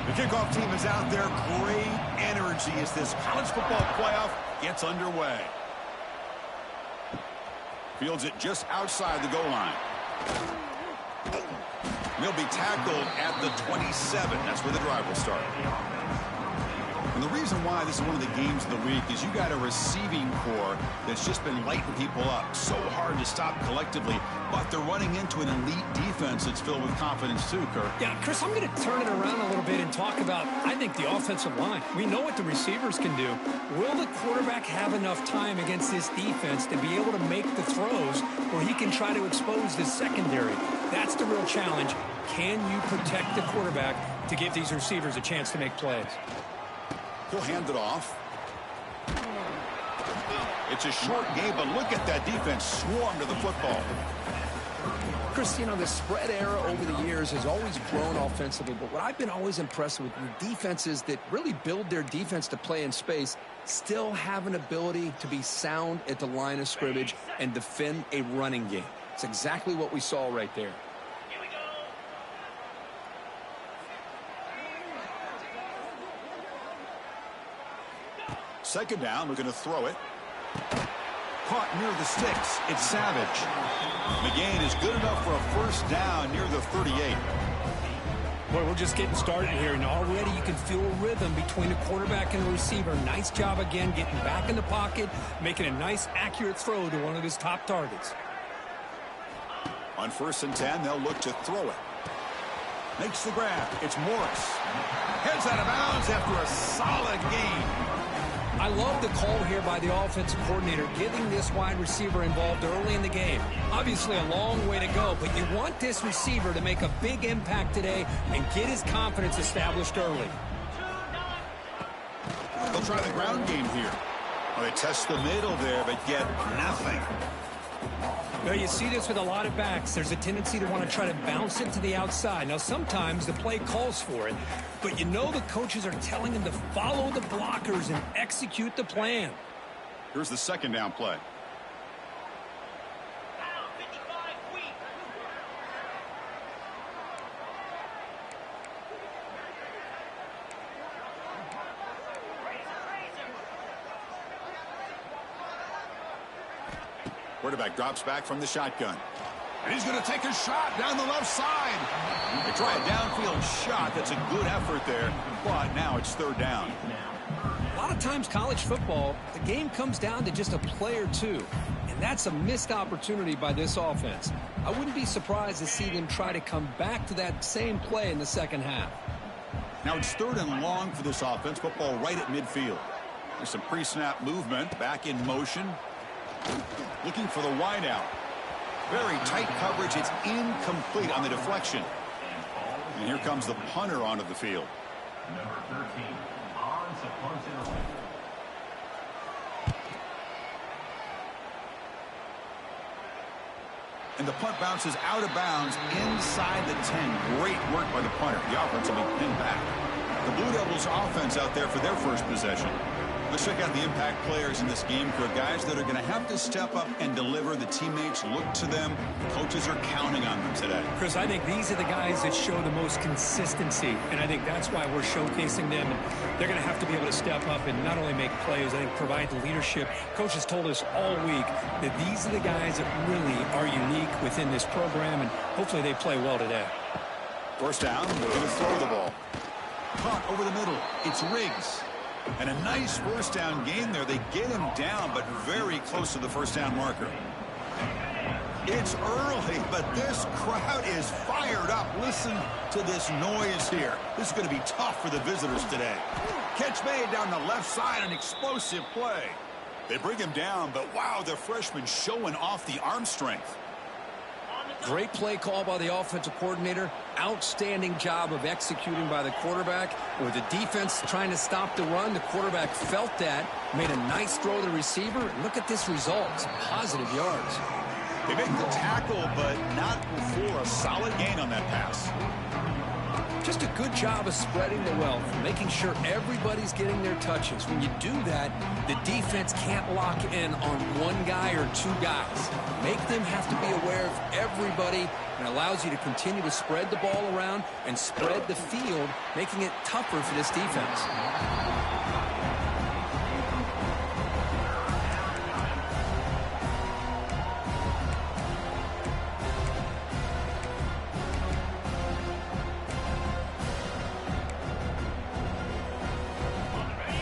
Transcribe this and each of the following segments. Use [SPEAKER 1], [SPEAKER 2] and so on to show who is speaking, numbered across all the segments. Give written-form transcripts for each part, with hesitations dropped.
[SPEAKER 1] The kickoff team is out there. Great energy as this college football playoff gets underway. Fields it just outside the goal line. He'll be tackled at the 27. That's where the drive will start. And the reason why this is one of the games of the week is you got a receiving core that's just been lighting people up. So hard to stop collectively, but they're running into an elite defense that's filled with confidence too, Kirk.
[SPEAKER 2] Yeah, Chris, I'm going to turn it around a little bit and talk about, I think, the offensive line. We know what the receivers can do. Will the quarterback have enough time against this defense to be able to make the throws where he can try to expose the secondary? That's the real challenge. Can you protect the quarterback to give these receivers a chance to make plays?
[SPEAKER 1] He'll hand it off. It's a short game, but look at that defense swarm to the football.
[SPEAKER 3] Chris, you know, the spread era over the years has always grown offensively, but what I've been always impressed with defenses that really build their defense to play in space still have an ability to be sound at the line of scrimmage and defend a running game. It's exactly what we saw right there.
[SPEAKER 1] Second down, we're going to throw it. Caught near the sticks. It's Savage. McGain is good enough for a first down near the 38.
[SPEAKER 2] Boy, we're just getting started here, and already you can feel a rhythm between the quarterback and the receiver. Nice job again getting back in the pocket, making a nice, accurate throw to one of his top targets.
[SPEAKER 1] On 1st and 10, they'll look to throw it. Makes the grab. It's Morris. Heads out of bounds after a solid gain.
[SPEAKER 2] I love the call here by the offensive coordinator, getting this wide receiver involved early in the game. Obviously a long way to go, but you want this receiver to make a big impact today and get his confidence established early.
[SPEAKER 1] They'll try the ground game here. Well, they test the middle there, but get nothing.
[SPEAKER 2] Now, you see this with a lot of backs. There's a tendency to want to try to bounce it to the outside. Now, sometimes the play calls for it, but you know the coaches are telling them to follow the blockers and execute the plan.
[SPEAKER 1] Here's the second down play. Quarterback drops back from the shotgun. And he's going to take a shot down the left side. They try a downfield shot. That's a good effort there. But now it's third down.
[SPEAKER 2] A lot of times college football, the game comes down to just a play or two. And that's a missed opportunity by this offense. I wouldn't be surprised to see them try to come back to that same play in the second half.
[SPEAKER 1] Now it's 3rd and long for this offense. Football right at midfield. There's some pre-snap movement. Back in motion. Looking for the wideout. Very tight coverage. It's incomplete on the deflection. And here comes the punter onto the field.
[SPEAKER 4] Number 13, on to punt interval.
[SPEAKER 1] And the punt bounces out of bounds inside the 10. Great work by the punter. The offense will be pinned back. The Blue Devils offense out there for their first possession. Let's check out the impact players in this game, for guys that are going to have to step up and deliver. The teammates look to them. Coaches are counting on them today.
[SPEAKER 2] Chris, I think these are the guys that show the most consistency, and I think that's why we're showcasing them. And they're going to have to be able to step up and not only make plays, I think provide the leadership. Coaches told us all week that these are the guys that really are unique within this program, and hopefully they play well today.
[SPEAKER 1] First down, they're going to throw the ball. Caught over the middle. It's Riggs. And a nice first down gain there. They get him down, but very close to the first down marker. It's early, but this crowd is fired up. Listen to this noise here. This is going to be tough for the visitors today. Catch made down the left side, an explosive play. They bring him down, but wow, the freshman showing off the arm strength.
[SPEAKER 3] Great play call by the offensive coordinator. Outstanding job of executing by the quarterback. With the defense trying to stop the run, the quarterback felt that, made a nice throw to the receiver. Look at this result. Some positive yards.
[SPEAKER 1] They make the tackle, but not before a solid gain on that pass.
[SPEAKER 3] Just a good job of spreading the wealth, making sure everybody's getting their touches. When you do that, the defense can't lock in on one guy or two guys. Make them have to be aware of everybody, and allows you to continue to spread the ball around and spread the field, making it tougher for this defense.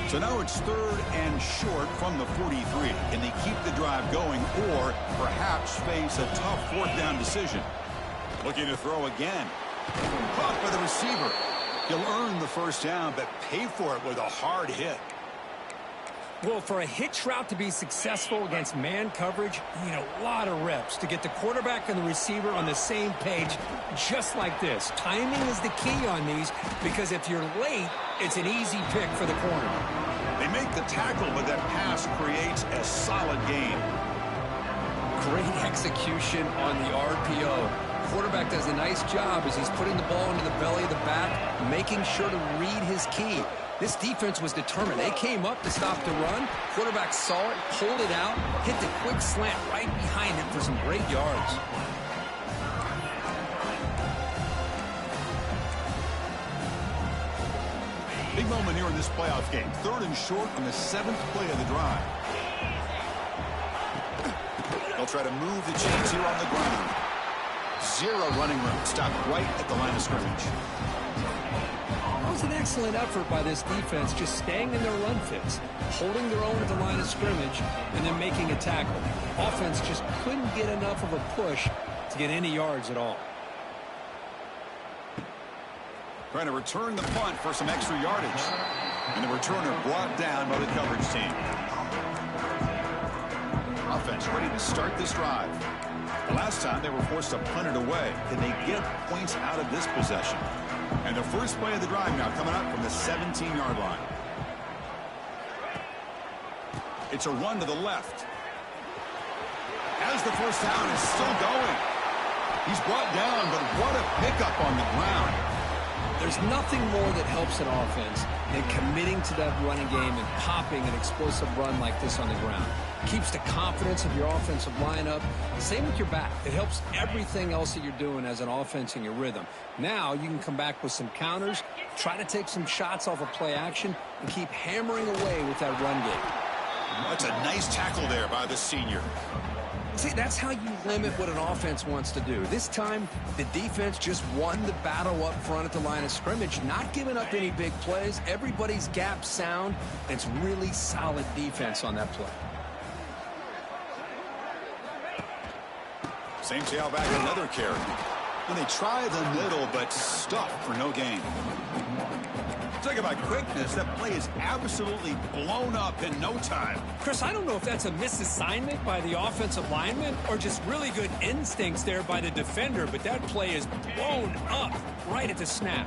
[SPEAKER 1] So now it's 3rd and short from the 43. Can they keep the drive going or perhaps face a tough 4th down decision? Looking to throw again. Caught by the receiver. He'll earn the first down, but pay for it with a hard hit.
[SPEAKER 2] Well, for a hitch route to be successful against man coverage, you need a lot of reps to get the quarterback and the receiver on the same page, just like this. Timing is the key on these, because if you're late, it's an easy pick for the corner.
[SPEAKER 1] They make the tackle, but that pass creates a solid gain.
[SPEAKER 3] Great execution on the RPO. Quarterback does a nice job as he's putting the ball into the belly of the back, making sure to read his key. This defense was determined. They came up to stop the run. Quarterback saw it, pulled it out, hit the quick slant right behind it for some great yards.
[SPEAKER 1] Big moment here in this playoff game. 3rd and short on the 7th play of the drive. They'll try to move the chains here on the ground. Zero running room. Stopped right at the line of scrimmage.
[SPEAKER 2] That was an excellent effort by this defense, just staying in their run fits, holding their own at the line of scrimmage, and then making a tackle. Offense just couldn't get enough of a push to get any yards at all.
[SPEAKER 1] Trying to return the punt for some extra yardage. And the returner brought down by the coverage team. Offense ready to start this drive. The last time they were forced to punt it away. Can they get points out of this possession? And the first play of the drive now coming up from the 17-yard line. It's a run to the left. As the first down is still going. He's brought down, but what a pickup on the ground.
[SPEAKER 3] There's nothing more that helps an offense than committing to that running game and popping an explosive run like this on the ground. Keeps the confidence of your offensive lineup. Same with your back. It helps everything else that you're doing as an offense in your rhythm. Now you can come back with some counters, try to take some shots off of play action, and keep hammering away with that run game.
[SPEAKER 1] That's a nice tackle there by the senior.
[SPEAKER 3] See, that's how you limit what an offense wants to do. This time, the defense just won the battle up front at the line of scrimmage, not giving up any big plays. Everybody's gap sound. It's really solid defense on that play.
[SPEAKER 1] Same tailback, another carry. And they try the middle, but stuffed for no gain. Talk about quickness. That play is absolutely blown up in no time.
[SPEAKER 2] Chris, I don't know if that's a misassignment by the offensive lineman or just really good instincts there by the defender, but that play is blown up right at the snap.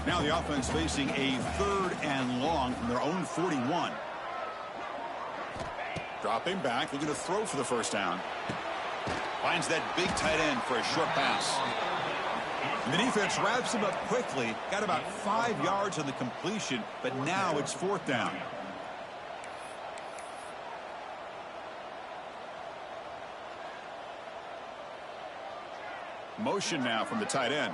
[SPEAKER 1] Now the offense facing a 3rd and long from their own 41. Dropping back, looking to throw for the first down. Finds that big tight end for a short pass. And the defense wraps him up quickly. Got about 5 yards on the completion, but now it's 4th down. Motion now from the tight end.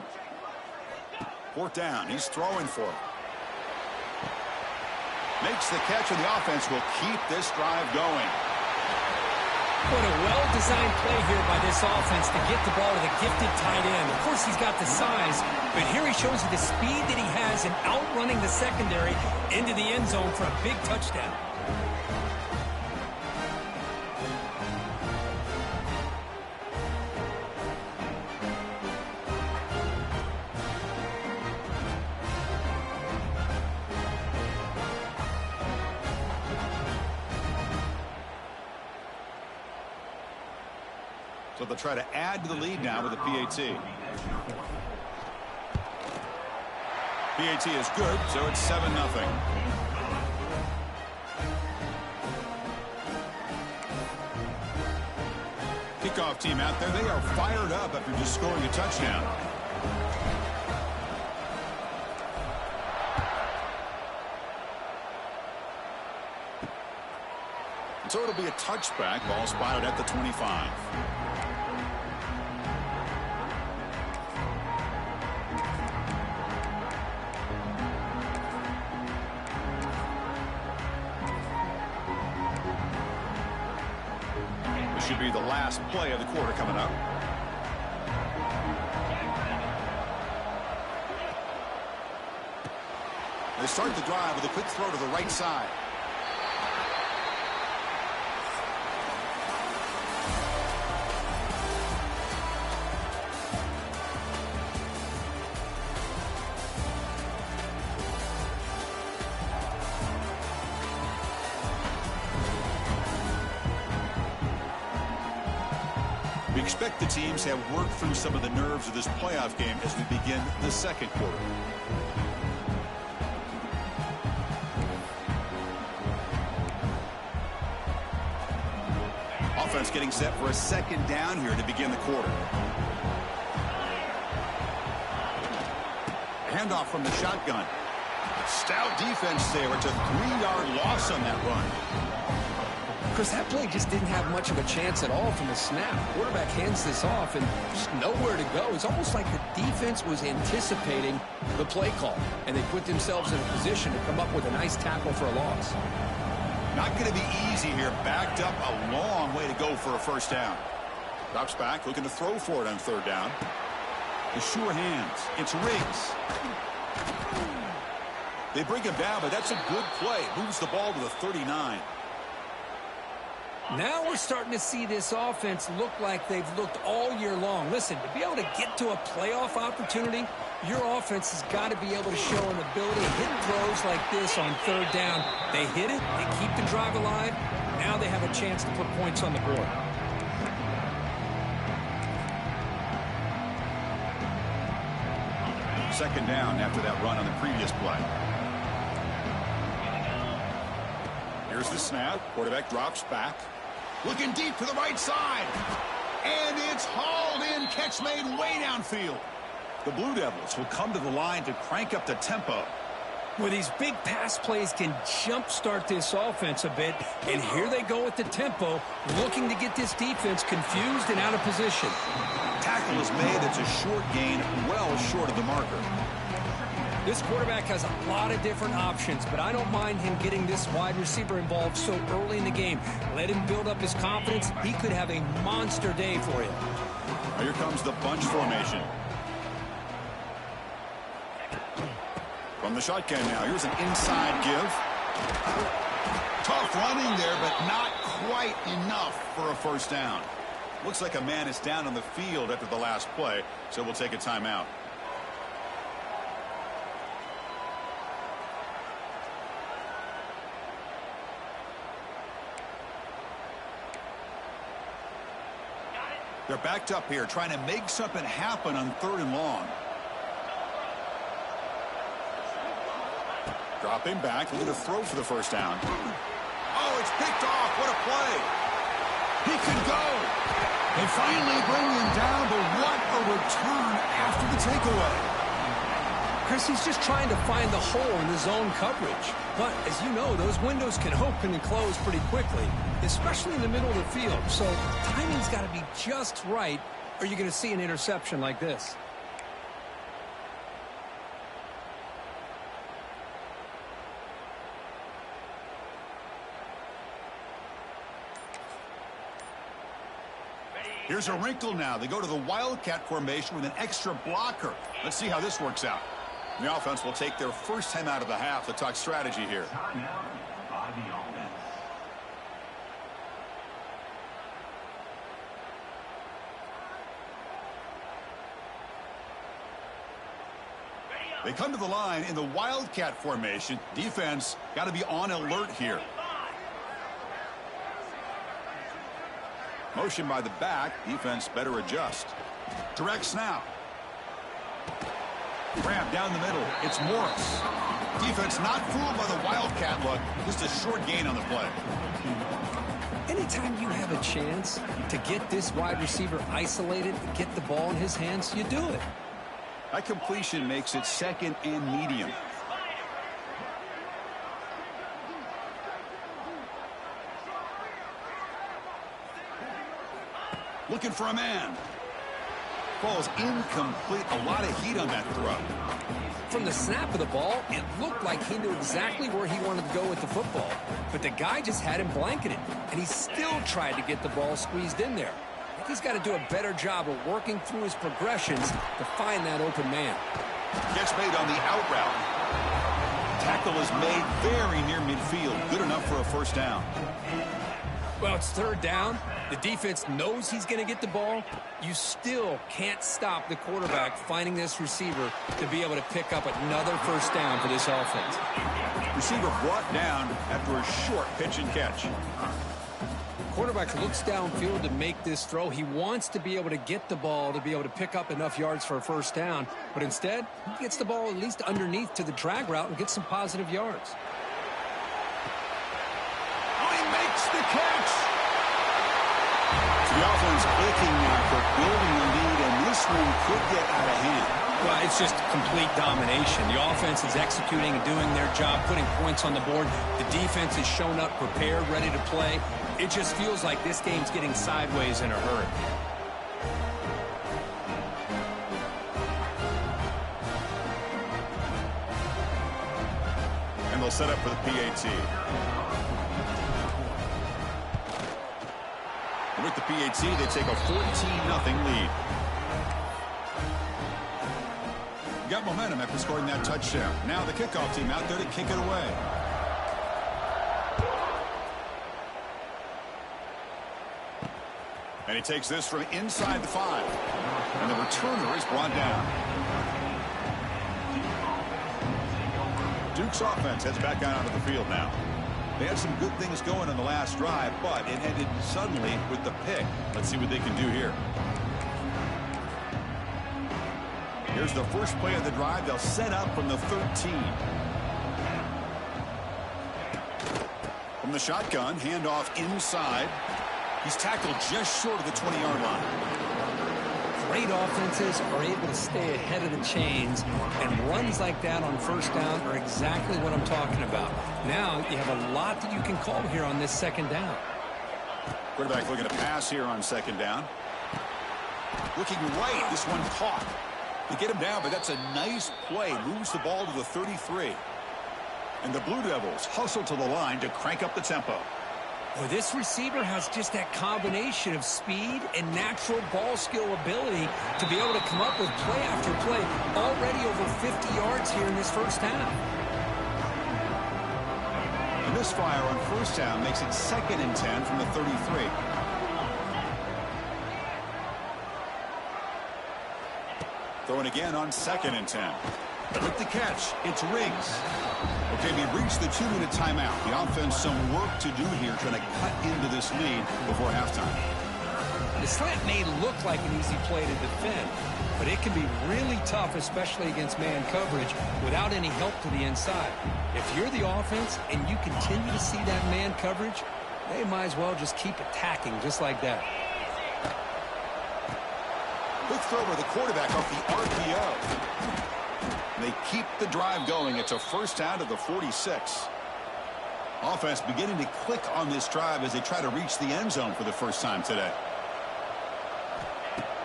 [SPEAKER 1] 4th down. He's throwing for it. Makes the catch, and the offense will keep this drive going.
[SPEAKER 2] What a well-designed play here by this offense to get the ball to the gifted tight end. Of course, he's got the size, but here he shows you the speed that he has in outrunning the secondary into the end zone for a big touchdown.
[SPEAKER 1] So they'll try to add to the lead now with a PAT. PAT is good, so it's 7-0. Kickoff team out there. They are fired up after just scoring a touchdown. So it'll be a touchback. Ball spotted at the 25. This should be the last play of the quarter coming up. They start the drive with a quick throw to the right side. We expect the teams have worked through some of the nerves of this playoff game as we begin the second quarter. Offense getting set for a second down here to begin the quarter. Handoff from the shotgun. Stout defense there. It's a 3-yard loss on that run.
[SPEAKER 3] Chris, that play just didn't have much of a chance at all from the snap. Quarterback hands this off and just nowhere to go. It's almost like the defense was anticipating the play call, and they put themselves in a position to come up with a nice tackle for a loss.
[SPEAKER 1] Not going to be easy here. Backed up a long way to go for a first down. Drops back, looking to throw for it on 3rd down. The sure hands. It's Riggs. They bring him down, but that's a good play. Moves the ball to the 39.
[SPEAKER 2] Now we're starting to see this offense look like they've looked all year long. Listen, to be able to get to a playoff opportunity, your offense has got to be able to show an ability to hit throws like this on 3rd down. They hit it, they keep the drive alive. Now they have a chance to put points on the board.
[SPEAKER 1] Second down after that run on the previous play. Here's the snap. Quarterback drops back. Looking deep to the right side. And it's hauled in. Catch made way downfield. The Blue Devils will come to the line to crank up the tempo.
[SPEAKER 2] Well, these big pass plays can jumpstart this offense a bit. And here they go with the tempo, looking to get this defense confused and out of position.
[SPEAKER 1] Tackle is made. It's a short gain, well short of the marker.
[SPEAKER 2] This quarterback has a lot of different options, but I don't mind him getting this wide receiver involved so early in the game. Let him build up his confidence. He could have a monster day for you.
[SPEAKER 1] Here comes the bunch formation. From the shotgun now, here's an inside give. Tough running there, but not quite enough for a first down. Looks like a man is down on the field after the last play, so we'll take a timeout. They're backed up here trying to make something happen on 3rd and long. Dropping back, looking to throw for the first down. Oh, it's picked off. What a play. He could go. They finally bring him down, but what a return after the takeaway.
[SPEAKER 2] Chris, he's just trying to find the hole in the zone coverage. But, as you know, those windows can open and close pretty quickly, especially in the middle of the field. So timing's got to be just right, or you're going to see an interception like this.
[SPEAKER 1] Here's a wrinkle now. They go to the Wildcat formation with an extra blocker. Let's see how this works out. The offense will take their first time out of the half to talk strategy here.
[SPEAKER 4] Timeout by the offense.
[SPEAKER 1] They come to the line in the Wildcat formation. Defense got to be on alert here. Motion by the back. Defense better adjust. Direct snap. Grab down the middle. It's Morris. Defense not fooled by the Wildcat look. Just a short gain on the play.
[SPEAKER 2] Anytime you have a chance to get this wide receiver isolated, get the ball in his hands, you do it.
[SPEAKER 1] That completion makes it 2nd and medium. Looking for a man. Ball's incomplete. A lot of heat on that throw.
[SPEAKER 2] From the snap of the ball, it looked like he knew exactly where he wanted to go with the football. But the guy just had him blanketed, and he still tried to get the ball squeezed in there. I think he's got to do a better job of working through his progressions to find that open man.
[SPEAKER 1] Gets made on the out route. Tackle is made very near midfield. Good enough for a first down.
[SPEAKER 2] Well, it's 3rd down. The defense knows he's going to get the ball. You still can't stop the quarterback finding this receiver to be able to pick up another first down for this offense.
[SPEAKER 1] Receiver brought down after a short pitch and catch.
[SPEAKER 2] Quarterback looks downfield to make this throw. He wants to be able to get the ball to be able to pick up enough yards for a first down. But instead, he gets the ball at least underneath to the drag route and gets some positive yards.
[SPEAKER 1] Oh, he makes the catch. The offense clicking now for building a lead, and this one could get out of hand.
[SPEAKER 2] Well, it's just complete domination. The offense is executing and doing their job, putting points on the board. The defense has shown up, prepared, ready to play. It just feels like this game's getting sideways in a hurry.
[SPEAKER 1] And they'll set up for the PAT. And with the PAT, they take a 14-0 lead. Got momentum after scoring that touchdown. Now the kickoff team out there to kick it away. And he takes this from inside the 5. And the returner is brought down. Duke's offense heads back out onto the field now. They had some good things going on the last drive, but it ended suddenly with the pick. Let's see what they can do here. Here's the first play of the drive. They'll set up from the 13. From the shotgun, handoff inside. He's tackled just short of the 20-yard line.
[SPEAKER 2] Great offenses are able to stay ahead of the chains, and runs like that on first down are exactly what I'm talking about. Now you have a lot that you can call here on this 2nd down.
[SPEAKER 1] Quarterback looking to pass here on 2nd down. Looking right, this one caught. They get him down, but that's a nice play. Moves the ball to the 33. And the Blue Devils hustle to the line to crank up the tempo.
[SPEAKER 2] Well, this receiver has just that combination of speed and natural ball skill ability to be able to come up with play after play. Already over 50 yards here in this first half.
[SPEAKER 1] And this fire on first down makes it 2nd and 10 from the 33. Throwing again on 2nd and 10. But with the catch, it's Riggs. Okay, we reached the 2-minute timeout. The offense some work to do here trying to cut into this lead before halftime.
[SPEAKER 2] The slant may look like an easy play to defend, but it can be really tough, especially against man coverage, without any help to the inside. If you're the offense and you continue to see that man coverage, they might as well just keep attacking just like that.
[SPEAKER 1] Quick throw by the quarterback off the RPO. They keep the drive going. It's a first down to the 46. Offense beginning to click on this drive as they try to reach the end zone for the first time today.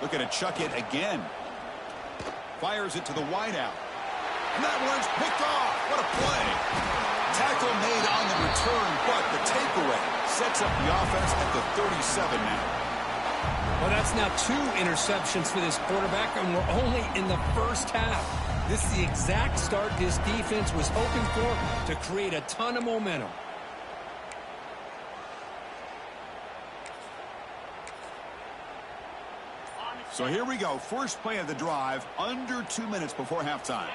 [SPEAKER 1] Looking to chuck it again. Fires it to the wideout. And that one's picked off. What a play. Tackle made on the return, but the takeaway sets up the offense at the 37 now.
[SPEAKER 2] Well, that's now 2 interceptions for this quarterback, and we're only in the first half. This is the exact start this defense was hoping for to create a ton of momentum.
[SPEAKER 1] So here we go. First play of the drive, under 2 minutes before halftime.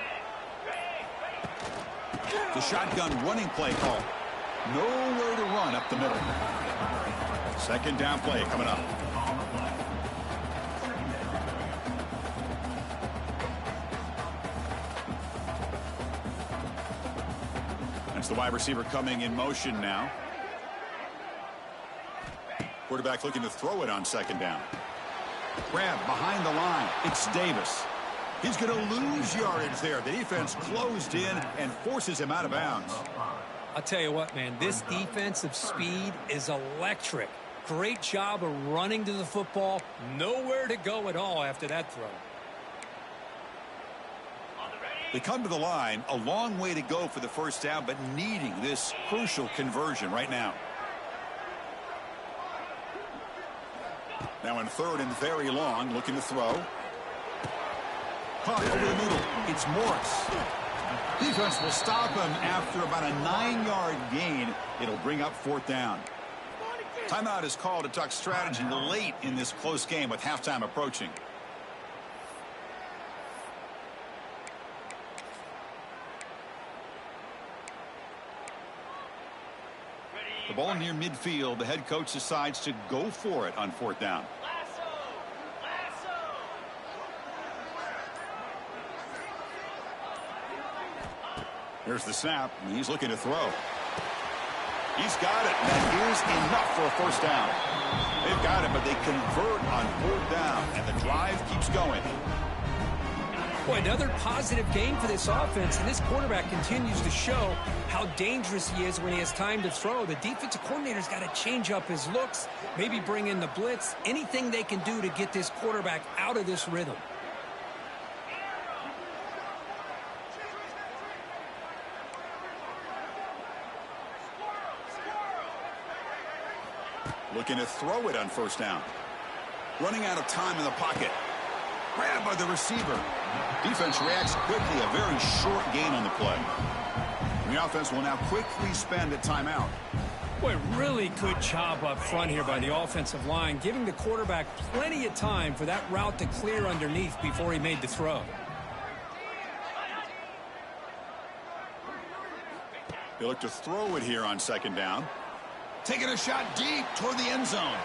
[SPEAKER 1] The shotgun running play call. Nowhere to run up the middle. Second down play coming up. That's the wide receiver coming in motion now. Quarterback looking to throw it on second down. Grab behind the line. It's Davis. He's going to lose yardage there. The defense closed in and forces him out of bounds.
[SPEAKER 2] I'll tell you what, man, this defensive speed is electric. Great job of running to the football. Nowhere to go at all after that throw.
[SPEAKER 1] They come to the line, a long way to go for the first down, but needing this crucial conversion right now. Now in third and very long, looking to throw. Caught over the middle. It's Morris. Defense will stop him after about a 9-yard gain. It'll bring up fourth down. Timeout is called to talk strategy late in this close game with halftime approaching. The ball near midfield. The head coach decides to go for it on fourth down. Here's the snap. And he's looking to throw. He's got it. That is enough for a first down. They've got it, but they convert on fourth down, and the drive keeps going.
[SPEAKER 2] Boy, another positive game for this offense, and this quarterback continues to show how dangerous he is when he has time to throw. The defensive coordinator's got to change up his looks, maybe bring in the blitz, anything they can do to get this quarterback out of this rhythm.
[SPEAKER 1] Looking to throw it on first down. Running out of time in the pocket. Grabbed by the receiver. Defense reacts quickly. A very short gain on the play. And the offense will now quickly spend a timeout.
[SPEAKER 2] Boy, really good job up front here by the offensive line, giving the quarterback plenty of time for that route to clear underneath before he made the throw.
[SPEAKER 1] They look to throw it here on second down. Taking a shot deep toward the end zone.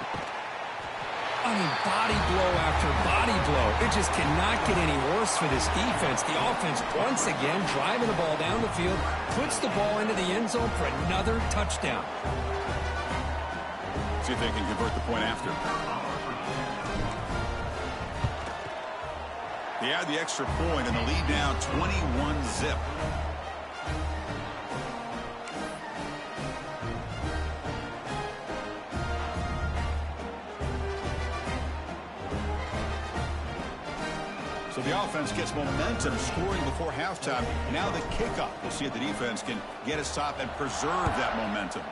[SPEAKER 2] I mean, body blow after body blow. It just cannot get any worse for this defense. The offense, once again, driving the ball down the field, puts the ball into the end zone for another touchdown.
[SPEAKER 1] See if they can convert the point after. They add the extra point and the lead now 21-zip. So the offense gets momentum scoring before halftime. Now the kickoff. We'll see if the defense can get a stop and preserve that momentum.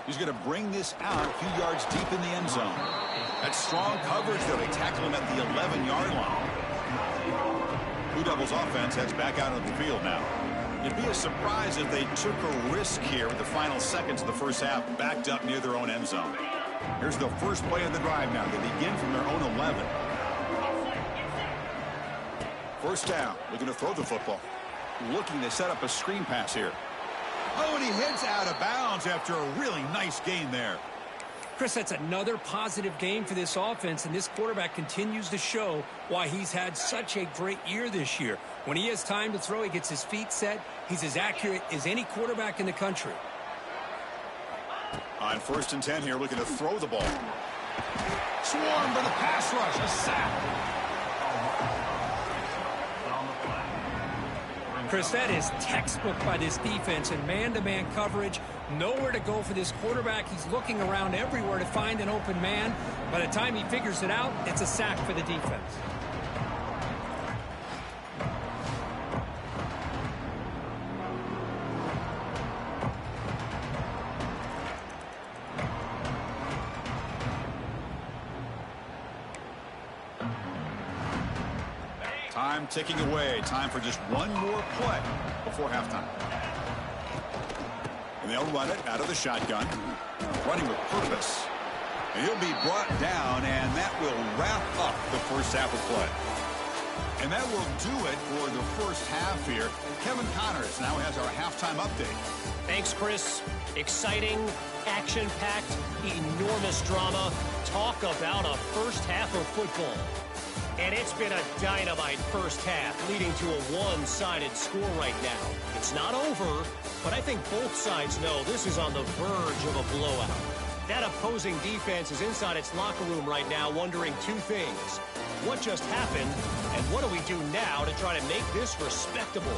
[SPEAKER 1] He's going to bring this out a few yards deep in the end zone. That's strong coverage, though. They tackle him at the 11-yard line. Blue Devils offense heads back out on the field now. It'd be a surprise if they took a risk here with the final seconds of the first half, backed up near their own end zone. Here's the first play of the drive now. They begin from their own 11. First down, looking to throw the football. Looking to set up a screen pass here. Oh, and he heads out of bounds. yards after a really nice gain there.
[SPEAKER 2] Chris, that's another positive game for this offense, and this quarterback continues to show why he's had such a great year this year. When he has time to throw, he gets his feet set. He's as accurate as any quarterback in the country.
[SPEAKER 1] On 1st and 10 here, looking to throw the ball. Swarm for the pass rush, a sack.
[SPEAKER 2] Chris, that is textbook by this defense and man-to-man coverage. Nowhere to go for this quarterback. He's looking around everywhere to find an open man. By the time he figures it out, it's a sack for the defense.
[SPEAKER 1] Time ticking away. Time for just one more play before halftime. And they'll run it out of the shotgun. Running with purpose. And he'll be brought down, and that will wrap up the first half of play. And that will do it for the first half here. Kevin Connors now has our halftime update.
[SPEAKER 5] Thanks, Chris. Exciting, action-packed, enormous drama. Talk about a first half of football. And it's been a dynamite first half, leading to a one-sided score right now. It's not over, but I think both sides know this is on the verge of a blowout. That opposing defense is inside its locker room right now wondering two things. What just happened, and what do we do now to try to make this respectable?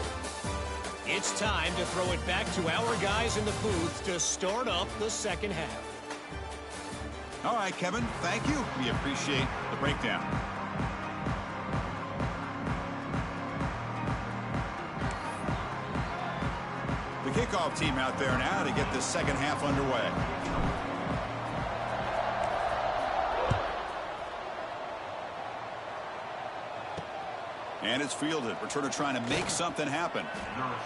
[SPEAKER 5] It's time to throw it back to our guys in the booth to start up the second half.
[SPEAKER 1] All right, Kevin, thank you. We appreciate the breakdown. Kickoff team out there now to get this second half underway. And it's fielded. Returner trying to make something happen.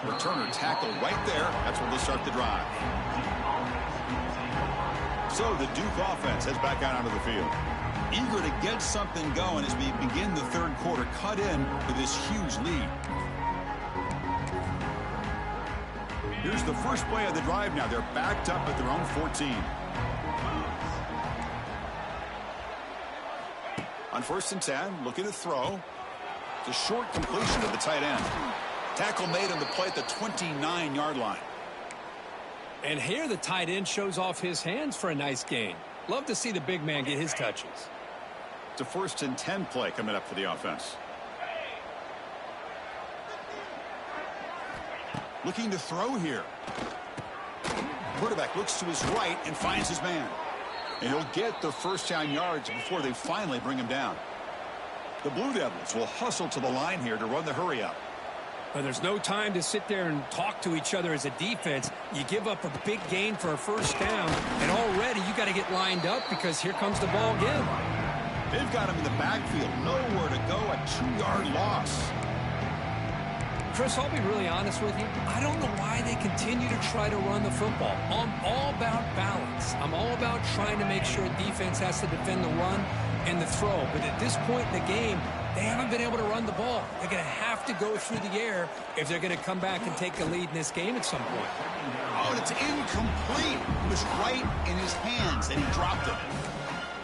[SPEAKER 1] Returner tackle right there. That's where they'll start the drive. So the Duke offense heads back out onto the field. Eager to get something going as we begin the third quarter. Cut in to this huge lead. Here's the first play of the drive now. They're backed up at their own 14. On 1st and 10, looking to throw. It's a short completion to the tight end. Tackle made on the play at the 29-yard line.
[SPEAKER 2] And here the tight end shows off his hands for a nice gain. Love to see the big man get his touches.
[SPEAKER 1] It's a 1st and 10 play coming up for the offense. Looking to throw here. Quarterback looks to his right and finds his man. And he'll get the first down yards before they finally bring him down. The Blue Devils will hustle to the line here to run the hurry up.
[SPEAKER 2] But there's no time to sit there and talk to each other as a defense. You give up a big gain for a first down, and already you got to get lined up because here comes the ball again.
[SPEAKER 1] They've got him in the backfield. Nowhere to go. A 2-yard loss.
[SPEAKER 2] Chris, I'll be really honest with you. I don't know why they continue to try to run the football. I'm all about balance. I'm all about trying to make sure defense has to defend the run and the throw. But at this point in the game, they haven't been able to run the ball. They're going to have to go through the air if they're going to come back and take the lead in this game at some point.
[SPEAKER 1] Oh, and it's incomplete. It was right in his hands, and he dropped it.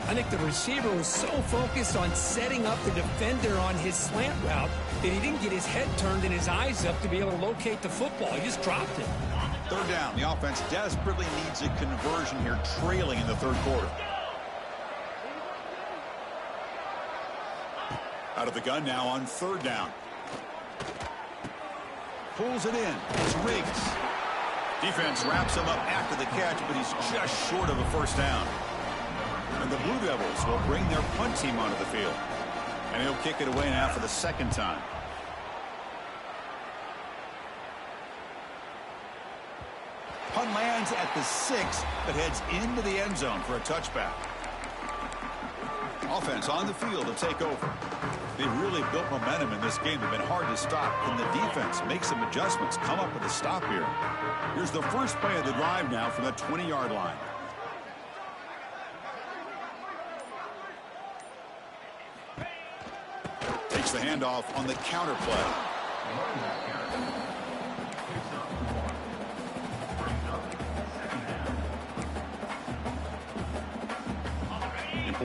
[SPEAKER 2] I think the receiver was so focused on setting up the defender on his slant route that he didn't get his head turned and his eyes up to be able to locate the football. He just dropped it.
[SPEAKER 1] Third down. The offense desperately needs a conversion here, trailing in the third quarter. Out of the gun now on 3rd down. Pulls it in. It's Riggs. Defense wraps him up after the catch, but he's just short of a first down. And the Blue Devils will bring their punt team onto the field. And he'll kick it away now for the second time. Punt lands at the 6, but heads into the end zone for a touchback. Offense on the field to take over. They've really built momentum in this game. They've been hard to stop. Can the defense make some adjustments, come up with a stop here? Here's the first play of the drive now from the 20-yard line. Takes the handoff on the counter play.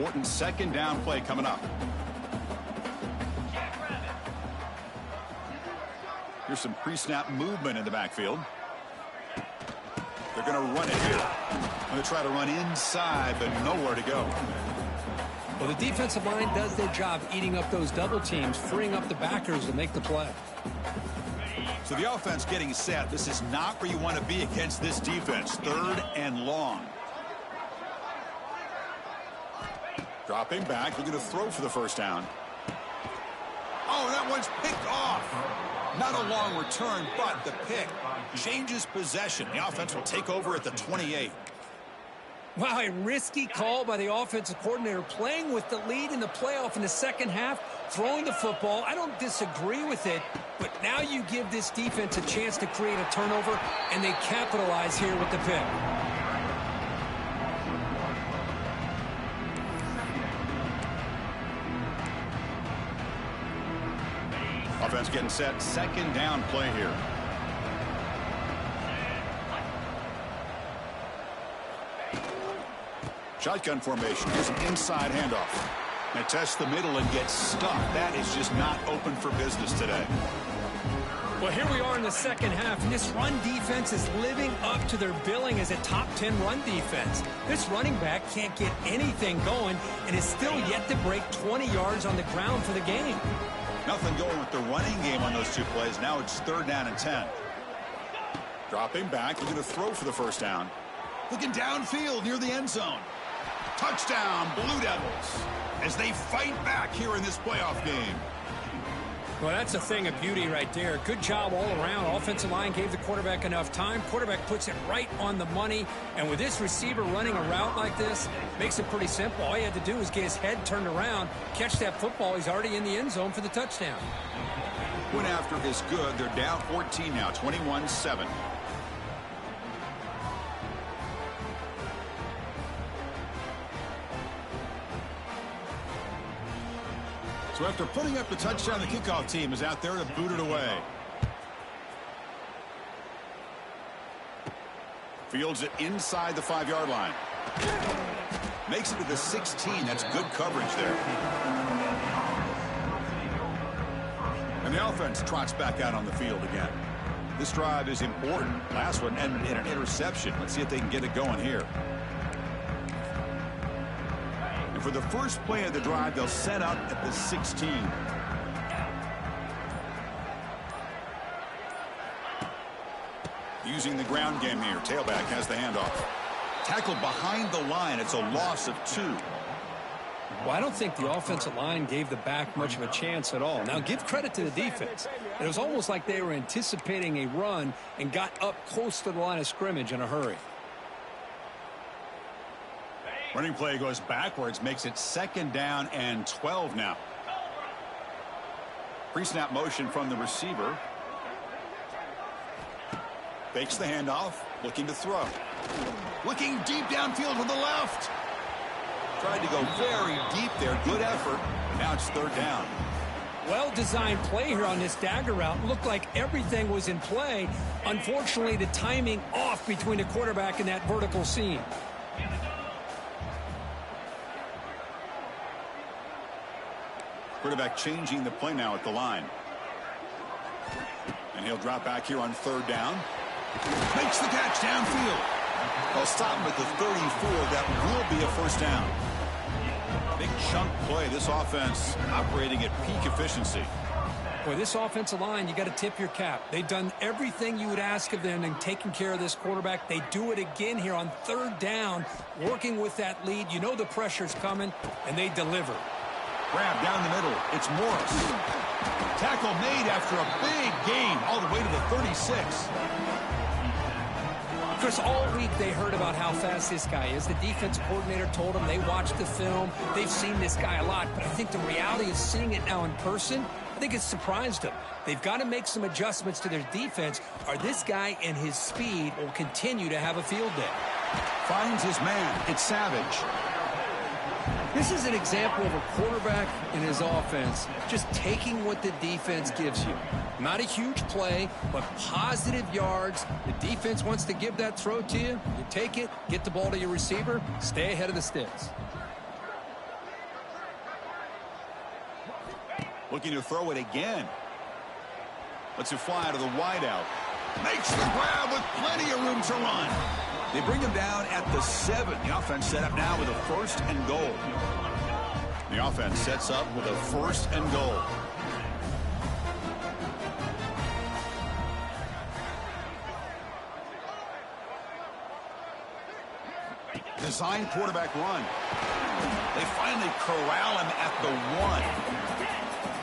[SPEAKER 1] important second down play coming up. Here's some pre-snap movement in the backfield. They're going to run it here. Going to try to run inside, but nowhere to go.
[SPEAKER 2] Well, the defensive line does their job eating up those double teams, freeing up the backers to make the play.
[SPEAKER 1] So the offense getting set. This is not where you want to be against this defense. 3rd and long. Dropping back, looking to throw for the first down. Oh, that one's picked off. Not a long return, but the pick changes possession. The offense will take over at the 28.
[SPEAKER 2] Wow, a risky call by the offensive coordinator, playing with the lead in the playoff in the second half, throwing the football. I don't disagree with it, but now you give this defense a chance to create a turnover, and they capitalize here with the pick.
[SPEAKER 1] Offense getting set. Second down play here. Shotgun formation. Here's an inside handoff. They test the middle and get stuck. That is just not open for business today.
[SPEAKER 2] Well, here we are in the second half, and this run defense is living up to their billing as a top 10 run defense. This running back can't get anything going and is still yet to break 20 yards on the ground for the game.
[SPEAKER 1] Nothing going with the running game on those two plays. Now it's 3rd down and 10. Dropping back, looking to throw for the first down. Looking downfield near the end zone. Touchdown, Blue Devils, as they fight back here in this playoff game.
[SPEAKER 2] Well, that's a thing of beauty right there. Good job all around. Offensive line gave the quarterback enough time. Quarterback puts it right on the money. And with this receiver running a route like this, makes it pretty simple. All you had to do was get his head turned around, catch that football. He's already in the end zone for the touchdown.
[SPEAKER 1] Went after is good. They're down 14 now, 21-7. So after putting up the touchdown, the kickoff team is out there to boot it away. Fields it inside the 5-yard line. Makes it to the 16. That's good coverage there. And the offense trots back out on the field again. This drive is important. Last one ended in an interception. Let's see if they can get it going here. For the first play of the drive, they'll set up at the 16. Using the ground game here. Tailback has the handoff. Tackled behind the line. It's a loss of 2.
[SPEAKER 2] Well, I don't think the offensive line gave the back much of a chance at all. Now, give credit to the defense. It was almost like they were anticipating a run and got up close to the line of scrimmage in a hurry.
[SPEAKER 1] Running play goes backwards, makes it 2nd down and 12 now. Pre-snap motion from the receiver. Fakes the handoff, looking to throw. Looking deep downfield to the left. Tried to go very deep there, good effort. Now it's 3rd down.
[SPEAKER 2] Well-designed play here on this dagger route. Looked like everything was in play. Unfortunately, the timing off between the quarterback and that vertical seam.
[SPEAKER 1] Quarterback changing the play now at the line. And he'll drop back here on 3rd down. Makes the catch downfield. They'll stop him at the 34. That will be a first down. Big chunk play. This offense operating at peak efficiency.
[SPEAKER 2] Boy, this offensive line, you got to tip your cap. They've done everything you would ask of them in taking care of this quarterback. They do it again here on 3rd down, working with that lead. You know the pressure's coming, and they deliver.
[SPEAKER 1] Grab down the middle. It's Morris. Tackle made after a big gain all the way to the 36.
[SPEAKER 2] Chris, all week they heard about how fast this guy is. The defense coordinator told them they watched the film. They've seen this guy a lot. But I think the reality of seeing it now in person, I think it's surprised them. They've got to make some adjustments to their defense, or this guy and his speed will continue to have a field day.
[SPEAKER 1] Finds his man. It's Savage.
[SPEAKER 3] This is an example of a quarterback and his offense just taking what the defense gives you. Not a huge play, but positive yards. The defense wants to give that throw to you. You take it, get the ball to your receiver, stay ahead of the sticks.
[SPEAKER 1] Looking to throw it again. Lets it fly out of the wideout. Makes the grab with plenty of room to run. They bring him down at the 7. The offense set up now with a 1st and goal. The offense sets up with a 1st and goal. Design quarterback run. They finally corral him at the 1.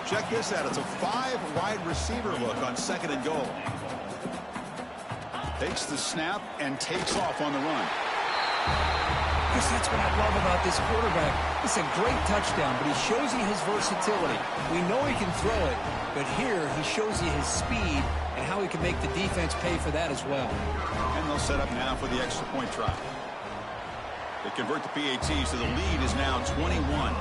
[SPEAKER 1] Check this out. It's a 5 wide receiver look on 2nd and goal. Takes the snap and takes off on the run.
[SPEAKER 3] Chris, that's what I love about this quarterback. It's a great touchdown, but he shows you his versatility. We know he can throw it, but here he shows you his speed and how he can make the defense pay for that as well.
[SPEAKER 1] And they'll set up now for the extra point try. They convert the PAT, so the lead is now 21.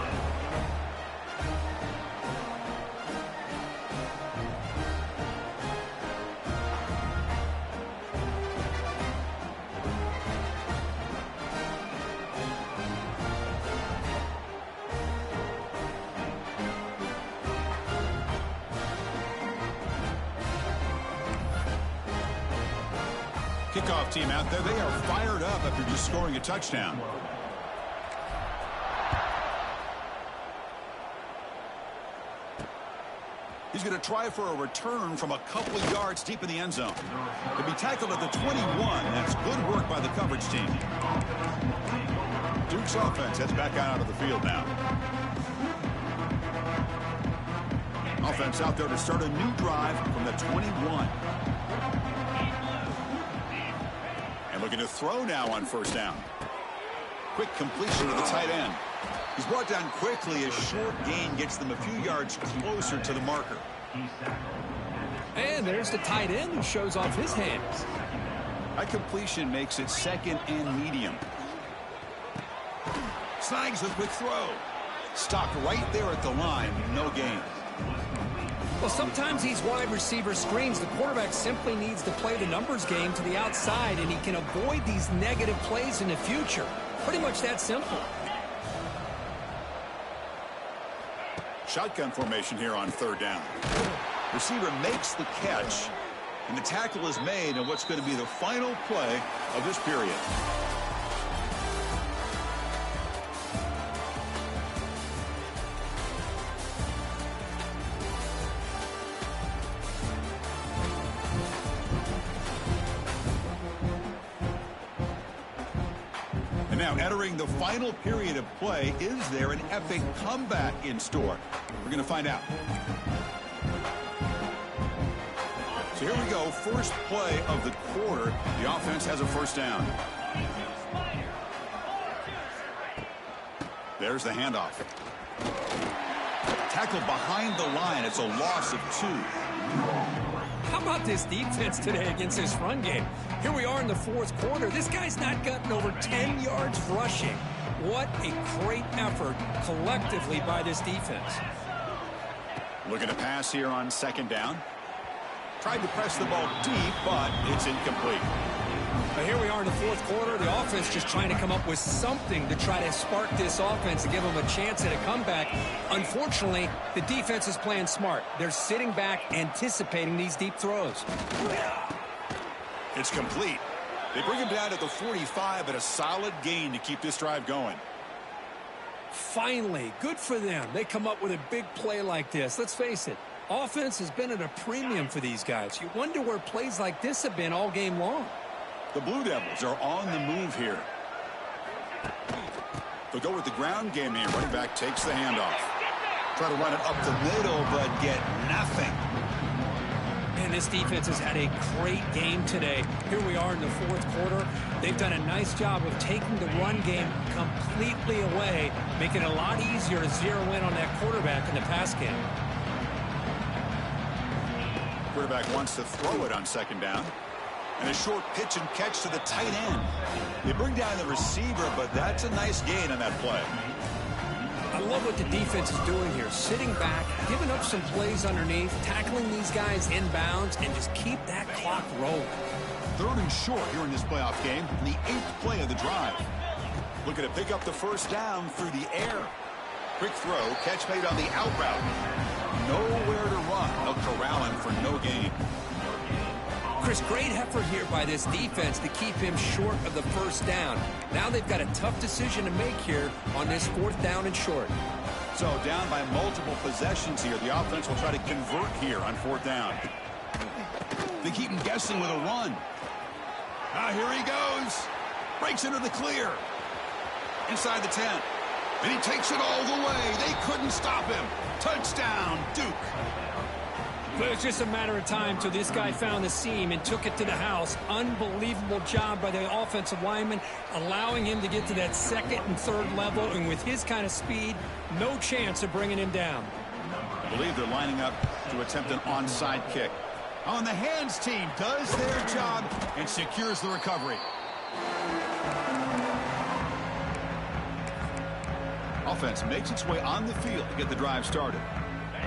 [SPEAKER 1] Kickoff team out there. They are fired up after just scoring a touchdown. He's going to try for a return from a couple of yards deep in the end zone. To be tackled at the 21. That's good work by the coverage team. Duke's offense heads back out of the field now. Offense out there to start a new drive from the 21. And looking to throw now on 1st down. Quick completion to the tight end. He's brought down quickly. A short gain gets them a few yards closer to the marker.
[SPEAKER 3] And there's the tight end who shows off his hands.
[SPEAKER 1] That completion makes it 2nd and medium. Snags a quick throw. Stopped right there at the line. No gain.
[SPEAKER 3] Well, sometimes these wide receiver screens, the quarterback simply needs to play the numbers game to the outside, and he can avoid these negative plays in the future. Pretty much that simple.
[SPEAKER 1] Shotgun formation here on 3rd down. Receiver makes the catch, and the tackle is made on what's going to be the final play of this period. And now entering the final period of play, is there an epic comeback in store? We're going to find out. So here we go, first play of the quarter. The offense has a 1st down. There's the handoff. Tackled behind the line. It's a loss of 2.
[SPEAKER 3] How about this defense today against this run game? Here we are in the 4th quarter. This guy's not gotten over 10 yards rushing. What a great effort collectively by this defense.
[SPEAKER 1] Looking to pass here on 2nd down. Tried to press the ball deep, but it's incomplete.
[SPEAKER 3] But here we are in the 4th quarter. The offense just trying to come up with something to try to spark this offense to give them a chance at a comeback. Unfortunately, the defense is playing smart. They're sitting back, anticipating these deep throws.
[SPEAKER 1] It's complete. They bring him down at the 45, but a solid gain to keep this drive going.
[SPEAKER 3] Finally, good for them. They come up with a big play like this. Let's face it, offense has been at a premium for these guys. You wonder where plays like this have been all game long.
[SPEAKER 1] The Blue Devils are on the move here. They'll go with the ground game here. Running back takes the handoff. Try to run it up the middle, but get nothing.
[SPEAKER 3] And this defense has had a great game today. Here we are in the 4th quarter. They've done a nice job of taking the run game completely away, making it a lot easier to zero in on that quarterback in the pass game.
[SPEAKER 1] Quarterback wants to throw it on 2nd down. And a short pitch and catch to the tight end. They bring down the receiver, but that's a nice gain on that play.
[SPEAKER 3] I love what the defense is doing here. Sitting back, giving up some plays underneath, tackling these guys inbounds, and just keep that clock rolling.
[SPEAKER 1] 3rd and short here in this playoff game, the 8th play of the drive. Looking to pick up the 1st down through the air. Quick throw, catch made on the out route. nowhere to run. They'll corral him for no gain.
[SPEAKER 3] Chris, great effort here by this defense to keep him short of the first down. Now they've got a tough decision to make here on this 4th down and short.
[SPEAKER 1] So down by multiple possessions here. The offense will try to convert here on 4th down. They keep him guessing with a run. Now here he goes. Breaks into the clear. Inside the 10. And he takes it all the way. They couldn't stop him. Touchdown, Duke.
[SPEAKER 2] But it was just a matter of time till this guy found the seam and took it to the house. Unbelievable job by the offensive lineman, allowing him to get to that 2nd and 3rd level. And with his kind of speed, no chance of bringing him down.
[SPEAKER 1] I believe they're lining up to attempt an onside kick. On the hands team does their job and secures the recovery. Offense makes its way on the field to get the drive started.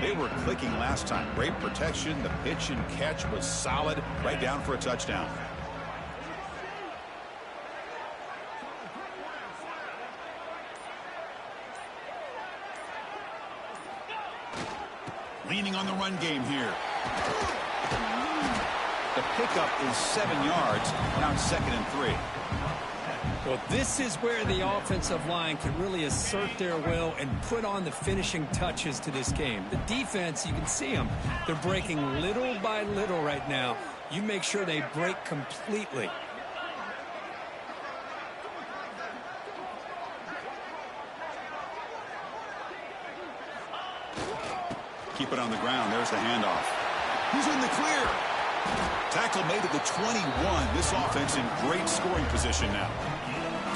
[SPEAKER 1] They were clicking last time. Great protection. The pitch and catch was solid. Right down for a touchdown. Leaning on the run game here. The pickup is 7 yards. Now it's 2nd and 3.
[SPEAKER 2] Well, this is where the offensive line can really assert their will and put on the finishing touches to this game. The defense, you can see them. They're breaking little by little right now. You make sure they break completely.
[SPEAKER 1] Keep it on the ground. There's the handoff. He's in the clear. Tackle made at the 21. This offense in great scoring position now.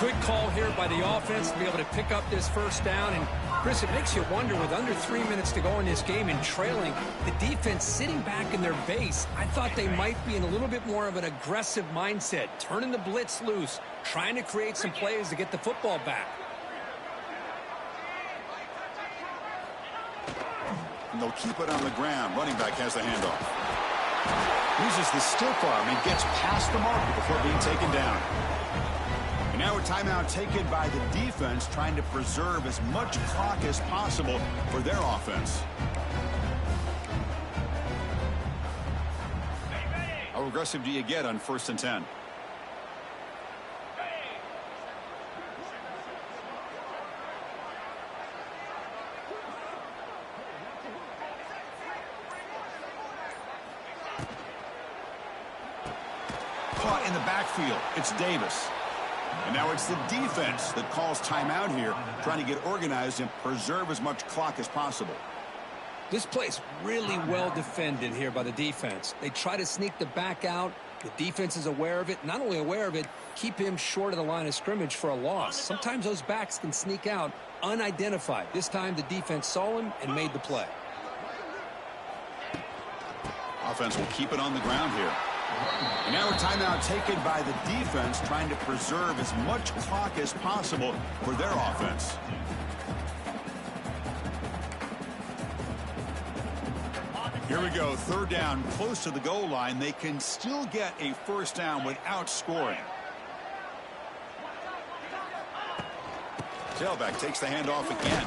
[SPEAKER 2] Good call here by the offense to be able to pick up this 1st down. And, Chris, it makes you wonder, with under 3 minutes to go in this game and trailing, the defense sitting back in their base, I thought they might be in a little bit more of an aggressive mindset, turning the blitz loose, trying to create some plays to get the football back.
[SPEAKER 1] And they'll keep it on the ground. Running back has the handoff. Uses the stiff arm and gets past the marker before being taken down. And now a timeout taken by the defense, trying to preserve as much clock as possible for their offense. How aggressive do you get on 1st and 10? Caught in the backfield. It's Davis. And now it's the defense that calls timeout here, trying to get organized and preserve as much clock as possible.
[SPEAKER 3] This play's really well defended here by the defense. They try to sneak the back out. The defense is aware of it. Not only aware of it, keep him short of the line of scrimmage for a loss. Sometimes those backs can sneak out unidentified. This time the defense saw him and made the play.
[SPEAKER 1] Offense will keep it on the ground here. And now a timeout taken by the defense, trying to preserve as much clock as possible for their offense. Here we go, 3rd down, close to the goal line. They can still get a 1st down without scoring. Tailback takes the handoff again.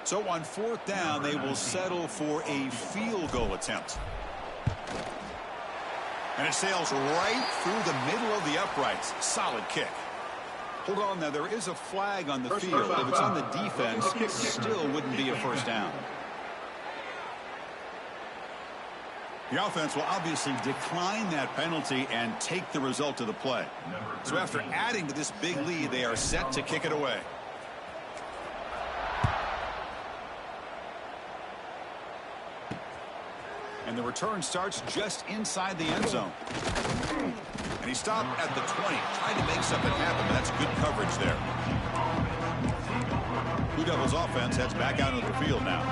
[SPEAKER 1] So on 4th down, they will settle for a field goal attempt. And it sails right through the middle of the uprights. Solid kick. Hold on now, there is a flag on the field. If it's on the defense, it still wouldn't be a 1st down. The offense will obviously decline that penalty and take the result of the play. So after adding to this big lead, they are set to kick it away. And the return starts just inside the end zone. And he stopped at the 20, trying to make something happen, but that's good coverage there. Blue Devils offense heads back out onto the field now.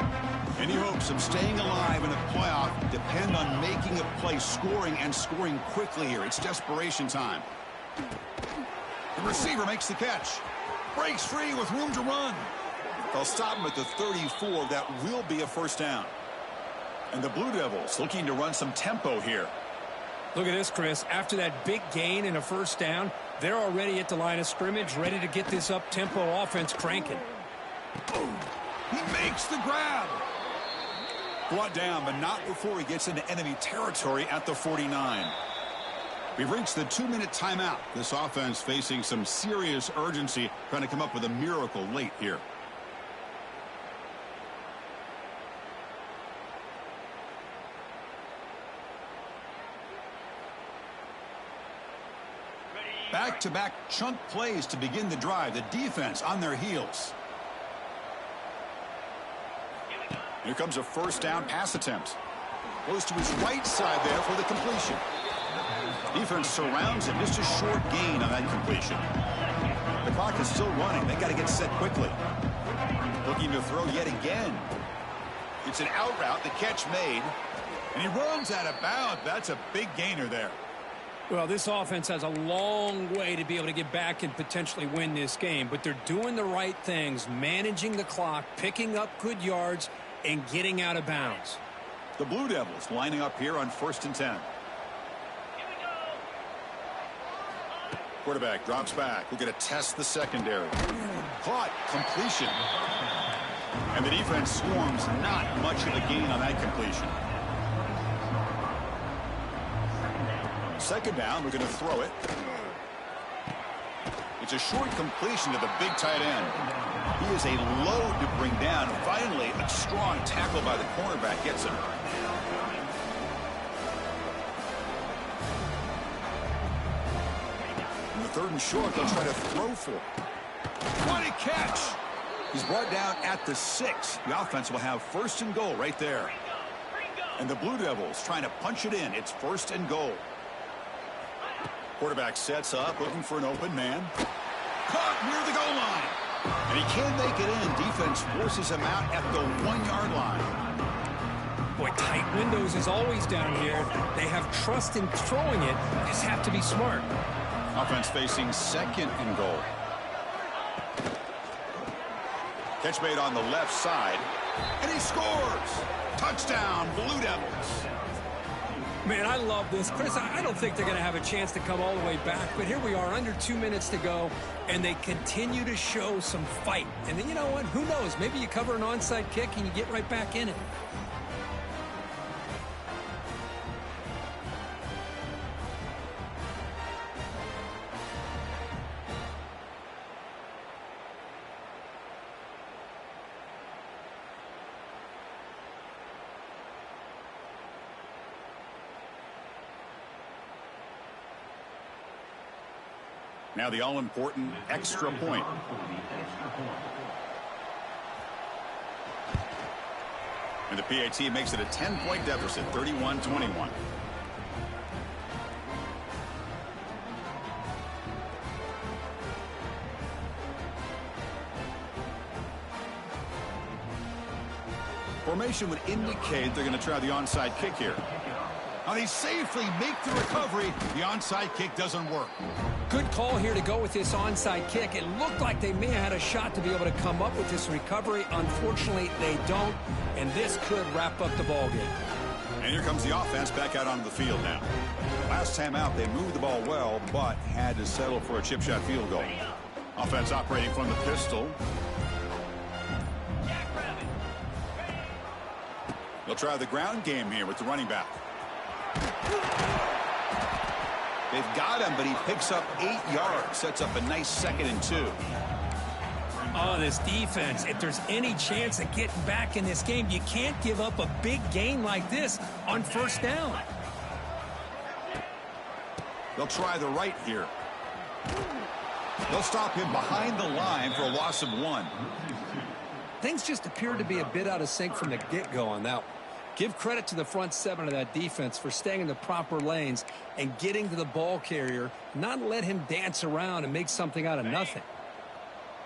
[SPEAKER 1] Any hopes of staying alive in a playoff depend on making a play, scoring, and scoring quickly here. It's desperation time. The receiver makes the catch. Breaks free with room to run. They'll stop him at the 34. That will be a 1st down. And the Blue Devils looking to run some tempo here.
[SPEAKER 2] Look at this, Chris. After that big gain and a first down, they're already at the line of scrimmage, ready to get this up-tempo offense cranking.
[SPEAKER 1] He makes the grab. Brought down, but not before he gets into enemy territory at the 49. We've reached the 2-minute timeout. This offense facing some serious urgency, trying to come up with a miracle late here. Back-to-back chunk plays to begin the drive. The defense on their heels. Here comes a first down pass attempt. Goes to his right side there for the completion. Defense surrounds him. Just a short gain on that completion. The clock is still running. They got to get set quickly. Looking to throw yet again. It's an out route. The catch made. And he runs out of bounds. That's a big gainer there.
[SPEAKER 2] Well, this offense has a long way to be able to get back and potentially win this game, but they're doing the right things, managing the clock, picking up good yards, and getting out of bounds.
[SPEAKER 1] The Blue Devils lining up here on 1st and 10. Quarterback drops back. We're going to test the secondary. Caught. Completion. And the defense swarms. Not much of a gain on that completion. Second down, we're going to throw it. It's a short completion to the big tight end. He is a load to bring down. Finally, a strong tackle by the cornerback gets him. In the 3rd and short, they'll try to throw for it. What a catch! He's brought down at the 6. The offense will have 1st and goal right there. And the Blue Devils trying to punch it in. It's 1st and goal. Quarterback sets up, looking for an open man. Caught near the goal line. And he can't make it in. Defense forces him out at the 1-yard line.
[SPEAKER 2] Boy, tight windows is always down here. They have trust in throwing it. Just have to be smart.
[SPEAKER 1] Offense facing 2nd and goal. Catch made on the left side. And he scores. Touchdown, Blue Devils.
[SPEAKER 2] Man, I love this. Chris, I don't think they're going to have a chance to come all the way back, but here we are, under 2 minutes to go, and they continue to show some fight. And then, you know what? Who knows? Maybe you cover an onside kick and you get right back in it.
[SPEAKER 1] Now the all-important extra point. And the PAT makes it a 10-point deficit, 31-21. Formation would indicate they're going to try the onside kick here. Now they safely make the recovery. The onside kick doesn't work.
[SPEAKER 2] Good call here to go with this onside kick. It looked like they may have had a shot to be able to come up with this recovery. Unfortunately, they don't, and this could wrap up the ball game.
[SPEAKER 1] And here comes the offense back out onto the field now. Last time out, they moved the ball well, but had to settle for a chip shot field goal. Offense operating from the pistol. They'll try the ground game here with the running back. They've got him, but he picks up 8 yards. Sets up a nice 2nd and 2.
[SPEAKER 2] Oh, this defense, if there's any chance of getting back in this game, you can't give up a big gain like this on 1st down.
[SPEAKER 1] They'll try the right here. They'll stop him behind the line for a loss of 1.
[SPEAKER 3] Things just appear to be a bit out of sync from the get-go on that one. Give credit to the front 7 of that defense for staying in the proper lanes and getting to the ball carrier, not let him dance around and make something out of nothing.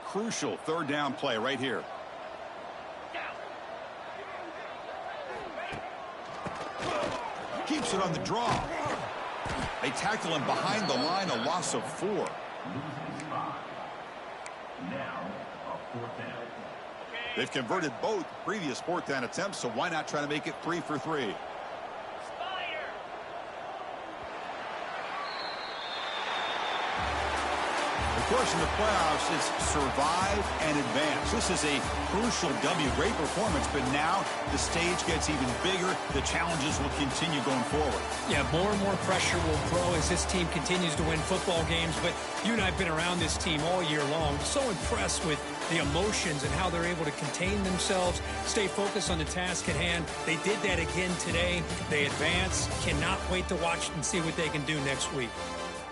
[SPEAKER 1] Crucial 3rd down play right here. Keeps it on the draw. They tackle him behind the line, a loss of 4.
[SPEAKER 4] Now, a 4th down.
[SPEAKER 1] They've converted both previous 4th down attempts, so why not try to make it 3 for 3? Of course, in the playoffs, it's survive and advance. This is a crucial W. Great performance, but now the stage gets even bigger. The challenges will continue going forward.
[SPEAKER 2] Yeah, more and more pressure will grow as this team continues to win football games, but you and I have been around this team all year long. So impressed with the emotions and how they're able to contain themselves, stay focused on the task at hand. They did that again today. They advance. Cannot wait to watch and see what they can do next week.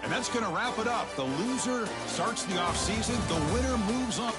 [SPEAKER 1] And that's going to wrap it up. The loser starts the offseason. The winner moves on.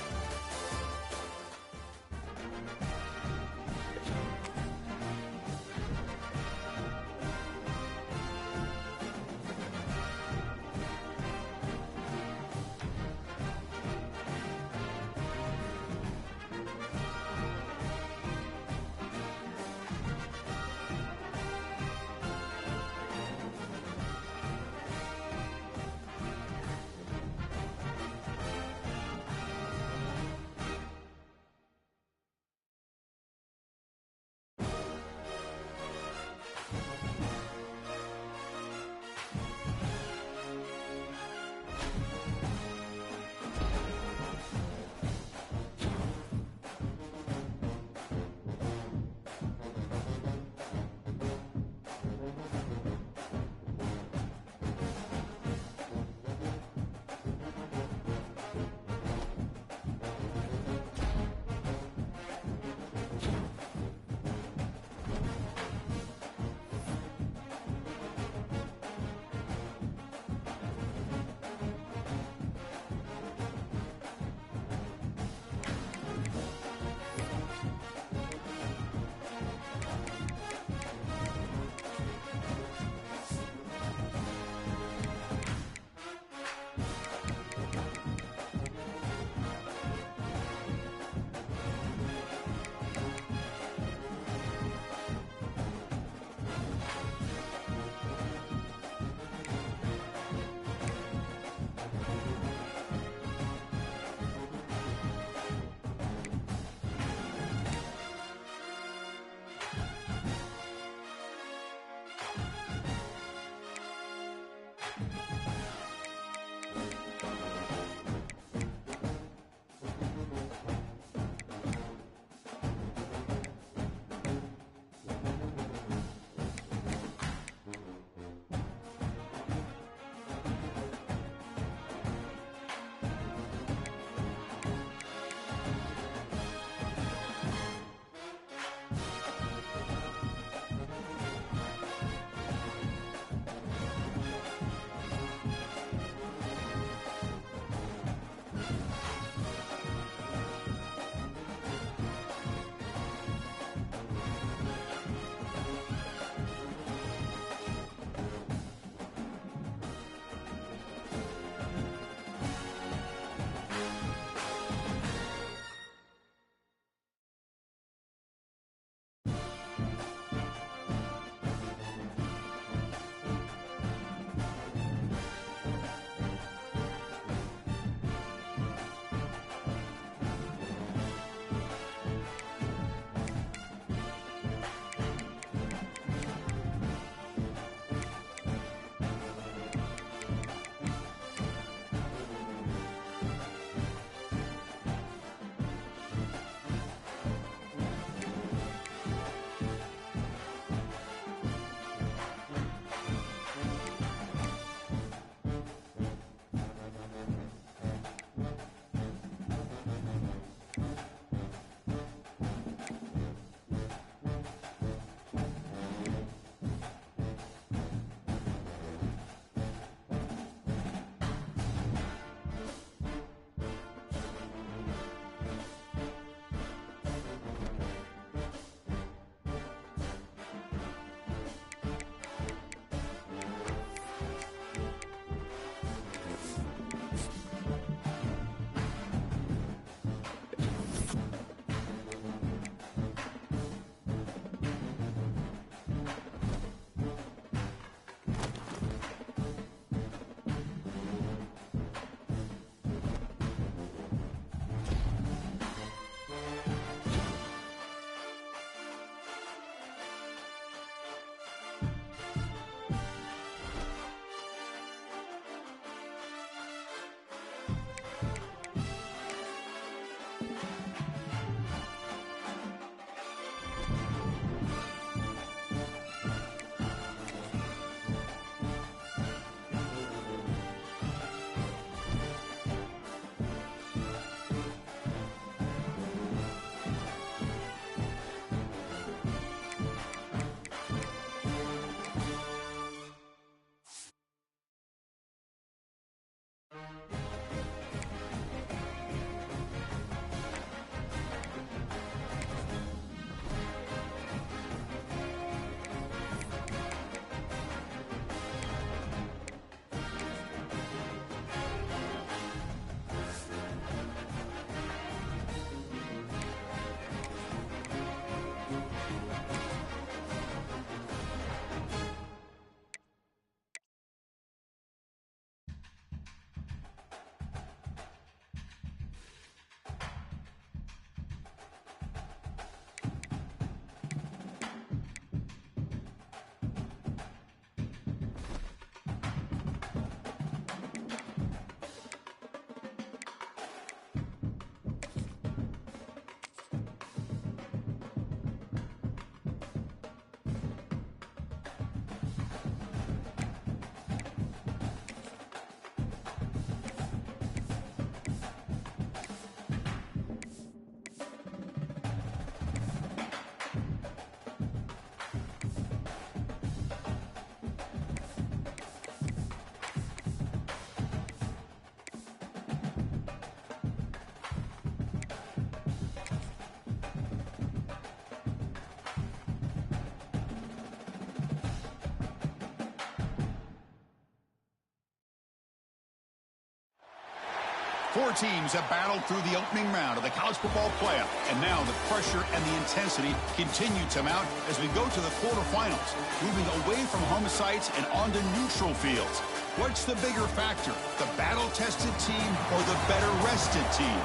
[SPEAKER 1] Four teams have battled through the opening round of the college football playoff, and now the pressure and the intensity continue to mount as we go to the quarterfinals, moving away from home sites and onto neutral fields. What's the bigger factor, the battle-tested team or the better-rested team?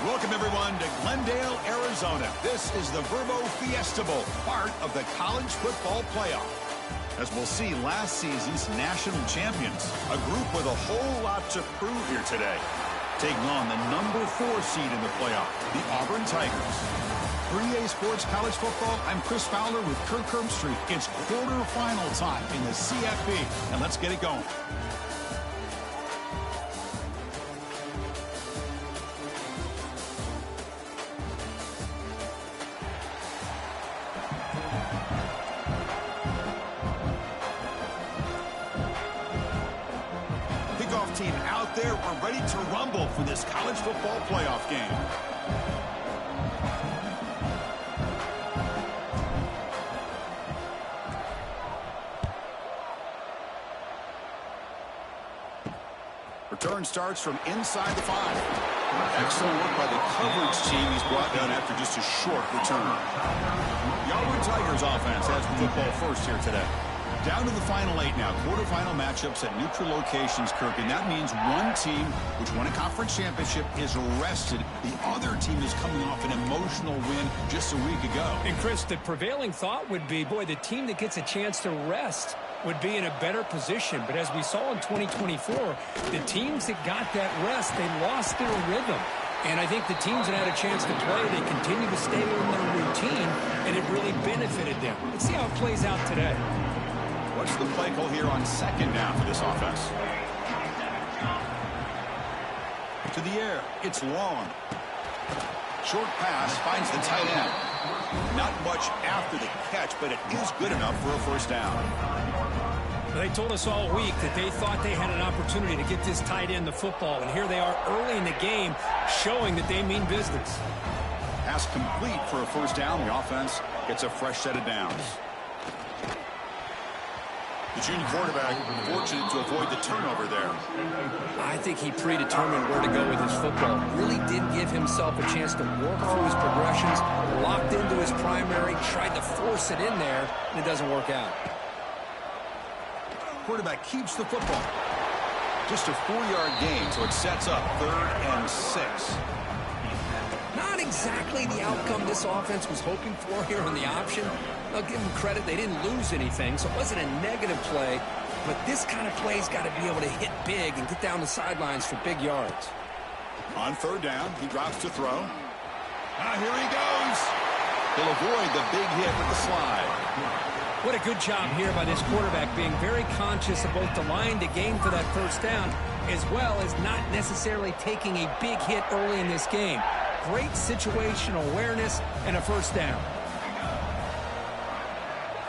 [SPEAKER 1] Welcome, everyone, to Glendale, Arizona. This is the Vrbo Fiesta Bowl, part of the college football playoff. As we'll see, last season's national champions, a group with a whole lot to prove here today, taking on the number 4 seed in the playoff, the Auburn Tigers. For EA Sports College Football, I'm Chris Fowler with Kirk Herbstreit. It's quarterfinal time in the CFP, and let's get it going. Team out there, we're ready to rumble for this college football playoff game. Return starts from inside the 5. Excellent work by the coverage team he's brought down after just a short return. The Auburn Tigers offense has the football first here today. Down to the final 8 now. Quarterfinal matchups at neutral locations, Kirk. And that means one team, which won a conference championship, is rested. The other team is coming off an emotional win just a week ago.
[SPEAKER 2] And, Chris, the prevailing thought would be, boy, the team that gets a chance to rest would be in a better position. But as we saw in 2024, the teams that got that rest, they lost their rhythm. And I think the teams that had a chance to play, they continue to stay in their routine, and it really benefited them. Let's see how it plays out today.
[SPEAKER 1] What's the play call here on second down for this offense? To the air. It's long. Short pass finds the tight end. Not much after the catch, but it is good enough for a first down.
[SPEAKER 2] They told us all week that they thought they had an opportunity to get this tight end the football, and here they are early in the game showing that they mean business.
[SPEAKER 1] Pass complete for a first down. The offense gets a fresh set of downs. The junior quarterback fortunate to avoid the turnover there.
[SPEAKER 3] I think he predetermined where to go with his football. Really didn't give himself a chance to work through his progressions, locked into his primary, tried to force it in there, and it doesn't work out.
[SPEAKER 1] Quarterback keeps the football. Just a 4-yard gain, so it sets up 3rd and 6.
[SPEAKER 3] Not exactly the outcome this offense was hoping for here on the option. I'll give them credit, they didn't lose anything, so it wasn't a negative play. But this kind of play's got to be able to hit big and get down the sidelines for big yards.
[SPEAKER 1] On 3rd down, he drops to throw. Here he goes. He'll avoid the big hit with the slide.
[SPEAKER 2] What a good job here by this quarterback, being very conscious of both the line to gain for that first down, as well as not necessarily taking a big hit early in this game. Great situational awareness and a first down.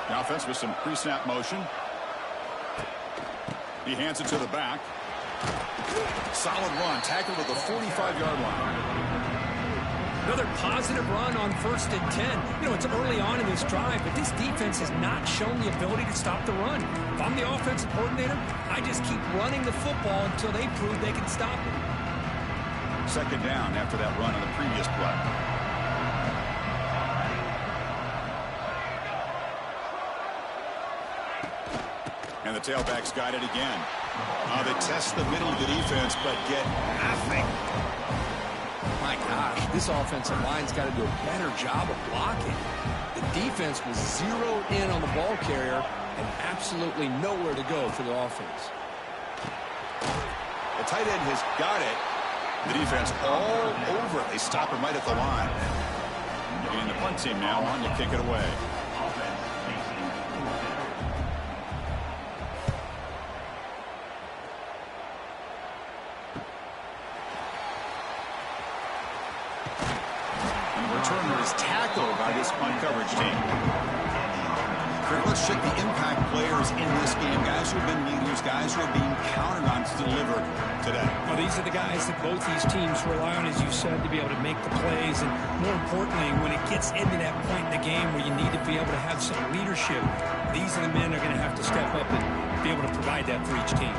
[SPEAKER 1] The offense with some pre-snap motion. He hands it to the back. Solid run, tackled at the 45-yard line.
[SPEAKER 2] Another positive run on 1st and 10. You know, it's early on in this drive, but this defense has not shown the ability to stop the run. If I'm the offensive coordinator, I just keep running the football until they prove they can stop it.
[SPEAKER 1] 2nd down after that run on the previous play. And the tailback's got it again. They test the middle of the defense, but get nothing.
[SPEAKER 3] My gosh, this offensive line's got to do a better job of blocking. The defense was zeroed in on the ball carrier and absolutely nowhere to go for the offense.
[SPEAKER 1] The tight end has got it. The defense all over it. They stop him right at the line. And the punt team now on to kick it away. Returner is tackled by this punt coverage team. Let's check the impact players in this game. Guys who have been leaders, guys who are being counted on to deliver today.
[SPEAKER 2] Well, these are the guys that both these teams rely on, as you said, to be able to make the plays. And more importantly, when it gets into that point in the game where you need to be able to have some leadership, these are the men that are going to have to step up and be able to provide that for each team.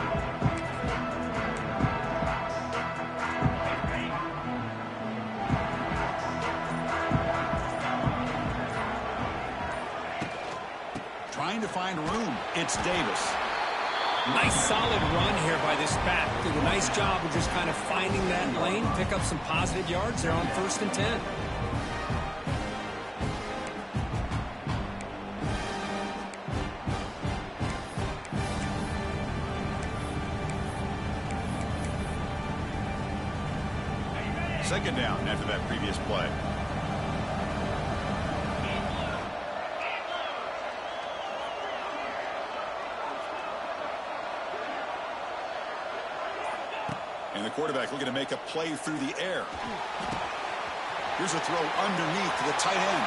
[SPEAKER 1] find room. It's Davis.
[SPEAKER 2] Nice solid run here by this back. Did a nice job of just kind of finding that lane, pick up some positive yards there on 1st and 10.
[SPEAKER 1] Second down after that previous play. And the quarterback looking to make a play through the air. Here's a throw underneath to the tight end.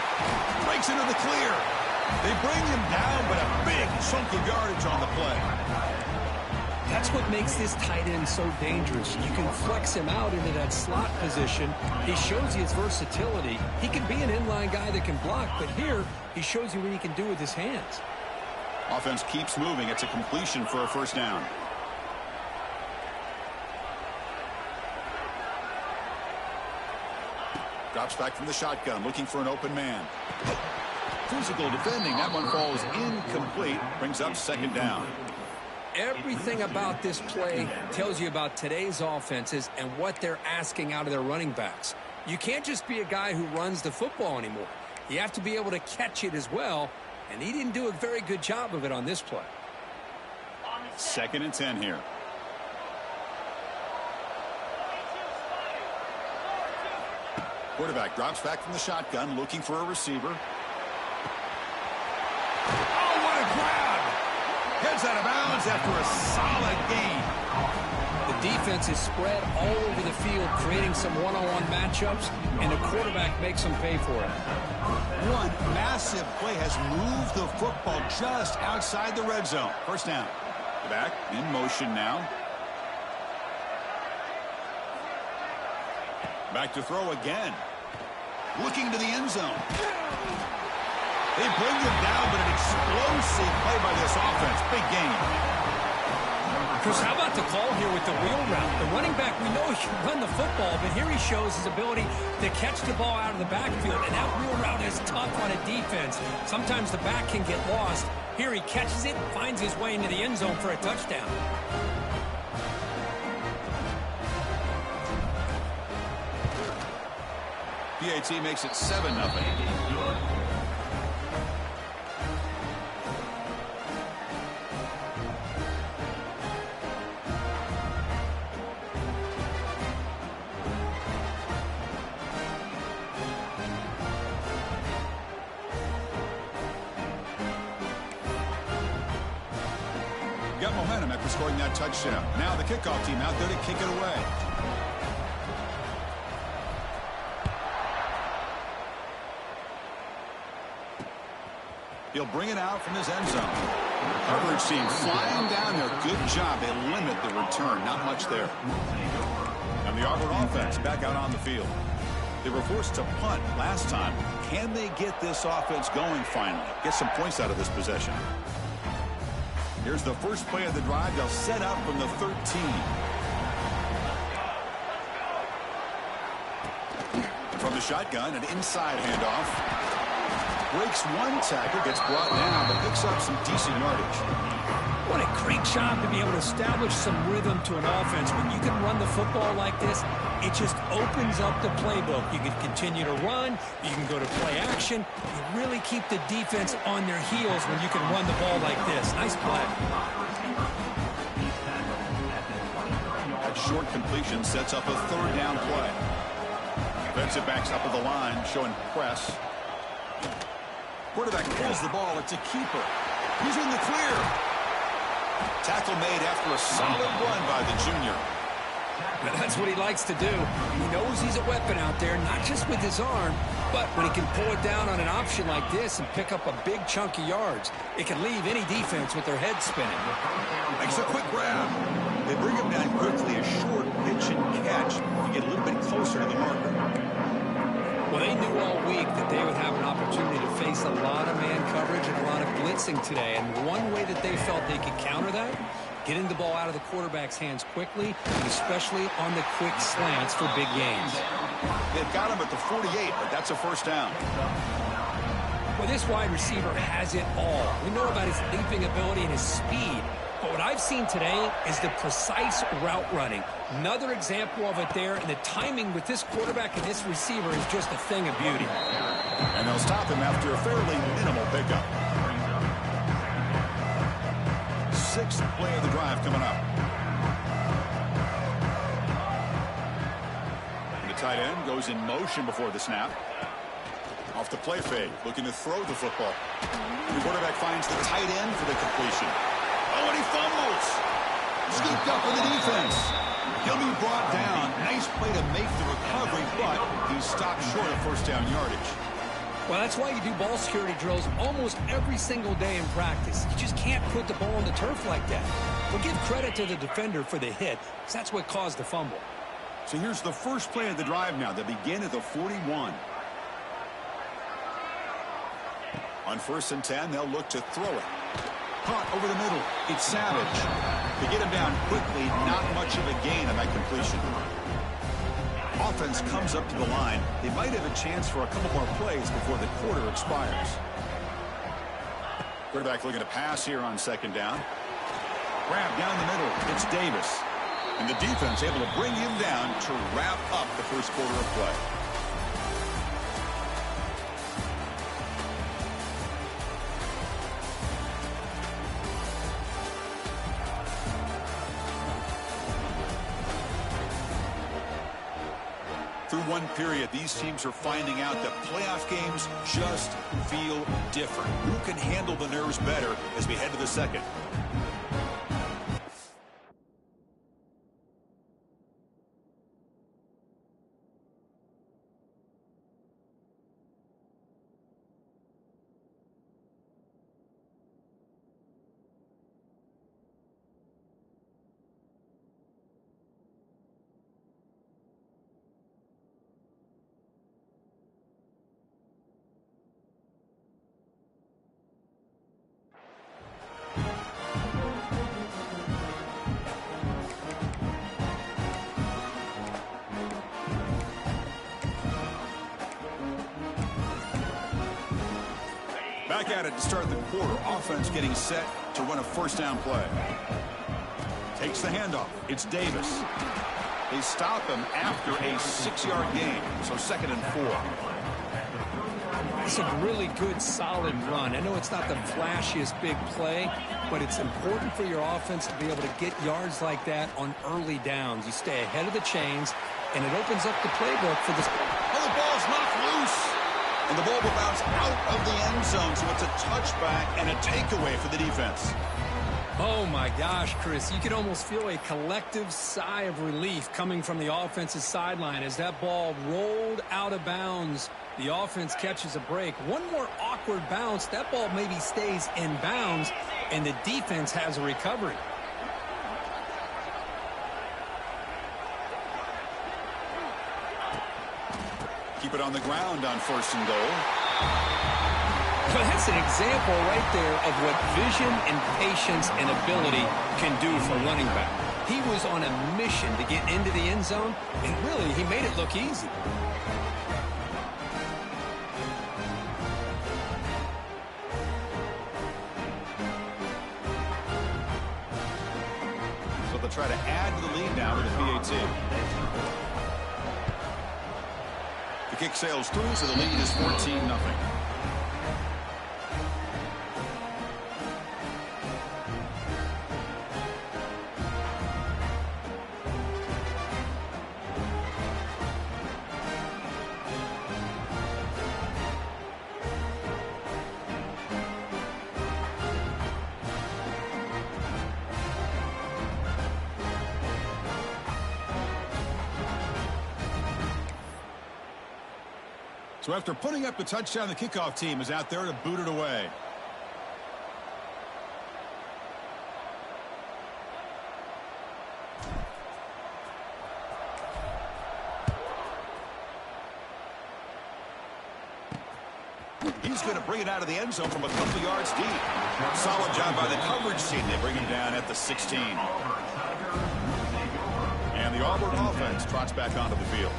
[SPEAKER 1] Breaks into the clear. They bring him down, but a big chunk of yardage on the play.
[SPEAKER 2] That's what makes this tight end so dangerous. You can flex him out into that slot position. He shows you his versatility. He can be an inline guy that can block, but here he shows you what he can do with his hands.
[SPEAKER 1] Offense keeps moving. It's a completion for a first down. Drops back from the shotgun, looking for an open man. Physical defending. That one falls incomplete. Brings up second down.
[SPEAKER 3] Everything about this play tells you about today's offenses and what they're asking out of their running backs. You can't just be a guy who runs the football anymore. You have to be able to catch it as well, and he didn't do a very good job of it on this play.
[SPEAKER 1] 2nd and 10 here. Quarterback drops back from the shotgun, looking for a receiver. Oh, what a grab! Heads out of bounds after a solid gain.
[SPEAKER 3] The defense is spread all over the field, creating some one-on-one matchups, and the quarterback makes them pay for it.
[SPEAKER 1] One massive play has moved the football just outside the red zone. First down. Back in motion now. Back to throw again. Looking to the end zone. They bring him down, but an explosive play by this offense. Big game.
[SPEAKER 2] Chris, how about the call here with the wheel route? The running back, we know he can run the football, but here he shows his ability to catch the ball out of the backfield, and that wheel route is tough on a defense. Sometimes the back can get lost. Here he catches it and finds his way into the end zone for a touchdown.
[SPEAKER 1] PAT makes it 7-0. Got momentum after scoring that touchdown. Now the kickoff team out there to kick it away. He'll bring it out from his end zone. Coverage team flying down there. Good job. They limit the return. Not much there. And the Auburn offense back out on the field. They were forced to punt last time. Can they get this offense going finally? Get some points out of this possession. Here's the first play of the drive. They'll set up from the 13. From the shotgun, an inside handoff. Breaks one tackle, gets brought down, but picks up some decent yardage.
[SPEAKER 2] What a great job to be able to establish some rhythm to an offense. When you can run the football like this, it just opens up the playbook. You can continue to run. You can go to play action. You really keep the defense on their heels when you can run the ball like this. Nice play.
[SPEAKER 1] That short completion sets up a third down play. Defensive backs up at the line, showing press. Quarterback pulls the ball. It's a keeper. He's in the clear. Tackle made after a solid run by the junior.
[SPEAKER 3] That's what he likes to do. He knows he's a weapon out there, not just with his arm, but when he can pull it down on an option like this and pick up a big chunk of yards, it can leave any defense with their head spinning.
[SPEAKER 1] Makes a quick grab. They bring him down quickly. A short pitch and catch to get a little bit closer to the marker.
[SPEAKER 3] Well, they knew all week that they would have an opportunity to face a lot of man coverage and a lot of blitzing today. And one way that they felt they could counter that, getting the ball out of the quarterback's hands quickly, and especially on the quick slants for big gains.
[SPEAKER 1] They've got him at the 48, but that's a first down.
[SPEAKER 2] Well, this wide receiver has it all. We know about his leaping ability and his speed. But what I've seen today is the precise route running. Another example of it there, and the timing with this quarterback and this receiver is just a thing of beauty.
[SPEAKER 1] And they'll stop him after a fairly minimal pickup. Sixth play of the drive coming up. And the tight end goes in motion before the snap. Off the play fake, looking to throw the football. The quarterback finds the tight end for the completion. Oh, and he fumbles. Scooped up in the defense. He'll be brought down. Nice play to make the recovery, but he's stopped short of first down yardage.
[SPEAKER 2] Well, that's why you do ball security drills almost every single day in practice. You just can't put the ball on the turf like that. But give credit to the defender for the hit, because that's what caused the fumble.
[SPEAKER 1] So here's the first play of the drive now. They begin at the 41. On 1st and 10, they'll look to throw it. Caught over the middle. It's Savage. To get him down quickly, not much of a gain on that completion. Offense comes up to the line. They might have a chance for a couple more plays before the quarter expires. Quarterback looking to pass here on 2nd down. Grab down the middle. It's Davis. And the defense able to bring him down to wrap up the first quarter of play. Through one period, these teams are finding out that playoff games just feel different. Who can handle the nerves better as we head to the second? Back at it to start the quarter. Offense getting set to run a first down play. Takes the handoff. It's Davis. They stop him after a 6-yard gain. So 2nd and 4.
[SPEAKER 2] It's a really good, solid run. I know it's not the flashiest big play, but it's important for your offense to be able to get yards like that on early downs. You stay ahead of the chains, and it opens up the playbook for this.
[SPEAKER 1] Oh, the ball's knocked loose. And the ball will bounce out of the end zone, so it's a touchback and a takeaway for the defense.
[SPEAKER 2] Oh, my gosh, Chris. You can almost feel a collective sigh of relief coming from the offensive sideline as that ball rolled out of bounds. The offense catches a break. One more awkward bounce. That ball maybe stays in bounds, and the defense has a recovery.
[SPEAKER 1] Keep it on the ground on 1st and goal.
[SPEAKER 2] Well, that's an example right there of what vision and patience and ability can do for running back. He was on a mission to get into the end zone, and really, he made it look easy.
[SPEAKER 1] So they'll try to add to the lead now with a PAT. The kick sails through, so the lead is 14-0. So after putting up the touchdown, the kickoff team is out there to boot it away. He's going to bring it out of the end zone from a couple yards deep. Solid job by the coverage team. They bring him down at the 16. And the Auburn offense trots back onto the field.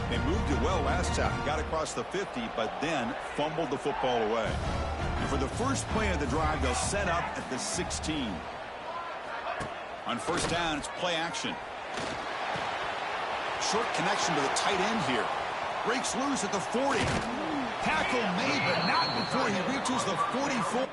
[SPEAKER 1] They moved it well last time. Got across the 50, but then fumbled the football away. And for the first play of the drive, they'll set up at the 16. On first down, it's play action. Short connection to the tight end here. Breaks loose at the 40. Tackle made, but not before he reaches the 44.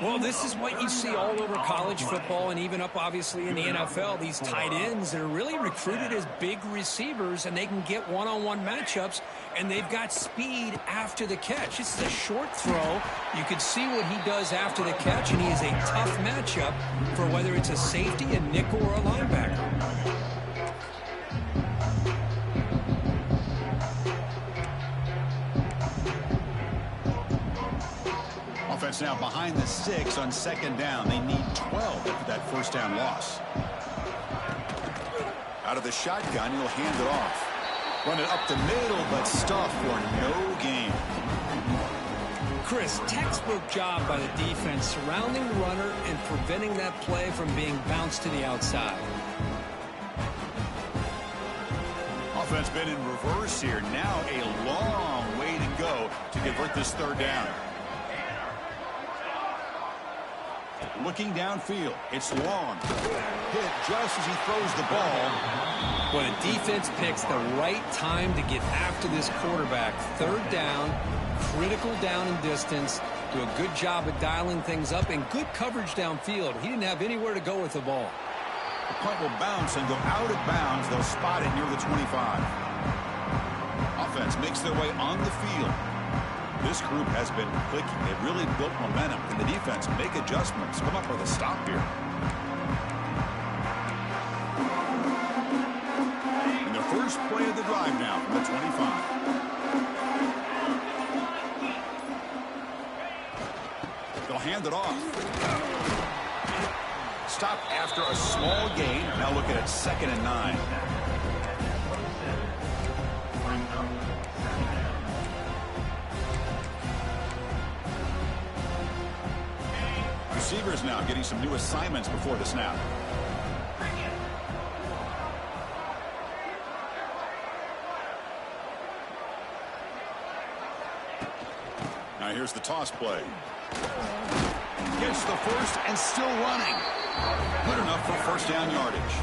[SPEAKER 2] Well, this is what you see all over college football and even up, obviously, in the NFL. These tight ends that are really recruited as big receivers, and they can get one-on-one matchups, and they've got speed after the catch. This is a short throw. You can see what he does after the catch, and he is a tough matchup for whether it's a safety, a nickel, or a linebacker.
[SPEAKER 1] Offense now behind the 6 on second down. They need 12 after that first down loss. Out of the shotgun, he'll hand it off. Run it up the middle, but stuff for no gain.
[SPEAKER 2] Chris, textbook job by the defense surrounding the runner and preventing that play from being bounced to the outside.
[SPEAKER 1] Offense been in reverse here. Now a long way to go to convert this third down. Looking downfield. It's long. Hit just as he throws the ball.
[SPEAKER 2] When a defense picks the right time to get after this quarterback, third down, critical down and distance, do a good job of dialing things up, and good coverage downfield. He didn't have anywhere to go with the ball.
[SPEAKER 1] The punt will bounce and go out of bounds. They'll spot it near the 25. Offense makes their way on the field. This group has been clicking. They've really built momentum. Can the defense make adjustments? Come up with a stop here. And the first play of the drive now from the 25. They'll hand it off. Stop after a small gain. Now looking at 2nd and 9. Receivers now getting some new assignments before the snap. Now here's the toss play. Gets the first and still running. Good enough for first down yardage.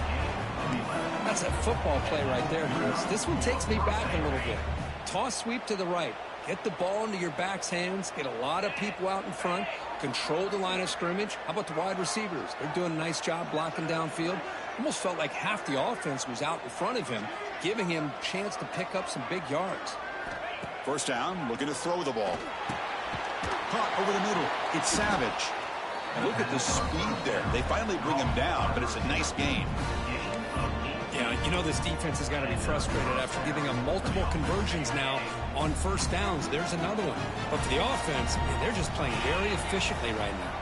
[SPEAKER 2] That's a football play right there, Chris. This one takes me back a little bit. Toss sweep to the right. Get the ball into your back's hands. Get a lot of people out in front. Control the line of scrimmage. How about the wide receivers? They're doing a nice job blocking downfield. Almost felt like half the offense was out in front of him, giving him a chance to pick up some big yards.
[SPEAKER 1] First down, looking to throw the ball. Caught over the middle. It's Savage. And look at the speed there. They finally bring him down, but it's a nice gain.
[SPEAKER 2] Yeah, you know this defense has got to be frustrated after giving them multiple conversions now on first downs. There's another one. But for the offense, man, they're just playing very efficiently right now.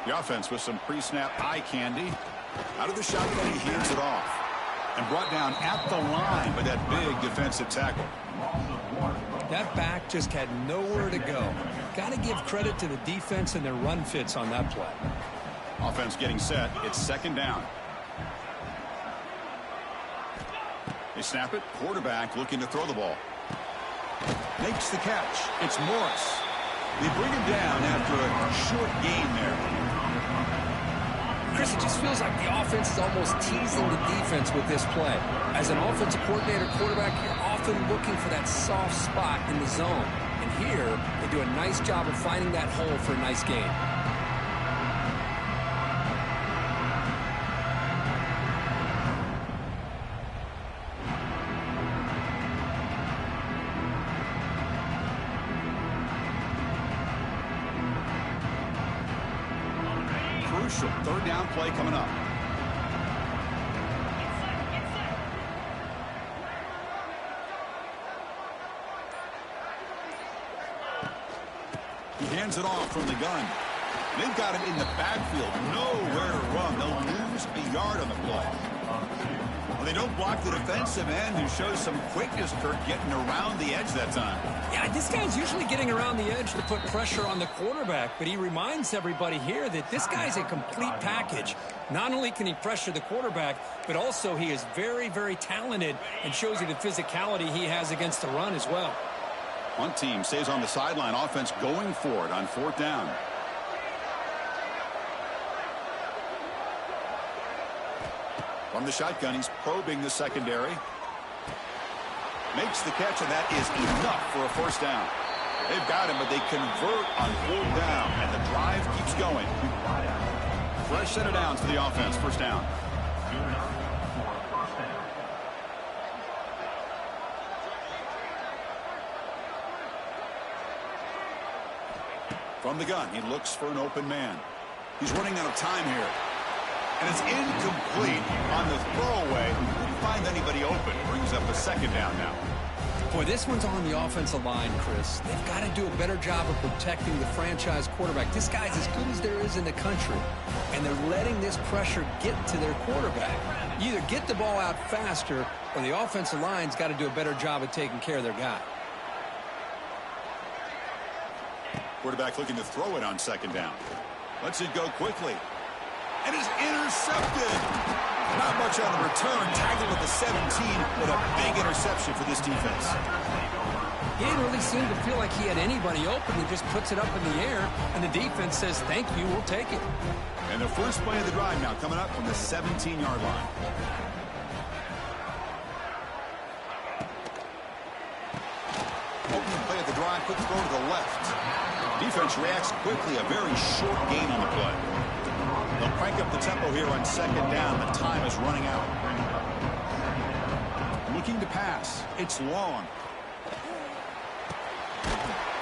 [SPEAKER 1] The offense with some pre-snap eye candy. Out of the shotgun, he hands it off. And brought down at the line by that big defensive tackle.
[SPEAKER 2] That back just had nowhere to go. Got to give credit to the defense and their run fits on that play.
[SPEAKER 1] Offense getting set. It's 2nd down. They snap it. Quarterback looking to throw the ball. Makes the catch. It's Morris. They bring him down after a short gain there.
[SPEAKER 2] Chris, it just feels like the offense is almost teasing the defense with this play. As an offensive coordinator quarterback, you're often looking for that soft spot in the zone. And here, they do a nice job of finding that hole for a nice gain.
[SPEAKER 1] Crucial third down play coming up. Hands it off from the gun. They've got him in the backfield. Nowhere to run. They'll lose a yard on the play. Well, they don't block the defensive end, who shows some quickness, Kirk, getting around the edge that time.
[SPEAKER 2] Yeah, this guy's usually getting around the edge to put pressure on the quarterback, but he reminds everybody here that this guy's a complete package. Not only can he pressure the quarterback, but also he is very, very talented and shows you the physicality he has against the run as well.
[SPEAKER 1] One team stays on the sideline. Offense going for it on 4th down. From the shotgun, he's probing the secondary. Makes the catch, and that is enough for a 1st down. They've got him, but they convert on 4th down, and the drive keeps going. Fresh set of downs for the offense. 1st down. From the gun, he looks for an open man. He's running out of time here. And it's incomplete on the throwaway. Couldn't find anybody open. Brings up a 2nd down now.
[SPEAKER 3] Boy, this one's on the offensive line, Chris. They've got to do a better job of protecting the franchise quarterback. This guy's as good as there is in the country, and they're letting this pressure get to their quarterback. You either get the ball out faster, or the offensive line's got to do a better job of taking care of their guy.
[SPEAKER 1] Quarterback looking to throw it on 2nd down. Lets it go quickly. And is intercepted. Not much on the return. Tackled at the 17, but a big interception for this defense.
[SPEAKER 2] He didn't really seem to feel like he had anybody open. He just puts it up in the air, and the defense says, thank you, we'll take it.
[SPEAKER 1] And the first play of the drive now coming up from the 17-yard line. Opening play of the drive, quick throw to the left. Defense reacts quickly, a very short gain on the play. They'll crank up the tempo here on 2nd down. The time is running out. Looking to pass. It's long.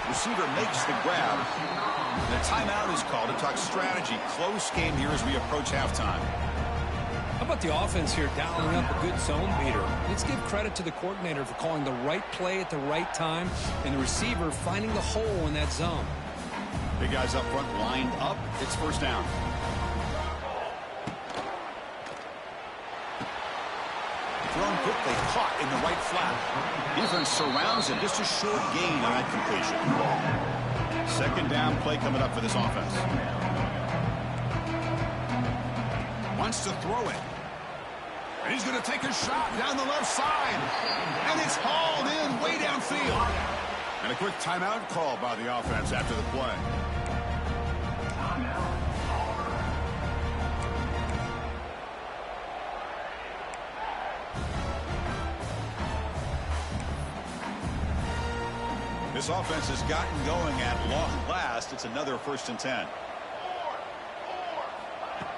[SPEAKER 1] Receiver makes the grab. The timeout is called to talk strategy. Close game here as we approach halftime.
[SPEAKER 2] How about the offense here dialing up a good zone beater? Let's give credit to the coordinator for calling the right play at the right time and the receiver finding the hole in that zone.
[SPEAKER 1] Big guys up front lined up. It's 1st down. Thrown quickly, caught in the right flat. Defense surrounds him. Just a short gain on that completion. 2nd down play coming up for this offense. Wants to throw it. And he's going to take a shot down the left side. And it's hauled in way downfield. And a quick timeout call by the offense after the play. This offense has gotten going at long last. It's another 1st and 10.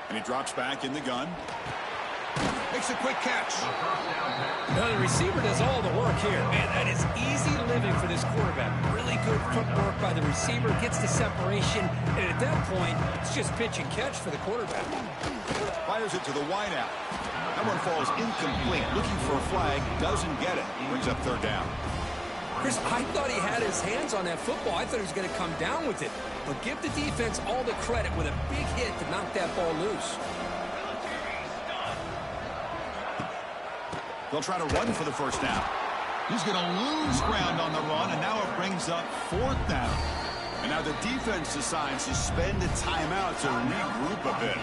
[SPEAKER 1] And he drops back in the gun. Makes a quick catch.
[SPEAKER 2] Now the receiver does all the work here. Man, that is easy living for this quarterback. Really good footwork by the receiver. Gets the separation. And at that point, it's just pitch and catch for the quarterback.
[SPEAKER 1] Fires it to the wideout. That one falls incomplete. Looking for a flag. Doesn't get it. Brings up 3rd down.
[SPEAKER 2] Chris, I thought he had his hands on that football. I thought he was going to come down with it. But give the defense all the credit with a big hit to knock that ball loose.
[SPEAKER 1] They'll try to run for the 1st down. He's going to lose ground on the run, and now it brings up 4th down. And now the defense decides to spend a timeout to regroup a bit.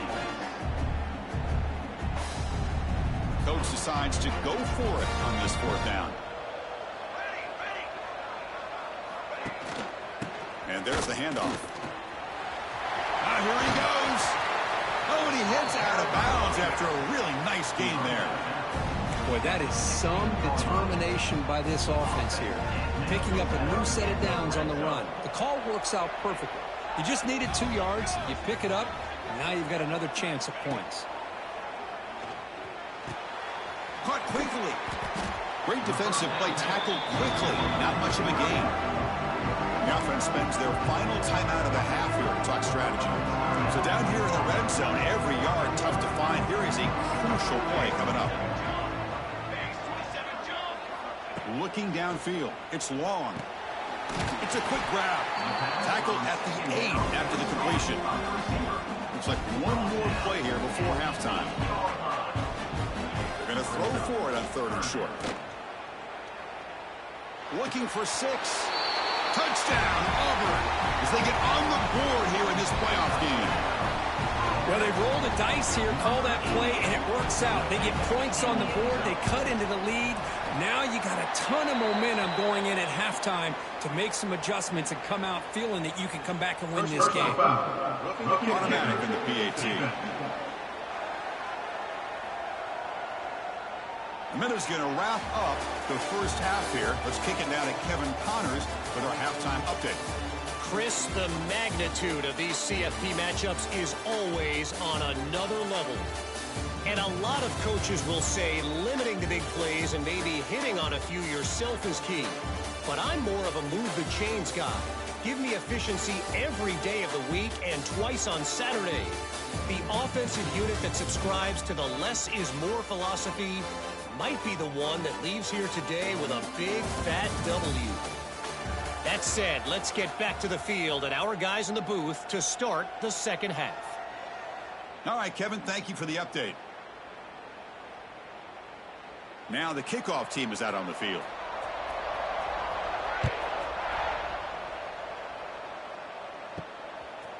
[SPEAKER 1] Coach decides to go for it on this 4th down. And there's the handoff. Here he goes. Oh, and he hits out of bounds after a really nice gain there.
[SPEAKER 3] Boy, that is some determination by this offense here. Picking up a new set of downs on the run. The call works out perfectly. You just needed 2 yards. You pick it up, and now you've got another chance at points.
[SPEAKER 1] Caught quickly. Great defensive play, tackled quickly. Not much of a gain. The offense spends their final timeout of the half here to talk strategy. So down here in the red zone, every yard tough to find. Here is a crucial play coming up. Looking downfield. It's long. It's a quick grab. Tackled at the 8 after the completion. Looks like one more play here before halftime. They're going to throw for it on 3rd and short. Looking for 6. Touchdown, Auburn, as they get on the board here in this playoff game.
[SPEAKER 2] Well, they roll the dice here, call that play, and it works out. They get points on the board. They cut into the lead. Now you got a ton of momentum going in at halftime to make some adjustments and come out feeling that you can come back and win this game.
[SPEAKER 1] Automatic in the PAT. The Minutes going to wrap up the first half here. Let's kick it down to Kevin Connors with our halftime update.
[SPEAKER 5] Chris, the magnitude of these CFP matchups is always on another level. And a lot of coaches will say limiting the big plays and maybe hitting on a few yourself is key. But I'm more of a move the chains guy. Give me efficiency every day of the week and twice on Saturday. The offensive unit that subscribes to the less is more philosophy might be the one that leaves here today with a big fat W. That said, let's get back to the field and our guys in the booth to start the second half.
[SPEAKER 1] All right, Kevin, thank you for the update. Now the kickoff team is out on the field.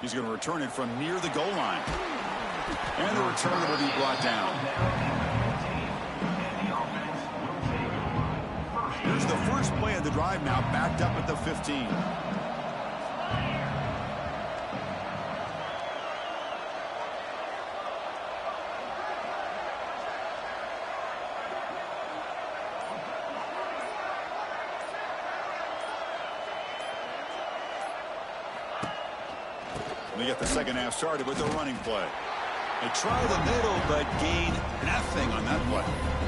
[SPEAKER 1] He's going to return it from near the goal line. And the return will be brought down. Here's the first play of the drive now, backed up at the 15. We get the second half started with the running play. They try the middle, but gain nothing on that play.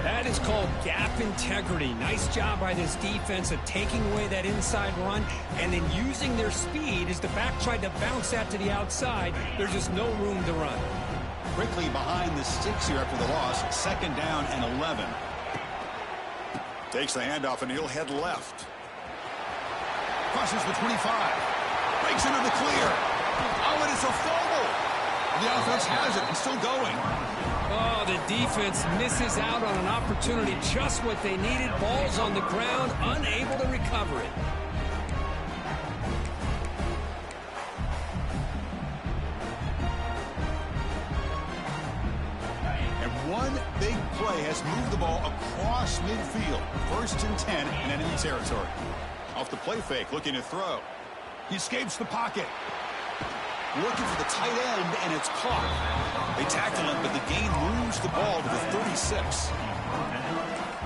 [SPEAKER 2] That is called gap integrity. Nice job by this defense of taking away that inside run and then using their speed as the back tried to bounce that to the outside. There's just no room to run.
[SPEAKER 1] Quickly behind the sticks here after the loss. 2nd down and 11. Takes the handoff and he'll head left. Crosses the 25. Breaks into the clear. Oh, and it's a fumble. The offense has it and still going.
[SPEAKER 2] Oh, the defense misses out on an opportunity, just what they needed. Ball's on the ground, unable to recover it.
[SPEAKER 1] And one big play has moved the ball across midfield. 1st and 10 in enemy territory. Off the play fake, looking to throw. He escapes the pocket. Looking for the tight end, and it's caught. They tackle him, but the gain moves the ball to the 36.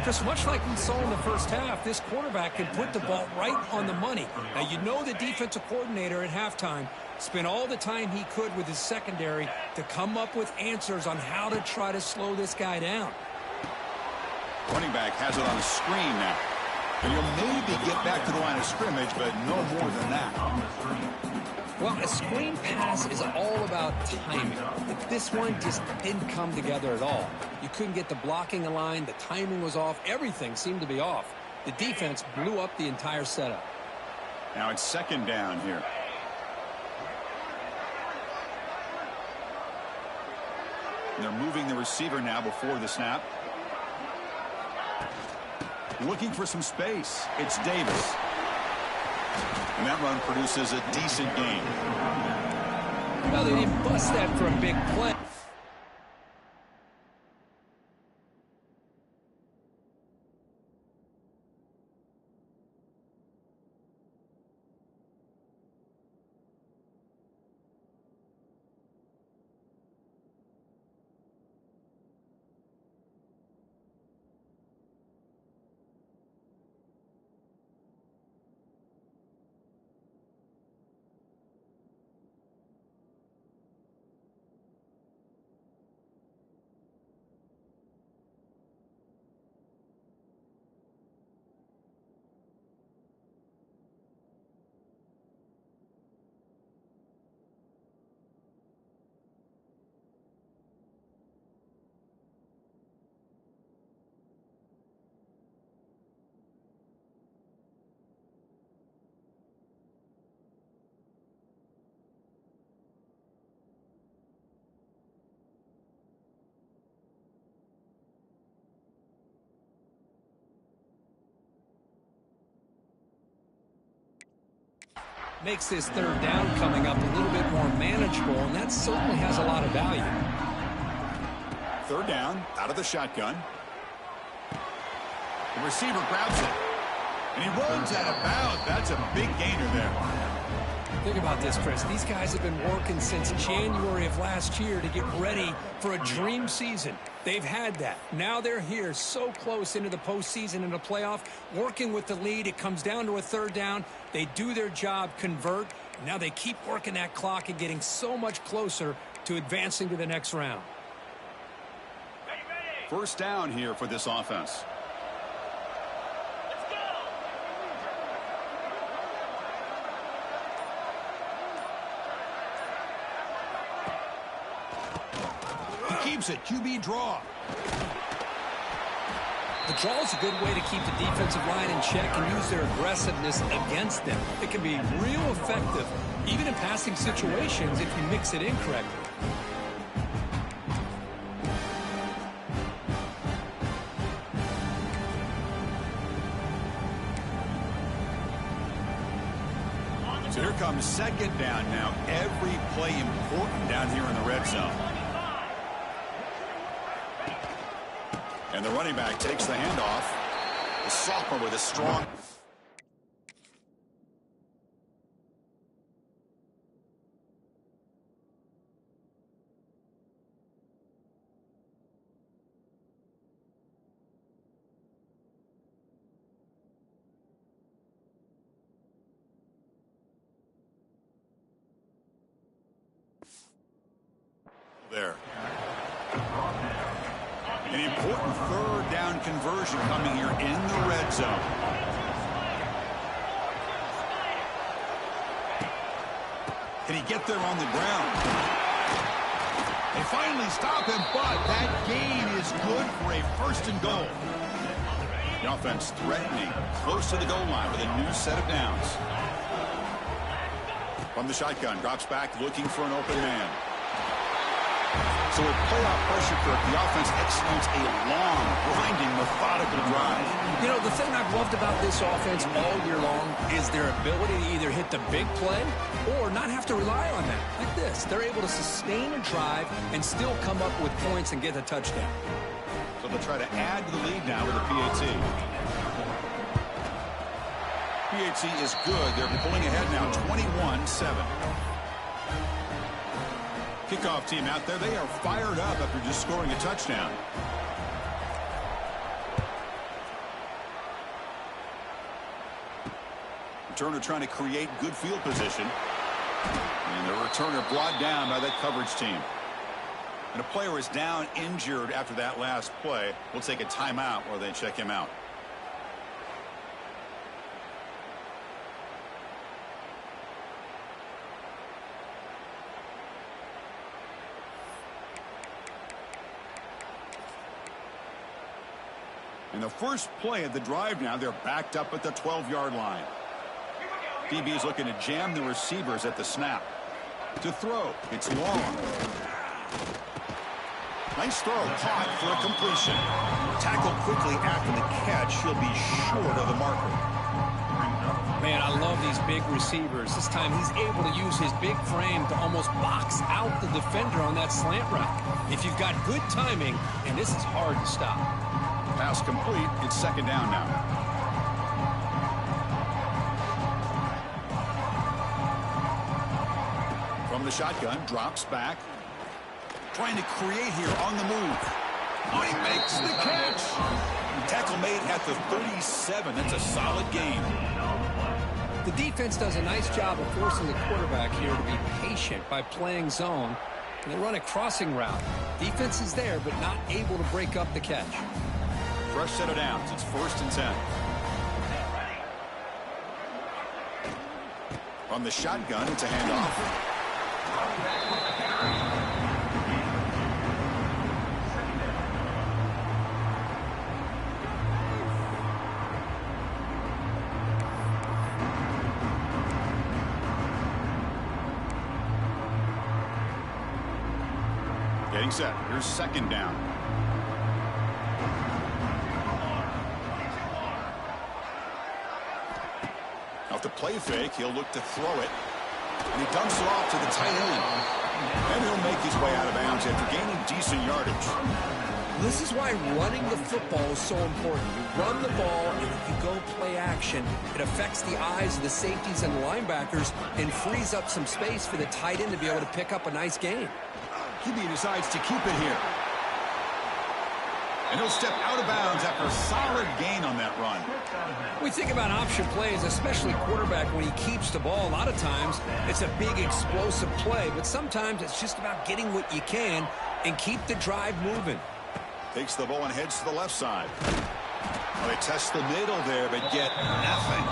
[SPEAKER 2] Just much like we saw in the first half, this quarterback can put the ball right on the money. Now, you know the defensive coordinator at halftime spent all the time he could with his secondary to come up with answers on how to try to slow this guy down.
[SPEAKER 1] Running back has it on a screen now. And you'll maybe get back to the line of scrimmage, but no more than that.
[SPEAKER 3] Well, a screen pass is all about timing. This one just didn't come together at all. You couldn't get the blocking aligned, the timing was off, everything seemed to be off. The defense blew up the entire setup.
[SPEAKER 1] Now it's 2nd down here. And they're moving the receiver now before the snap. Looking for some space. It's Davis. And that run produces a decent gain.
[SPEAKER 3] Well, they didn't bust that for a big play.
[SPEAKER 2] Makes this third down coming up a little bit more manageable, and that certainly has a lot of value.
[SPEAKER 1] Third down, out of the shotgun. The receiver grabs it, and he runs out of bounds. That's a big gainer there.
[SPEAKER 2] Think about this, Chris. These guys have been working since January of last year to get ready for a dream season. They've had that. Now they're here so close into the postseason and the playoff, working with the lead. It comes down to a third down. They do their job, convert. And now they keep working that clock and getting so much closer to advancing to the next round.
[SPEAKER 1] First down here for this offense. Keeps it. QB draw.
[SPEAKER 2] The draw is a good way to keep the defensive line in check and use their aggressiveness against them. It can be real effective, even in passing situations, if you mix it in correctly.
[SPEAKER 1] So here comes second down now. Every play important down here in the red zone. And the running back takes the handoff. The sophomore with a strong... there. An important third down conversion coming here in the red zone. Can he get there on the ground? They finally stop him, but that gain is good for a first and goal. The offense threatening, close to the goal line with a new set of downs. From the shotgun, drops back looking for an open man. So with playoff pressure, Kirk, the offense executes a long, grinding, methodical drive.
[SPEAKER 2] You know, the thing I've loved about this offense all year long is their ability to either hit the big play or not have to rely on that. Like this, they're able to sustain a drive and still come up with points and get a touchdown.
[SPEAKER 1] So they'll try to add to the lead now with a PAT. PAT is good. They're pulling ahead now, 21-7. Kickoff team out there. They are fired up after just scoring a touchdown. Returner trying to create good field position. And the returner brought down by that coverage team. And a player is down injured after that last play. We'll take a timeout while they check him out. In the first play of the drive now, they're backed up at the 12-yard line. DB is looking to jam the receivers at the snap. To throw, it's long. Nice throw, caught for a completion. Tackled quickly after the catch. He'll be short of the marker.
[SPEAKER 2] Man, I love these big receivers. This time he's able to use his big frame to almost box out the defender on that slant route. If you've got good timing, and this is hard to stop.
[SPEAKER 1] Pass complete. It's second down now. From the shotgun, drops back. Trying to create here on the move. Oh, he makes the catch. Tackle made at the 37. That's a solid gain.
[SPEAKER 2] The defense does a nice job of forcing the quarterback here to be patient by playing zone. And they run a crossing route. Defense is there, but not able to break up the catch.
[SPEAKER 1] Fresh set of downs. It's 1st and 10. From the shotgun, it's a handoff. Getting set. Here's second down. Off the play fake. He'll look to throw it. And he dumps it off to the tight end. And he'll make his way out of bounds after gaining decent yardage.
[SPEAKER 3] This is why running the football is so important. You run the ball, and if you go play action, it affects the eyes of the safeties and linebackers and frees up some space for the tight end to be able to pick up a nice gain.
[SPEAKER 1] QB decides to keep it here. And he'll step out of bounds after a solid gain on that run.
[SPEAKER 2] We think about option plays, especially quarterback when he keeps the ball. A lot of times, it's a big explosive play, but sometimes it's just about getting what you can and keep the drive moving.
[SPEAKER 1] Takes the ball and heads to the left side. Well, they test the middle there, but get nothing.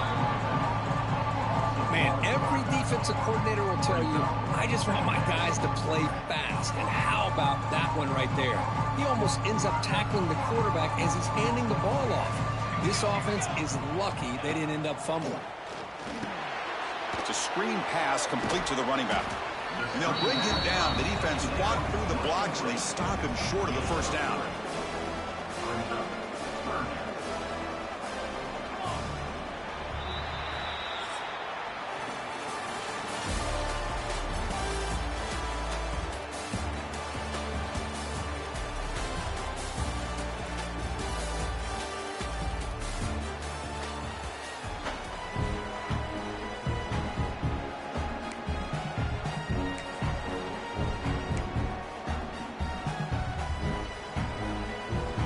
[SPEAKER 2] Man, every defensive coordinator will tell you, I just want my guys to play fast. And how about that one right there? He almost ends up tackling the quarterback as he's handing the ball off. This offense is lucky they didn't end up fumbling.
[SPEAKER 1] It's a screen pass complete to the running back. And they'll bring him down. The defense fought through the blocks, and they stop him short of the first down.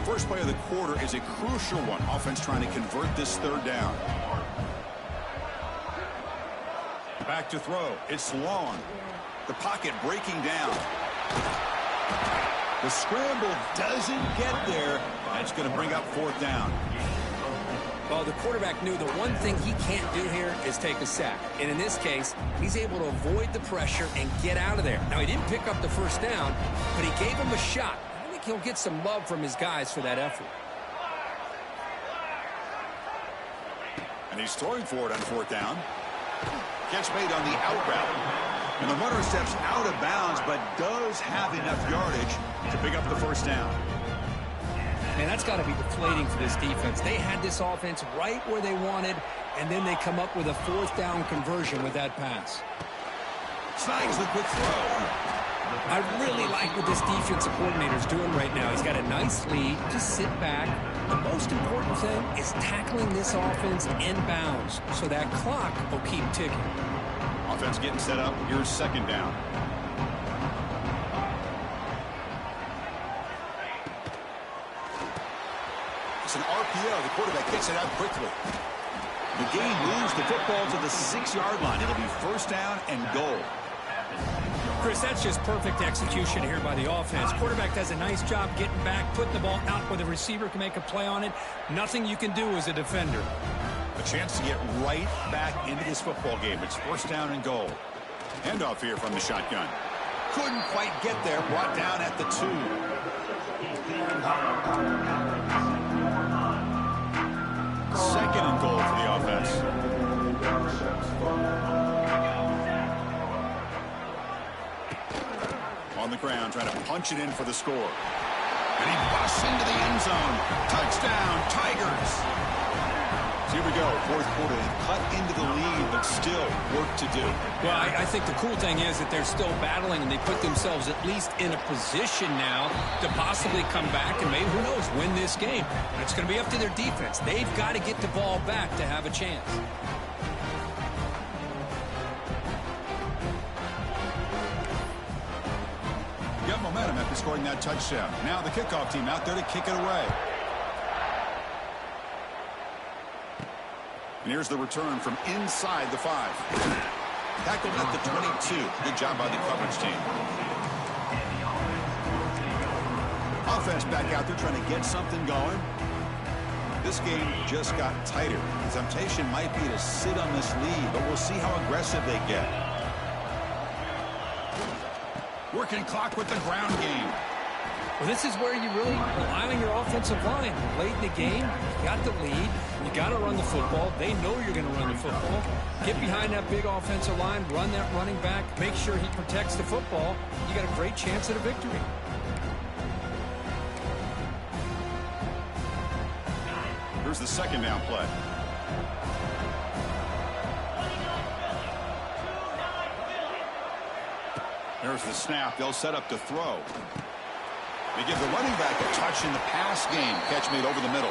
[SPEAKER 1] First play of the quarter is a crucial one. Offense trying to convert this third down. Back to throw. It's long. The pocket breaking down. The scramble doesn't get there. That's going to bring up fourth down.
[SPEAKER 2] Well, the quarterback knew the one thing he can't do here is take a sack. And in this case, he's able to avoid the pressure and get out of there. Now, he didn't pick up the first down, but he gave him a shot. He'll get some love from his guys for that effort.
[SPEAKER 1] And he's throwing for it on fourth down. Catch made on the out route. And the runner steps out of bounds, but does have enough yardage to pick up the first down.
[SPEAKER 2] Man, that's got to be deflating for this defense. They had this offense right where they wanted, and then they come up with a fourth down conversion with that pass.
[SPEAKER 1] Snags the quick throw.
[SPEAKER 2] I really like what this defensive coordinator is doing right now. He's got a nice lead. Just sit back. The most important thing is tackling this offense in bounds so that clock will keep ticking.
[SPEAKER 1] Offense getting set up. Here's second down. It's an RPO. The quarterback gets it out quickly. The game moves the football to the 6-yard line. It'll be first down and goal.
[SPEAKER 2] Chris, that's just perfect execution here by the offense. Quarterback does a nice job getting back, putting the ball out where the receiver can make a play on it. Nothing you can do as a defender.
[SPEAKER 1] A chance to get right back into this football game. It's first down and goal. Handoff here from the shotgun. Couldn't quite get there. Brought down at the 2. Second and goal for the offense. On the ground, trying to punch it in for the score. And he busts into the end zone. Touchdown, Tigers. So here we go, fourth quarter. They've cut into the lead, but still work to do.
[SPEAKER 2] Well, I think the cool thing is that they're still battling, and they put themselves at least in a position now to possibly come back and maybe, who knows, win this game. But it's going to be up to their defense. They've got to get the ball back to have a chance.
[SPEAKER 1] Got momentum after scoring that touchdown. Now the kickoff team out there to kick it away. And here's the return from inside the 5. Tackled at the 22. Good job by the coverage team. Offense back out there trying to get something going. This game just got tighter. The temptation might be to sit on this lead, but we'll see how aggressive they get. Working clock with the ground game.
[SPEAKER 2] Well, this is where you really rely on your offensive line. Late in the game, you got the lead. You got to run the football. They know you're going to run the football. Get behind that big offensive line, run that running back, make sure he protects the football. You got a great chance at a victory.
[SPEAKER 1] Here's the second down play. There's the snap. They'll set up to throw. They give the running back a touch in the pass game. Catch made over the middle.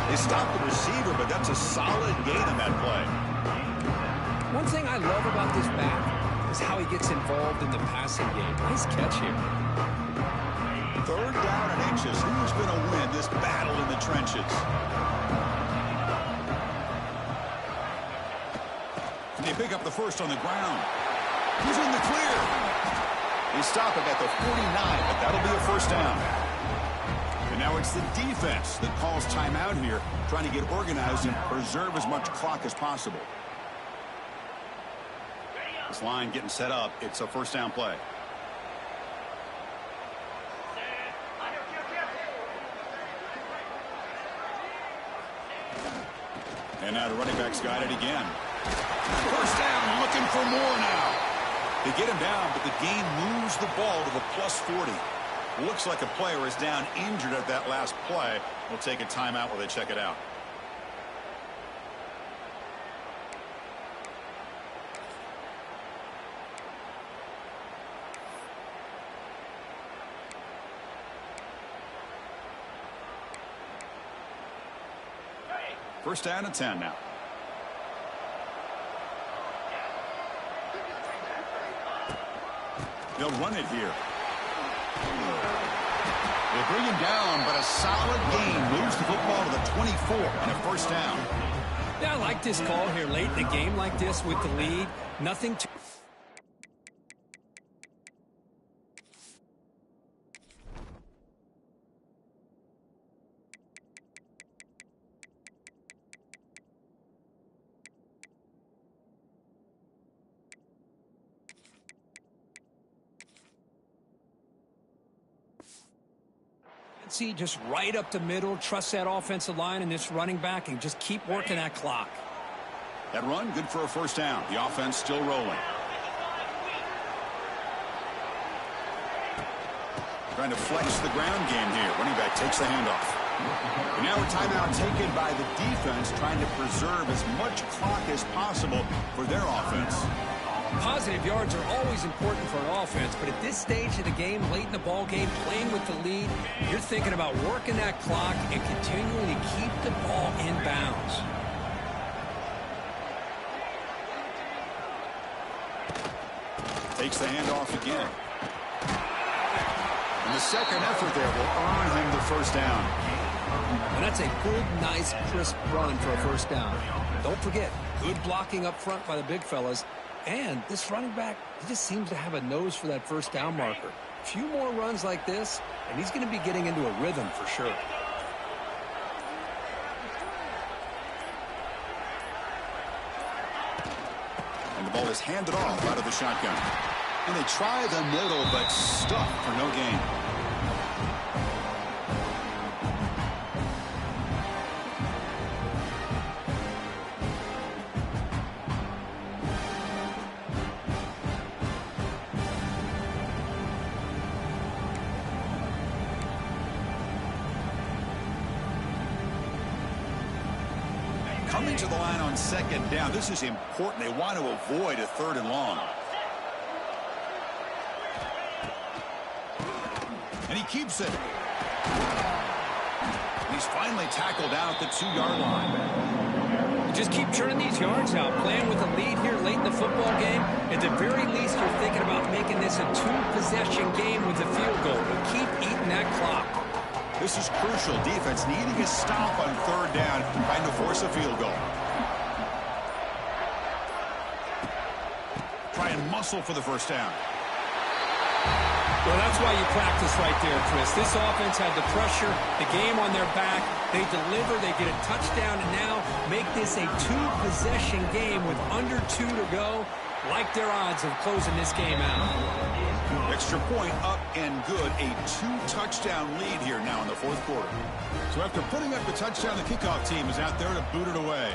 [SPEAKER 1] They stop the receiver, but that's a solid gain on that play.
[SPEAKER 2] One thing I love about this back is how he gets involved in the passing game. Nice catch here.
[SPEAKER 1] 3rd down and inches. Who's going to win this battle in the trenches? They pick up the first on the ground. Who's in the clear? They stop him at the 49, but that'll be a first down. And now it's the defense that calls timeout here, trying to get organized and preserve as much clock as possible. This line getting set up. It's a first down play. And now the running back's got it again. First down, looking for more now. They get him down, but the game moves the ball to the +40. Looks like a player is down injured at that last play. We'll take a timeout while they check it out. First down and 10 now. They'll run it here. They bring him down, but a solid gain moves the football to the 24 and a first down.
[SPEAKER 2] Yeah, I like this call here late in the game like this with the lead. Nothing to... See, just right up the middle, trust that offensive line and this running back and just keep working that clock.
[SPEAKER 1] That run, good for a first down. The offense still rolling. Trying to flex the ground game here. Running back takes the handoff. And now a timeout taken by the defense, trying to preserve as much clock as possible for their offense.
[SPEAKER 2] Positive yards are always important for an offense, but at this stage of the game, late in the ball game, playing with the lead, you're thinking about working that clock and continuing to keep the ball in bounds.
[SPEAKER 1] Takes the handoff again. And the second effort there will earn him the first down.
[SPEAKER 2] And that's a good, nice, crisp run for a first down. Don't forget, good blocking up front by the big fellas. And this running back, he just seems to have a nose for that first down marker. A few more runs like this, and he's going to be getting into a rhythm for sure.
[SPEAKER 1] And the ball is handed off out of the shotgun. And they try the middle, but stuffed for no gain. Coming to the line on second down. This is important. They want to avoid a 3rd and long. And he keeps it. He's finally tackled out at the 2-yard line.
[SPEAKER 2] Just keep churning these yards out. Playing with a lead here late in the football game. At the very least, you're thinking about making this a 2-possession game with a field goal. But keep eating that clock.
[SPEAKER 1] This is crucial. Defense needing a stop on 3rd down, trying to force a field goal. Try and muscle for the first down.
[SPEAKER 2] Well, that's why you practice right there, Chris. This offense had the pressure, the game on their back. They deliver, they get a touchdown, and now make this a 2-possession game with under 2 to go. Like their odds of closing this game out.
[SPEAKER 1] Extra point up and good. A 2-touchdown lead here now in the 4th quarter. So after putting up the touchdown, the kickoff team is out there to boot it away.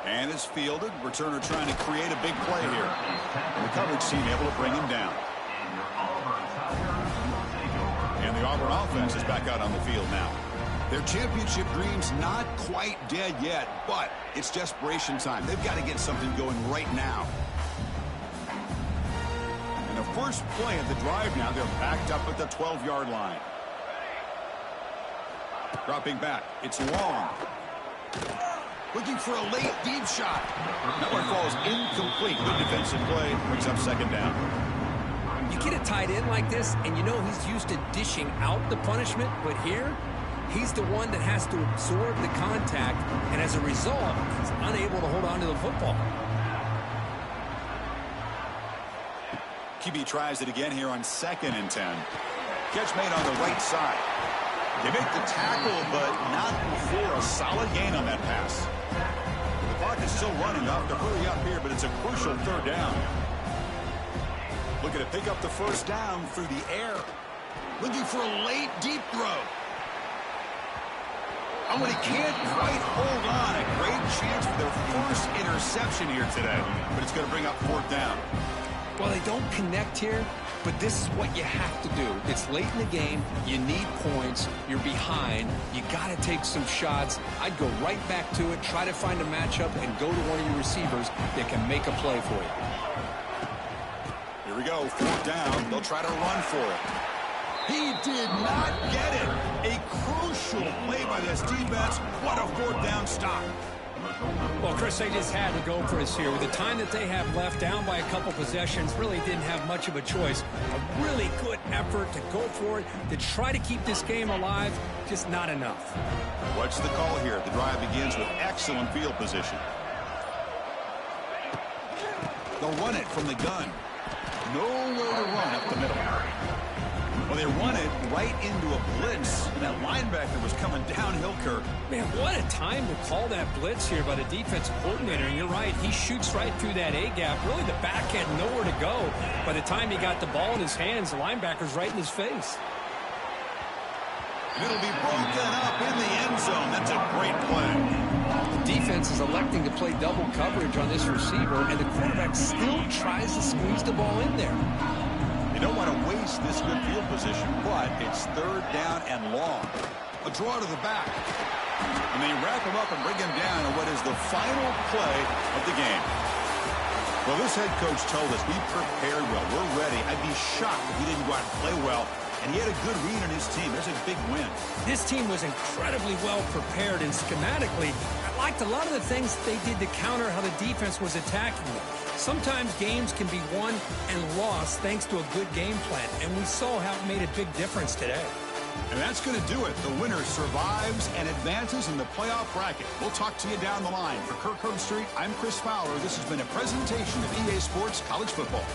[SPEAKER 1] And it's fielded. Returner trying to create a big play here. And the coverage team able to bring him down. And the Auburn offense is back out on the field now. Their championship dream's not quite dead yet, but it's desperation time. They've got to get something going right now. And the first play of the drive now, they're backed up at the 12-yard line. Dropping back. It's long. Looking for a late deep shot. That one falls incomplete. Good defensive play. Brings up second down.
[SPEAKER 3] You get a tight end like this, and you know he's used to dishing out the punishment, but here, he's the one that has to absorb the contact, and as a result, he's unable to hold on to the football.
[SPEAKER 1] QB tries it again here on 2nd and 10. Catch made on the right side. They make the tackle, but not before a solid gain on that pass. The clock is still running. Off to hurry up here, but it's a crucial third down. Looking to pick up the first down through the air. Looking for a late deep throw. Oh, and he can't quite hold on. A great chance for their first interception here today, but it's going to bring up 4th down.
[SPEAKER 3] Well, they don't connect here, but this is what you have to do. It's late in the game. You need points. You're behind. You got to take some shots. I'd go right back to it, try to find a matchup, and go to one of your receivers that can make a play for you.
[SPEAKER 1] Here we go. 4th down. They'll try to run for it. He did not get it. A crucial play by this defense. What a 4th down stop.
[SPEAKER 2] Well, Chris, they just had to go for us here. With the time that they have left, down by a couple possessions, really didn't have much of a choice. A really good effort to go for it, to try to keep this game alive, just not enough.
[SPEAKER 1] What's the call here? The drive begins with excellent field position. They'll run it from the gun. Nowhere to run up the middle. Well, they run it right into a blitz. That linebacker was coming downhill, Kirk.
[SPEAKER 2] Man, what a time to call that blitz here by the defensive coordinator. And you're right, he shoots right through that A-gap. Really, the back had nowhere to go. By the time he got the ball in his hands, the linebacker's right in his face.
[SPEAKER 1] It'll be broken up in the end zone. That's a great play.
[SPEAKER 3] The defense is electing to play double coverage on this receiver, and the quarterback still tries to squeeze the ball in there.
[SPEAKER 1] They don't want to waste this good field position, but it's 3rd down and long. A draw to the back. And they wrap him up and bring him down in what is the final play of the game. Well, this head coach told us we prepared well. We're ready. I'd be shocked if he didn't go out and play well. And he had a good read on his team. There's a big win.
[SPEAKER 2] This team was incredibly well prepared, and schematically, I liked a lot of the things they did to counter how the defense was attacking them. Sometimes games can be won and lost thanks to a good game plan, and we saw how it made a big difference today.
[SPEAKER 1] And that's going to do it. The winner survives and advances in the playoff bracket. We'll talk to you down the line. For Kirk Herbstreit, I'm Chris Fowler. This has been a presentation of EA Sports College Football.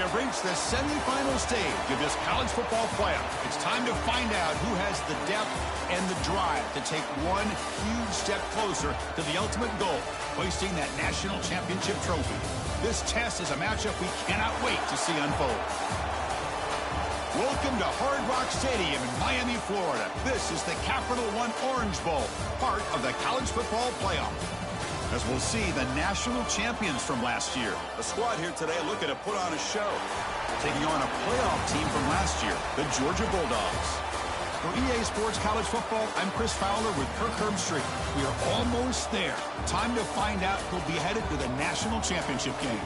[SPEAKER 1] have reached the semifinal stage of this college football playoff. It's time to find out who has the depth and the drive to take one huge step closer to the ultimate goal, hoisting that national championship trophy. This test is a matchup we cannot wait to see unfold. Welcome to Hard Rock Stadium in Miami, Florida. This is the Capital One Orange Bowl, part of the college football playoff. As we'll see the national champions from last year. The squad here today looking to put on a show, taking on a playoff team from last year, the Georgia Bulldogs. For EA Sports College Football, I'm Chris Fowler with Kirk Herbstreit. We are almost there. Time to find out who'll be headed to the national championship game.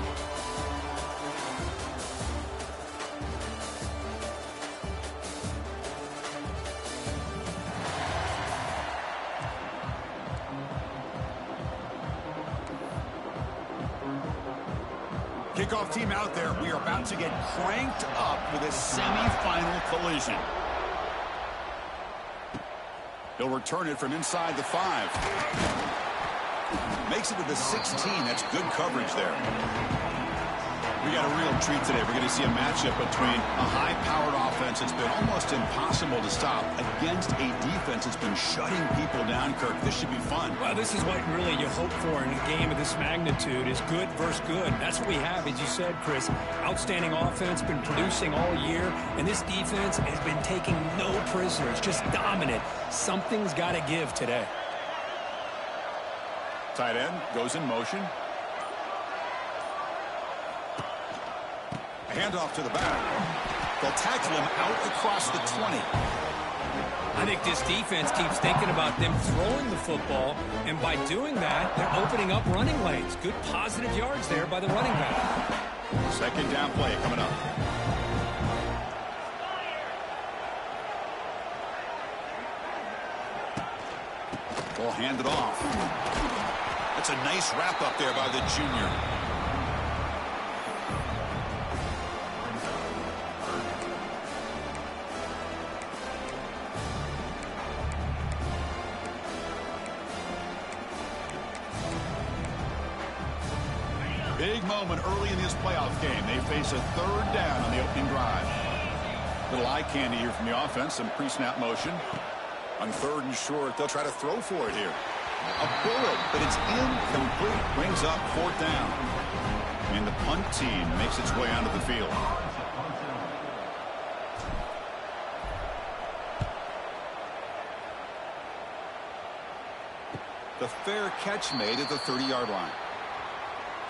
[SPEAKER 1] Kickoff team out there. We are about to get cranked up with a semifinal collision. He'll return it from inside the 5. Makes it to the 16. That's good coverage there. We got a real treat today. We're going to see a matchup between a high-powered offense that's been almost impossible to stop against a defense that's been shutting people down, Kirk. This should be fun.
[SPEAKER 2] Well, this is what really you hope for in a game of this magnitude is good versus good. That's what we have, as you said, Chris. Outstanding offense, been producing all year, and this defense has been taking no prisoners, just dominant. Something's got to give today.
[SPEAKER 1] Tight end goes in motion. Handoff to the back. They'll tackle him out across the 20.
[SPEAKER 2] I think this defense keeps thinking about them throwing the football, and by doing that, they're opening up running lanes. Good positive yards there by the running back.
[SPEAKER 1] Second down play coming up. Ball handed off. That's a nice wrap up there by the junior. Big moment early in this playoff game. They face a third down on the opening drive. Little eye candy here from the offense. Some pre-snap motion. On third and short, they'll try to throw for it here. A bullet, but it's incomplete. Brings up fourth down. And the punt team makes its way onto the field. The fair catch made at the 30-yard line.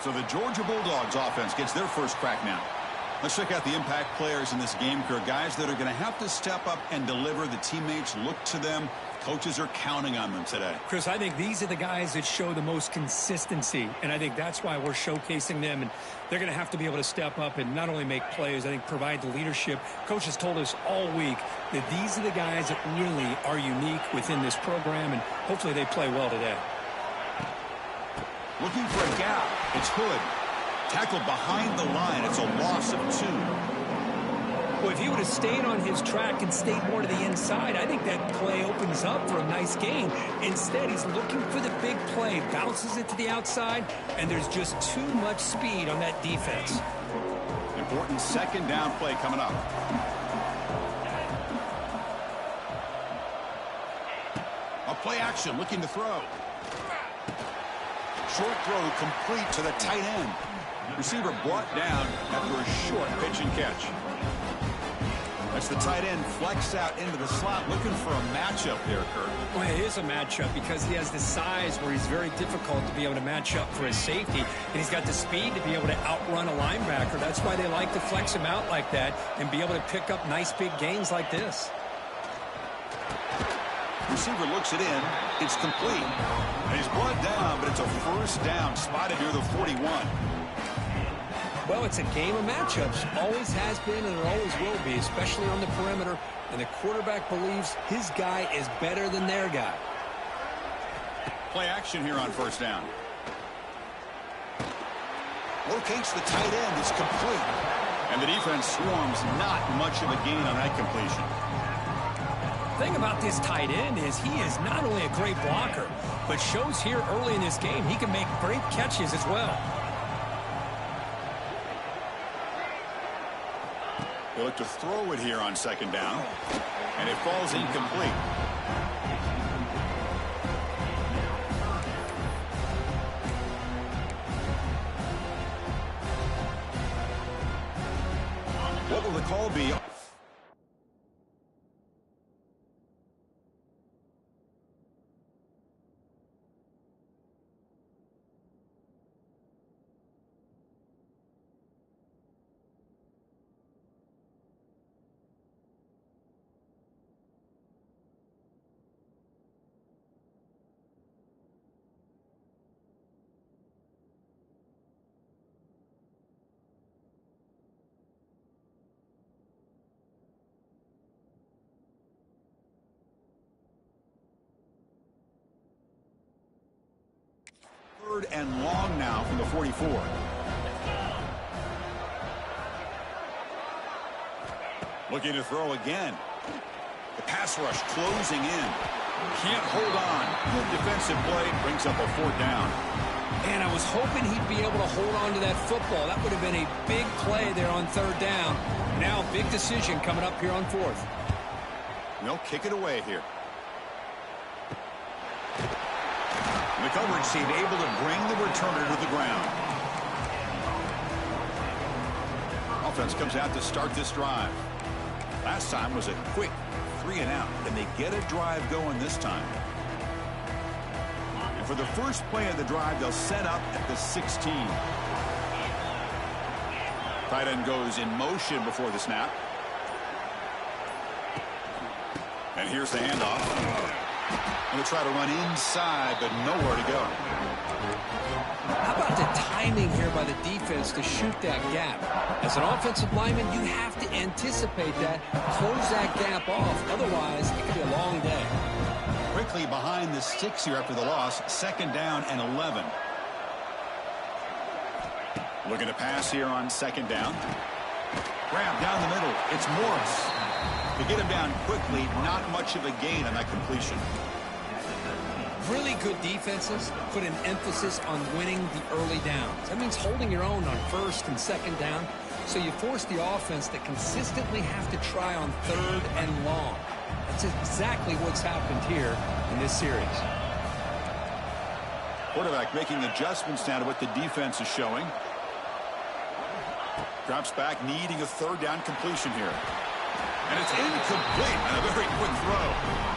[SPEAKER 1] So the Georgia Bulldogs offense gets their first crack now. Let's check out the impact players in this game, Kirk. Guys that are going to have to step up and deliver. The teammates look to them. Coaches are counting on them today.
[SPEAKER 2] Chris, I think these are the guys that show the most consistency, and I think that's why we're showcasing them. And they're going to have to be able to step up and not only make plays, I think provide the leadership. Coach has told us all week that these are the guys that really are unique within this program, and hopefully they play well today.
[SPEAKER 1] Looking for a gap. It's Hood. Tackled behind the line. It's a loss of 2.
[SPEAKER 2] Well, if he would have stayed on his track and stayed more to the inside, I think that play opens up for a nice gain. Instead, he's looking for the big play, bounces it to the outside, and there's just too much speed on that defense.
[SPEAKER 1] Important second down play coming up. A play action, looking to throw. Short throw complete to the tight end. Receiver brought down after a short pitch and catch. That's the tight end flex out into the slot, looking for a matchup there, Kirk.
[SPEAKER 2] Well, it is a matchup because he has the size where he's very difficult to be able to match up for his safety, and he's got the speed to be able to outrun a linebacker. That's why they like to flex him out like that and be able to pick up nice big gains like this.
[SPEAKER 1] Receiver looks it in. It's complete. And he's brought down, but it's a first down spotted near the 41.
[SPEAKER 2] Well, it's a game of matchups. Always has been and it always will be, especially on the perimeter. And the quarterback believes his guy is better than their guy.
[SPEAKER 1] Play action here on first down. Locates the tight end. It's complete. And the defense swarms not much of a gain on that completion.
[SPEAKER 2] The thing about this tight end is he is not only a great blocker, but shows here early in this game he can make great catches as well.
[SPEAKER 1] They look to throw it here on second down, and it falls incomplete. What will the call be? Third and long now from the 44. Looking to throw again. The pass rush closing in. Can't hold on. Good defensive play. Brings up a fourth down.
[SPEAKER 2] And I was hoping he'd be able to hold on to that football. That would have been a big play there on third down. Now, big decision coming up here on fourth.
[SPEAKER 1] And they'll kick it away here. The coverage team able to bring the returner to the ground. Offense comes out to start this drive. Last time was a quick 3 and out. Can they get a drive going this time? And for the first play of the drive, they'll set up at the 16. Tight end goes in motion before the snap. And here's the handoff. Going to try to run inside, but nowhere to go.
[SPEAKER 2] How about the timing here by the defense to shoot that gap? As an offensive lineman, you have to anticipate that, close that gap off. Otherwise, it could be a long day.
[SPEAKER 1] Quickly behind the sticks here after the loss. Second down and 11. Looking to pass here on second down. Grab down the middle. It's Morris. To get him down quickly, not much of a gain on that completion.
[SPEAKER 2] Really good defenses put an emphasis on winning the early downs. That means holding your own on first and second down. So you force the offense to consistently have to try on third and long. That's exactly what's happened here in this series.
[SPEAKER 1] Quarterback making adjustments now to what the defense is showing. Drops back, needing a third down completion here. And it's incomplete on a very quick throw.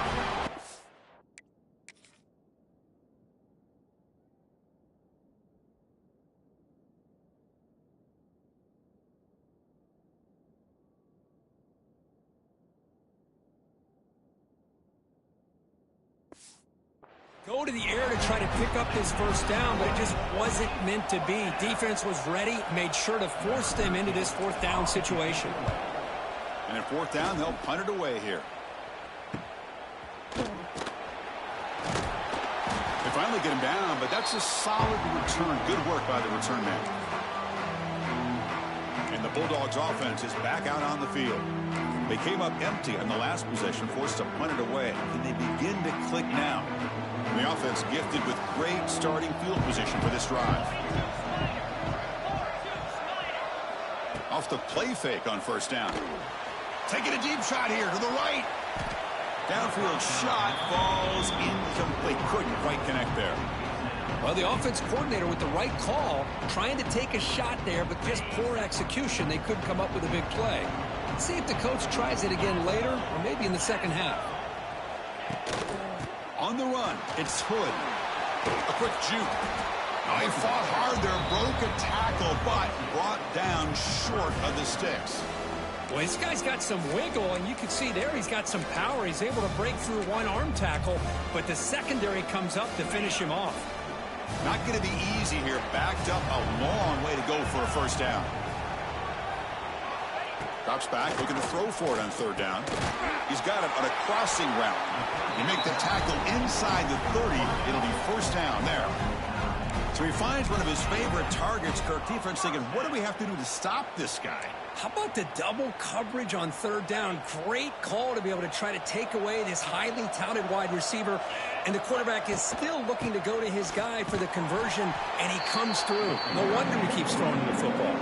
[SPEAKER 2] Go to the air to try to pick up this first down, but it just wasn't meant to be. Defense was ready, made sure to force them into this fourth down situation.
[SPEAKER 1] And at fourth down, they'll punt it away here. They finally get him down, but that's a solid return. Good work by the return man. And the Bulldogs offense is back out on the field. They came up empty on the last possession, forced to punt it away. And they begin to click now. And the offense gifted with great starting field position for this drive. Off the play fake on first down. Taking a deep shot here to the right. Downfield shot falls incomplete. Couldn't quite connect there.
[SPEAKER 2] Well, the offense coordinator with the right call, trying to take a shot there, but just poor execution. They couldn't come up with a big play. Let's see if the coach tries it again later or maybe in the second half.
[SPEAKER 1] On the run, it's Hood. A quick juke. Oh, he fought hard there, broke a tackle, but brought down short of the sticks.
[SPEAKER 2] Well, this guy's got some wiggle, and you can see there he's got some power. He's able to break through one arm tackle, but the secondary comes up to finish him off.
[SPEAKER 1] Not going to be easy here. Backed up a long way to go for a first down. Drops back, looking to throw for it on third down. He's got it on a crossing route. You make the tackle inside the 30, it'll be first down there. So he finds one of his favorite targets. Kirk defense thinking, what do we have to do to stop this guy?
[SPEAKER 2] How about the double coverage on third down? Great call to be able to try to take away this highly touted wide receiver. And the quarterback is still looking to go to his guy for the conversion, and he comes through. No wonder he keeps throwing the football.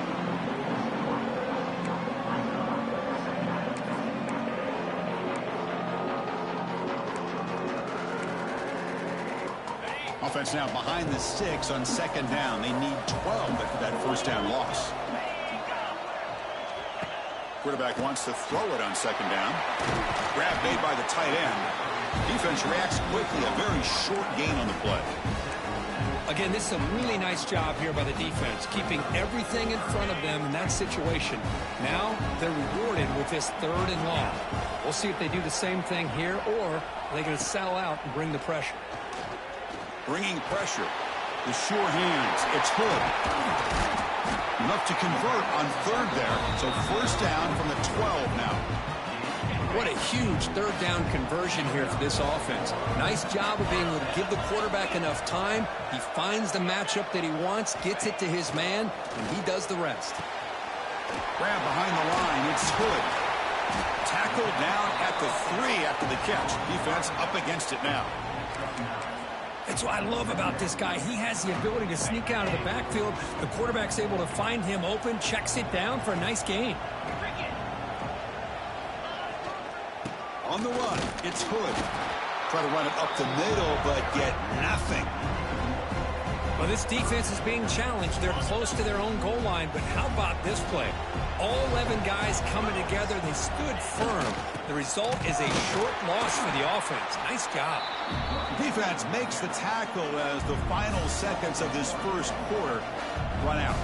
[SPEAKER 1] Offense now behind the 6 on second down. They need 12 after that first down loss. Quarterback wants to throw it on second down. Grab made by the tight end. Defense reacts quickly. A very short gain on the play.
[SPEAKER 2] Again, this is a really nice job here by the defense, keeping everything in front of them in that situation. Now they're rewarded with this 3rd and long. We'll see if they do the same thing here, or are they going to sell out and bring the pressure.
[SPEAKER 1] Bringing pressure. The sure hands. It's Hood. Enough to convert on 3rd there. So first down from the 12 now.
[SPEAKER 2] What a huge 3rd down conversion here for this offense. Nice job of being able to give the quarterback enough time. He finds the matchup that he wants, gets it to his man, and he does the rest.
[SPEAKER 1] Grab behind the line. It's Hood. Tackled down at the 3 after the catch. Defense up against it now.
[SPEAKER 2] That's what I love about this guy. He has the ability to sneak out of the backfield. The quarterback's able to find him open, checks it down for a nice gain.
[SPEAKER 1] On the run, it's Hood. Try to run it up the middle, but get nothing.
[SPEAKER 2] Well, this defense is being challenged. They're close to their own goal line, but how about this play? All 11 guys coming together. They stood firm. The result is a short loss for the offense. Nice job.
[SPEAKER 1] Defense makes the tackle as the final seconds of this first quarter run out.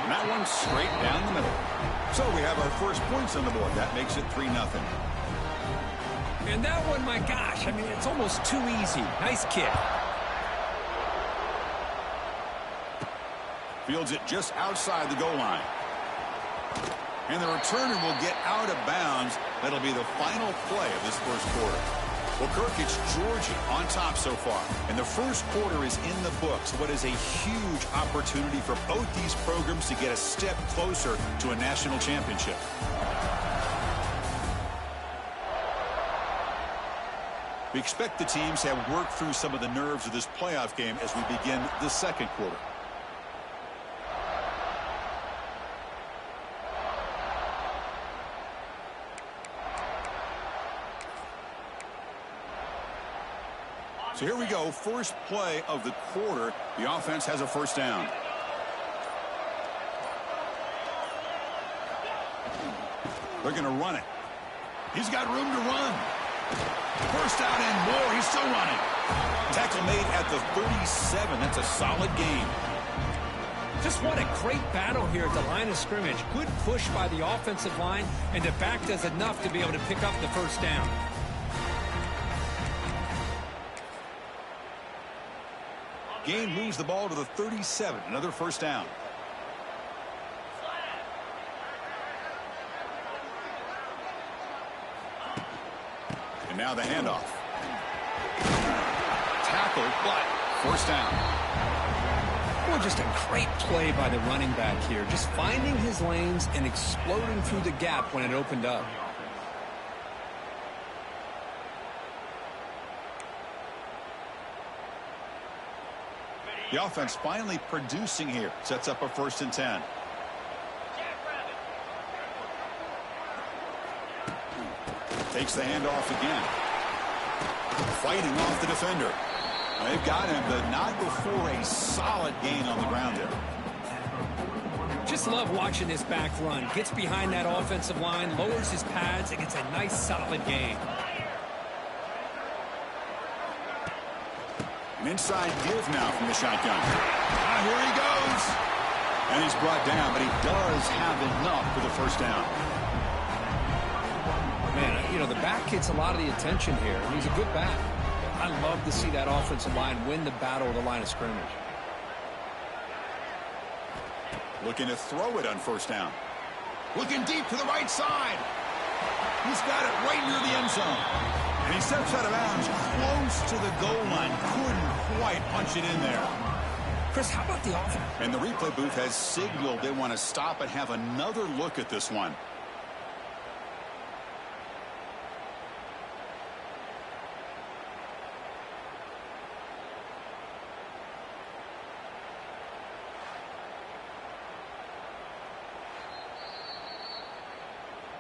[SPEAKER 1] And that one straight down the middle. So we have our first points on the board. That makes it 3-0.
[SPEAKER 2] And that one, my gosh, I mean, it's almost too easy. Nice kick.
[SPEAKER 1] Fields it just outside the goal line. And the returner will get out of bounds. That'll be the final play of this first quarter. Well, Kirk, it's Georgia on top so far. And the first quarter is in the books. What is a huge opportunity for both these programs to get a step closer to a national championship. We expect the teams to have worked through some of the nerves of this playoff game as we begin the second quarter. So here we go, first play of the quarter. The offense has a first down. They're going to run it. He's got room to run. First down and more. He's still running. Tackle made at the 37. That's a solid gain.
[SPEAKER 2] Just what a great battle here at the line of scrimmage. Good push by the offensive line, and the back does enough to be able to pick up the first down.
[SPEAKER 1] Gain moves the ball to the 37. Another first down. And now the handoff. Tackled, but first down.
[SPEAKER 2] Well, just a great play by the running back here. Just finding his lanes and exploding through the gap when it opened up.
[SPEAKER 1] The offense finally producing here. Sets up a 1st and 10. Takes the handoff again. Fighting off the defender. They've got him, but not before a solid gain on the ground there.
[SPEAKER 2] Just love watching this back run. Gets behind that offensive line, lowers his pads, and gets a nice solid gain.
[SPEAKER 1] An inside give now from the shotgun. Here he goes. And he's brought down, but he does have enough for the first down.
[SPEAKER 2] Man, you know, the back gets a lot of the attention here. And he's a good back. I love to see that offensive line win the battle of the line of scrimmage.
[SPEAKER 1] Looking to throw it on first down. Looking deep to the right side. He's got it right near the end zone. And he steps out of bounds close to the goal line. Couldn't quite punch it in there.
[SPEAKER 2] Chris, how about the offense?
[SPEAKER 1] And the replay booth has signaled they want to stop and have another look at this one.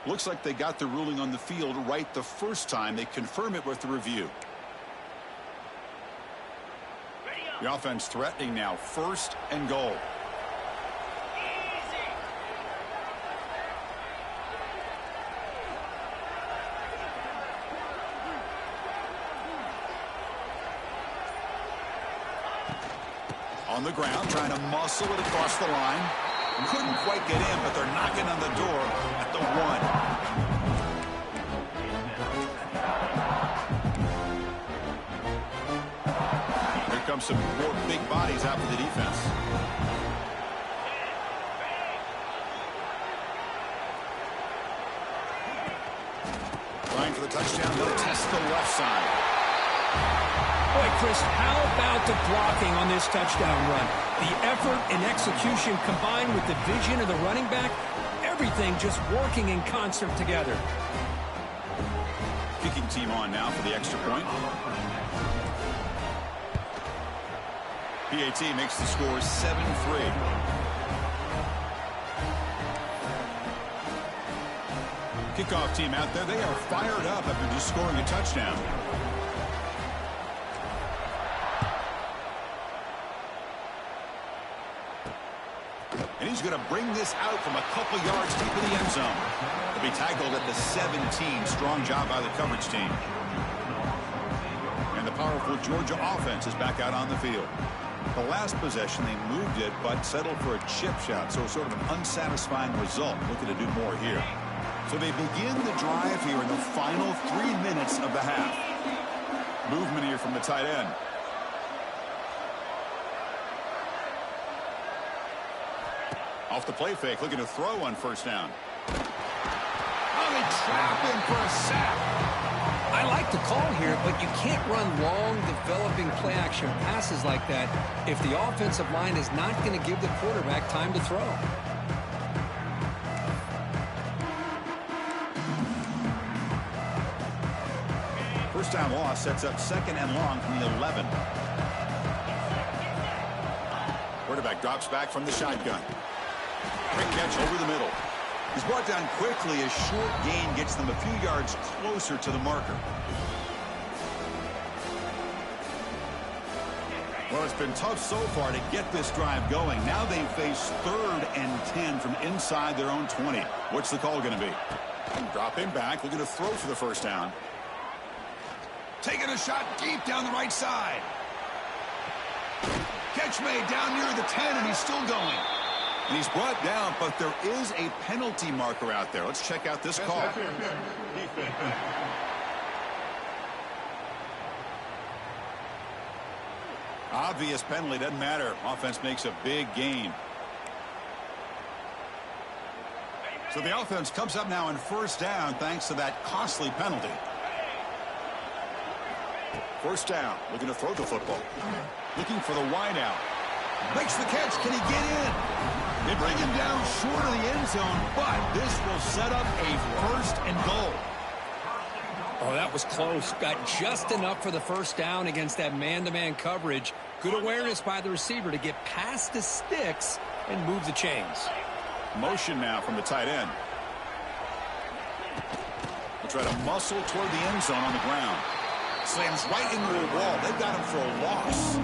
[SPEAKER 1] Looks like they got the ruling on the field right the first time. They confirm it with the review. The offense threatening now, 1st and goal. On the ground, trying to muscle it across the line. Couldn't quite get in, but they're knocking on the door at the 1. Here comes some more big bodies out for the defense. Trying for the touchdown. They'll test the left side.
[SPEAKER 2] Boy, Chris, how about the blocking on this touchdown run? The effort and execution combined with the vision of the running back, everything just working in concert together.
[SPEAKER 1] Kicking team on now for the extra point. PAT makes the score 7-3. Kickoff team out there, they are fired up after just scoring a touchdown. And he's going to bring this out from a couple yards deep in the end zone. He'll be tackled at the 17. Strong job by the coverage team. And the powerful Georgia offense is back out on the field. The last possession, they moved it, but settled for a chip shot. So sort of an unsatisfying result. Looking to do more here. So they begin the drive here in the final 3 minutes of the half. Movement here from the tight end. Off the play fake, looking to throw on 1st down. Oh, they trap him for a sack.
[SPEAKER 3] I like the call here, but you can't run long, developing play-action passes like that if the offensive line is not going to give the quarterback time to throw.
[SPEAKER 1] First down loss sets up 2nd and long from the 11. Quarterback drops back from the shotgun. Quick catch over the middle. He's brought down quickly. A short gain gets them a few yards closer to the marker. Well, it's been tough so far to get this drive going. Now they face 3rd and 10 from inside their own 20. What's the call going to be? Drop him back. Looking to throw for the 1st down. Taking a shot deep down the right side. Catch made down near the 10, and he's still going. And he's brought down, but there is a penalty marker out there. Let's check out this call. Obvious penalty, doesn't matter. Offense makes a big gain. So the offense comes up now on 1st down thanks to that costly penalty. 1st down, looking to throw the football. Looking for the wide out. Makes the catch. Can he get in? They bring him down short of the end zone, but this will set up a 1st and goal.
[SPEAKER 3] Oh, that was close. Got just enough for the 1st down against that man-to-man coverage. Good awareness by the receiver to get past the sticks and move the chains.
[SPEAKER 1] Motion now from the tight end. We'll try to muscle toward the end zone on the ground. Slams right into the wall. They've got him for a loss.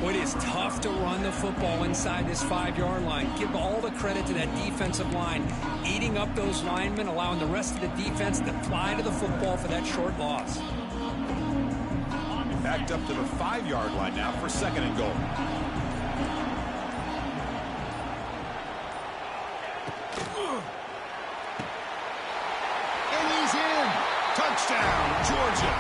[SPEAKER 3] Well, it is tough to run the football inside this 5-yard line. Give all the credit to that defensive line. Eating up those linemen, allowing the rest of the defense to fly to the football for that short loss.
[SPEAKER 1] Backed up to the 5-yard line now for 2nd and goal. And he's in. Touchdown, Georgia.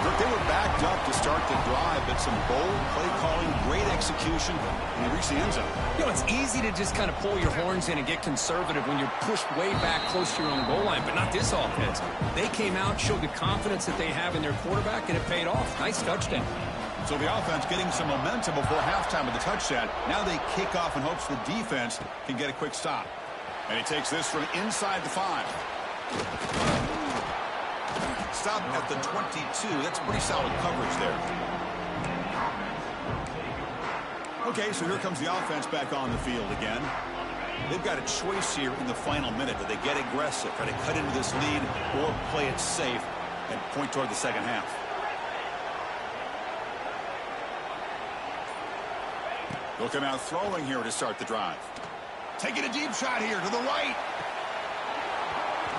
[SPEAKER 1] Look, they were backed up to start the drive, but some bold play calling, great execution, and they reached the end zone.
[SPEAKER 3] You know, it's easy to just kind of pull your horns in and get conservative when you're pushed way back close to your own goal line, but not this offense. They came out, showed the confidence that they have in their quarterback, and it paid off. Nice touchdown.
[SPEAKER 1] So the offense getting some momentum before halftime with the touchdown. Now they kick off in hopes the defense can get a quick stop. And he takes this from inside the 5. Stop at the 22. That's pretty solid coverage there. Okay, so here comes the offense back on the field again. They've got a choice here in the final minute. Do they get aggressive, try to cut into this lead, or play it safe and point toward the second half? They'll come out throwing here to start the drive. Taking a deep shot here to the right.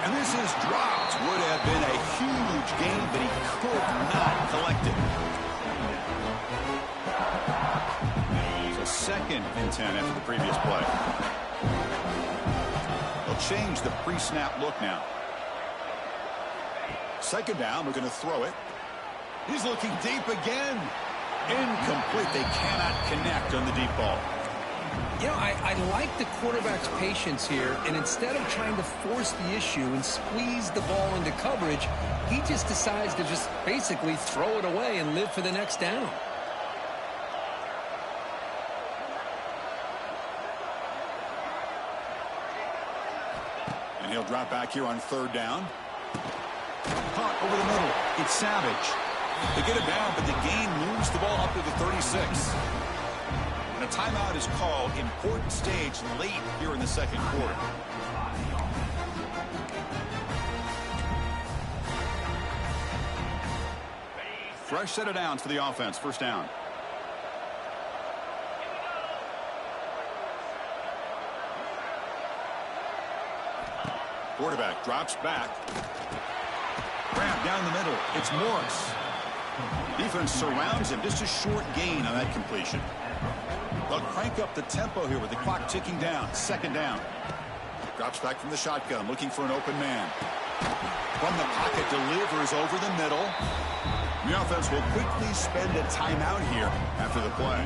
[SPEAKER 1] And this is dropped. Would have been a huge gain, but he could not collect it. So 2nd and 10 after the previous play. They'll change the pre-snap look now. 2nd down, we're going to throw it. He's looking deep again. Incomplete. They cannot connect on the deep ball.
[SPEAKER 3] You know, I like the quarterback's patience here, and instead of trying to force the issue and squeeze the ball into coverage, he just decides to just basically throw it away and live for the next down.
[SPEAKER 1] And he'll drop back here on 3rd down. Caught over the middle. It's Savage. They get it down, but the gain moves the ball up to the 36. And a timeout is called. Important stage late here in the 2nd quarter. Fresh set of downs for the offense. 1st down. Quarterback drops back. Grab down the middle. It's Morris. Defense surrounds him. Just a short gain on that completion. They'll crank up the tempo here with the clock ticking down. 2nd down. Drops back from the shotgun, looking for an open man. From the pocket, delivers over the middle. The offense will quickly spend a timeout here after the play.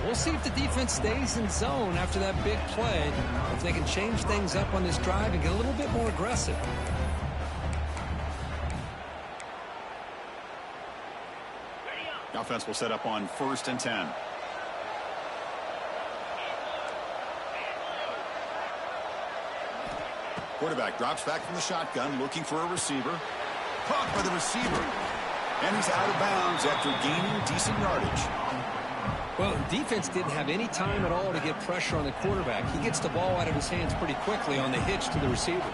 [SPEAKER 3] We'll see if the defense stays in zone after that big play. If they can change things up on this drive and get a little bit more aggressive.
[SPEAKER 1] The offense will set up on 1st and 10. Quarterback drops back from the shotgun, looking for a receiver. Caught by the receiver. And he's out of bounds after gaining decent yardage.
[SPEAKER 3] Well, defense didn't have any time at all to get pressure on the quarterback. He gets the ball out of his hands pretty quickly on the hitch to the receiver.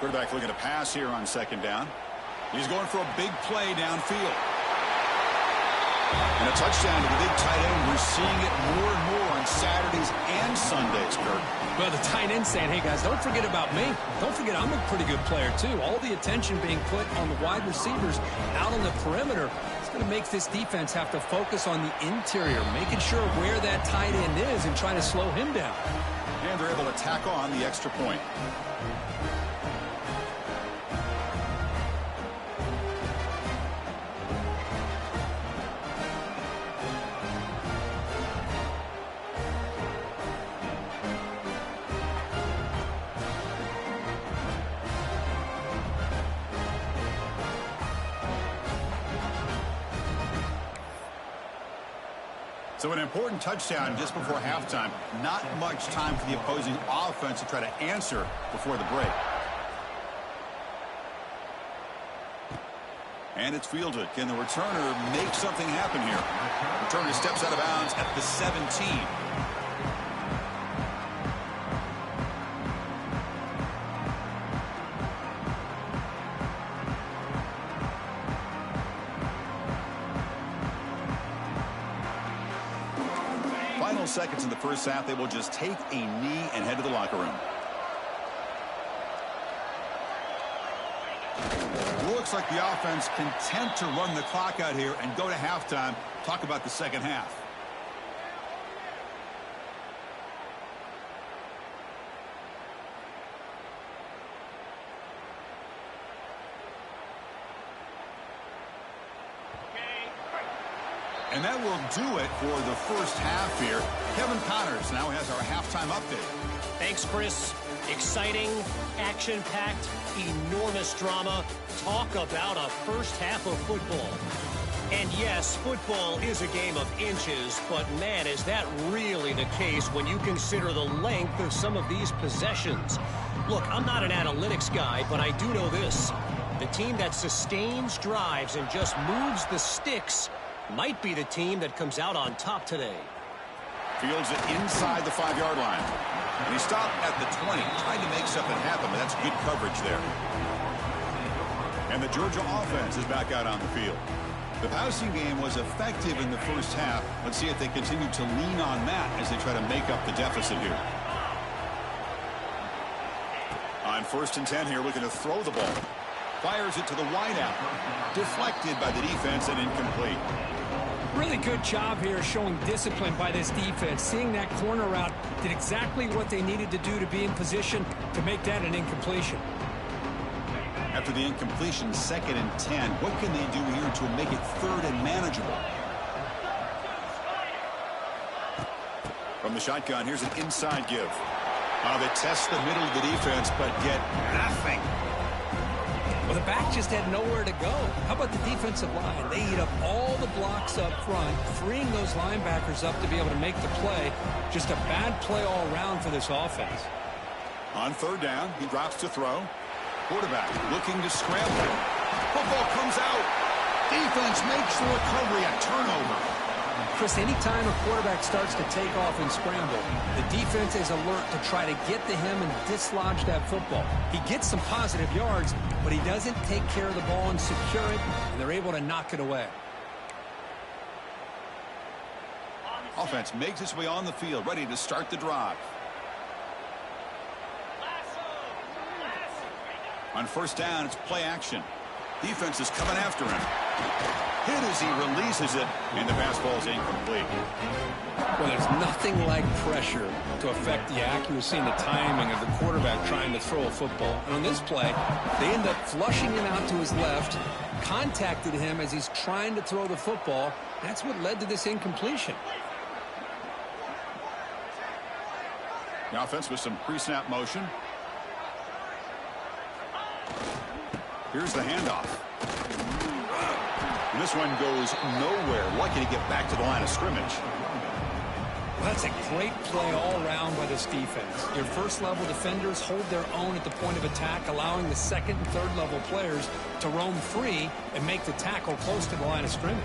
[SPEAKER 1] Quarterback looking to pass here on 2nd down. He's going for a big play downfield. And a touchdown to the big tight end. We're seeing it more and more on Saturdays and Sundays, Kurt.
[SPEAKER 2] Well, the tight end saying, hey, guys, don't forget about me. Don't forget I'm a pretty good player, too. All the attention being put on the wide receivers out on the perimeter. It's going to make this defense have to focus on the interior, making sure where that tight end is and trying to slow him down.
[SPEAKER 1] And they're able to tack on the extra point. So an important touchdown just before halftime. Not much time for the opposing offense to try to answer before the break. And it's fielded. Can the returner make something happen here? Returner steps out of bounds at the 17. Final seconds in the 1st half, they will just take a knee and head to the locker room. Looks like the offense content to run the clock out here and go to halftime. Talk about the 2nd half. And that will do it for the 1st half here. Kevin Connors now has our halftime update.
[SPEAKER 5] Thanks, Chris. Exciting, action-packed, enormous drama. Talk about a 1st half of football. And yes, football is a game of inches, but man, is that really the case when you consider the length of some of these possessions. Look, I'm not an analytics guy, but I do know this. The team that sustains drives and just moves the sticks might be the team that comes out on top today.
[SPEAKER 1] Fields it inside the 5-yard line. And he stopped at the 20, trying to make something happen, but that's good coverage there. And the Georgia offense is back out on the field. The passing game was effective in the first half. Let's see if they continue to lean on that as they try to make up the deficit here. On 1st and 10 here, looking to throw the ball. Fires it to the wideout. Deflected by the defense and incomplete.
[SPEAKER 2] Really good job here showing discipline by this defense. Seeing that corner route, did exactly what they needed to do to be in position to make that an incompletion.
[SPEAKER 1] After the incompletion, 2nd and 10. What can they do here to make it 3rd and manageable? From the shotgun, here's an inside give. They test the middle of the defense, but get nothing.
[SPEAKER 2] Well, the back just had nowhere to go. How about the defensive line? They eat up all the blocks up front, freeing those linebackers up to be able to make the play. Just a bad play all around for this offense.
[SPEAKER 1] On 3rd down, he drops to throw. Quarterback looking to scramble. Football comes out. Defense makes the recovery, a turnover.
[SPEAKER 2] Chris, anytime a quarterback starts to take off and scramble, the defense is alert to try to get to him and dislodge that football. He gets some positive yards, but he doesn't take care of the ball and secure it, and they're able to knock it away.
[SPEAKER 1] Offense makes its way on the field, ready to start the drive. On 1st down, it's play action. Defense is coming after him. Hit as he releases it, and the pass ball is incomplete.
[SPEAKER 2] Well, there's nothing like pressure to affect the accuracy and the timing of the quarterback trying to throw a football. And on this play, they end up flushing him out to his left, contacted him as he's trying to throw the football. That's what led to this incompletion.
[SPEAKER 1] The offense with some pre-snap motion. Here's the handoff. And this one goes nowhere. Lucky to get back to the line of scrimmage.
[SPEAKER 2] Well, that's a great play all around by this defense. Your first-level defenders hold their own at the point of attack, allowing the 2nd and 3rd level players to roam free and make the tackle close to the line of scrimmage.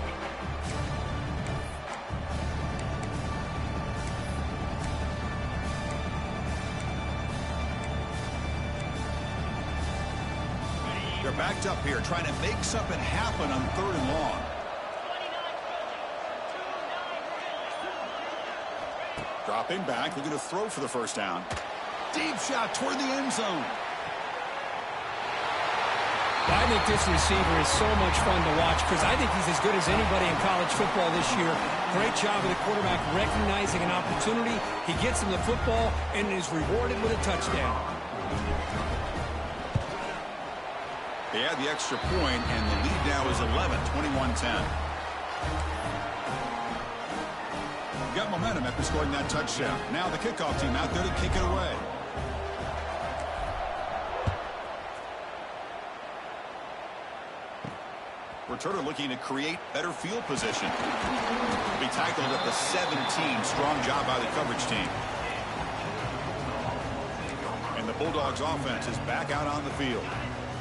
[SPEAKER 1] They're backed up here, trying to make something happen on 3rd and long. Dropping back, looking to throw for the 1st down. Deep shot toward the end zone.
[SPEAKER 2] Well, I think this receiver is so much fun to watch because I think he's as good as anybody in college football this year. Great job of the quarterback recognizing an opportunity. He gets him the football and is rewarded with a touchdown.
[SPEAKER 1] They add the extra point, and the lead now is 11, 21-10. Got momentum after scoring that touchdown. Now the kickoff team out there to kick it away. Returner looking to create better field position. Be tackled at the 17. Strong job by the coverage team. And the Bulldogs offense is back out on the field.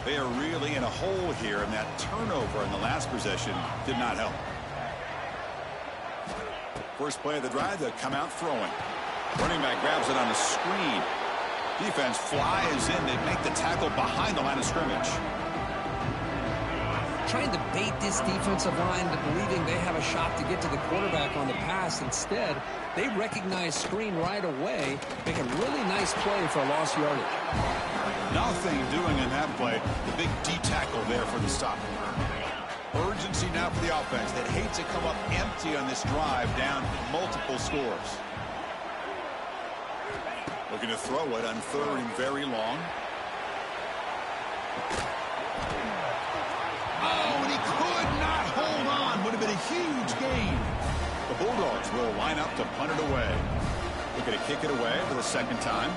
[SPEAKER 1] They are really in a hole here, and that turnover in the last possession did not help. First play of the drive, they come out throwing. Running back grabs it on a screen. Defense flies in. They make the tackle behind the line of scrimmage.
[SPEAKER 3] Trying to bait this defensive line to believing they have a shot to get to the quarterback on the pass. Instead, they recognize screen right away, make a really nice play for a lost yardage.
[SPEAKER 1] Nothing doing in that play. The big D tackle there for the stop. Urgency now for the offense that hates to come up empty on this drive, down multiple scores. Looking to throw it on 3rd and very long. Oh, and he could not hold on. Would have been a huge gain. The Bulldogs will line up to punt it away. Looking to kick it away for the 2nd time.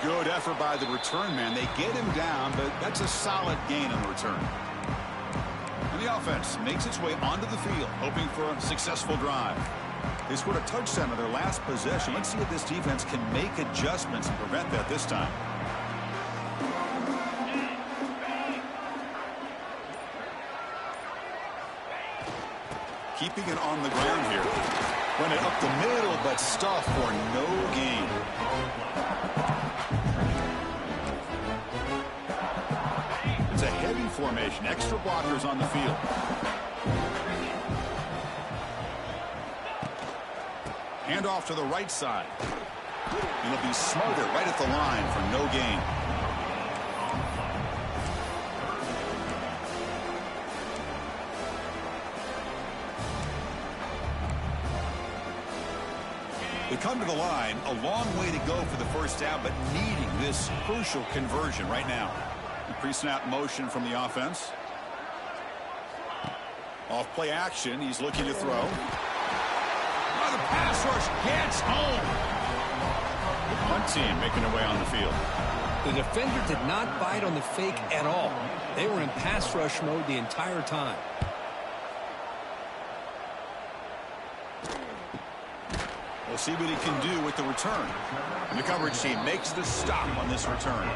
[SPEAKER 1] Good effort by the return man. They get him down, but that's a solid gain on the return. And the offense makes its way onto the field, hoping for a successful drive. They scored a touchdown on their last possession. Let's see if this defense can make adjustments and prevent that this time. Keeping it on the ground here. Run it up the middle, but stuffed for no gain. It's a heavy formation. Extra blockers on the field. Hand off to the right side. It'll be smothered right at the line for no gain. They come to the line, a long way to go for the first down, but needing this crucial conversion right now. The pre-snap motion from the offense. Off play action, he's looking to throw. Oh, the pass rush gets home. The punt team making their way on the field.
[SPEAKER 2] The defender did not bite on the fake at all. They were in pass rush mode the entire time.
[SPEAKER 1] We'll see what he can do with the return. And the coverage team makes the stop on this return.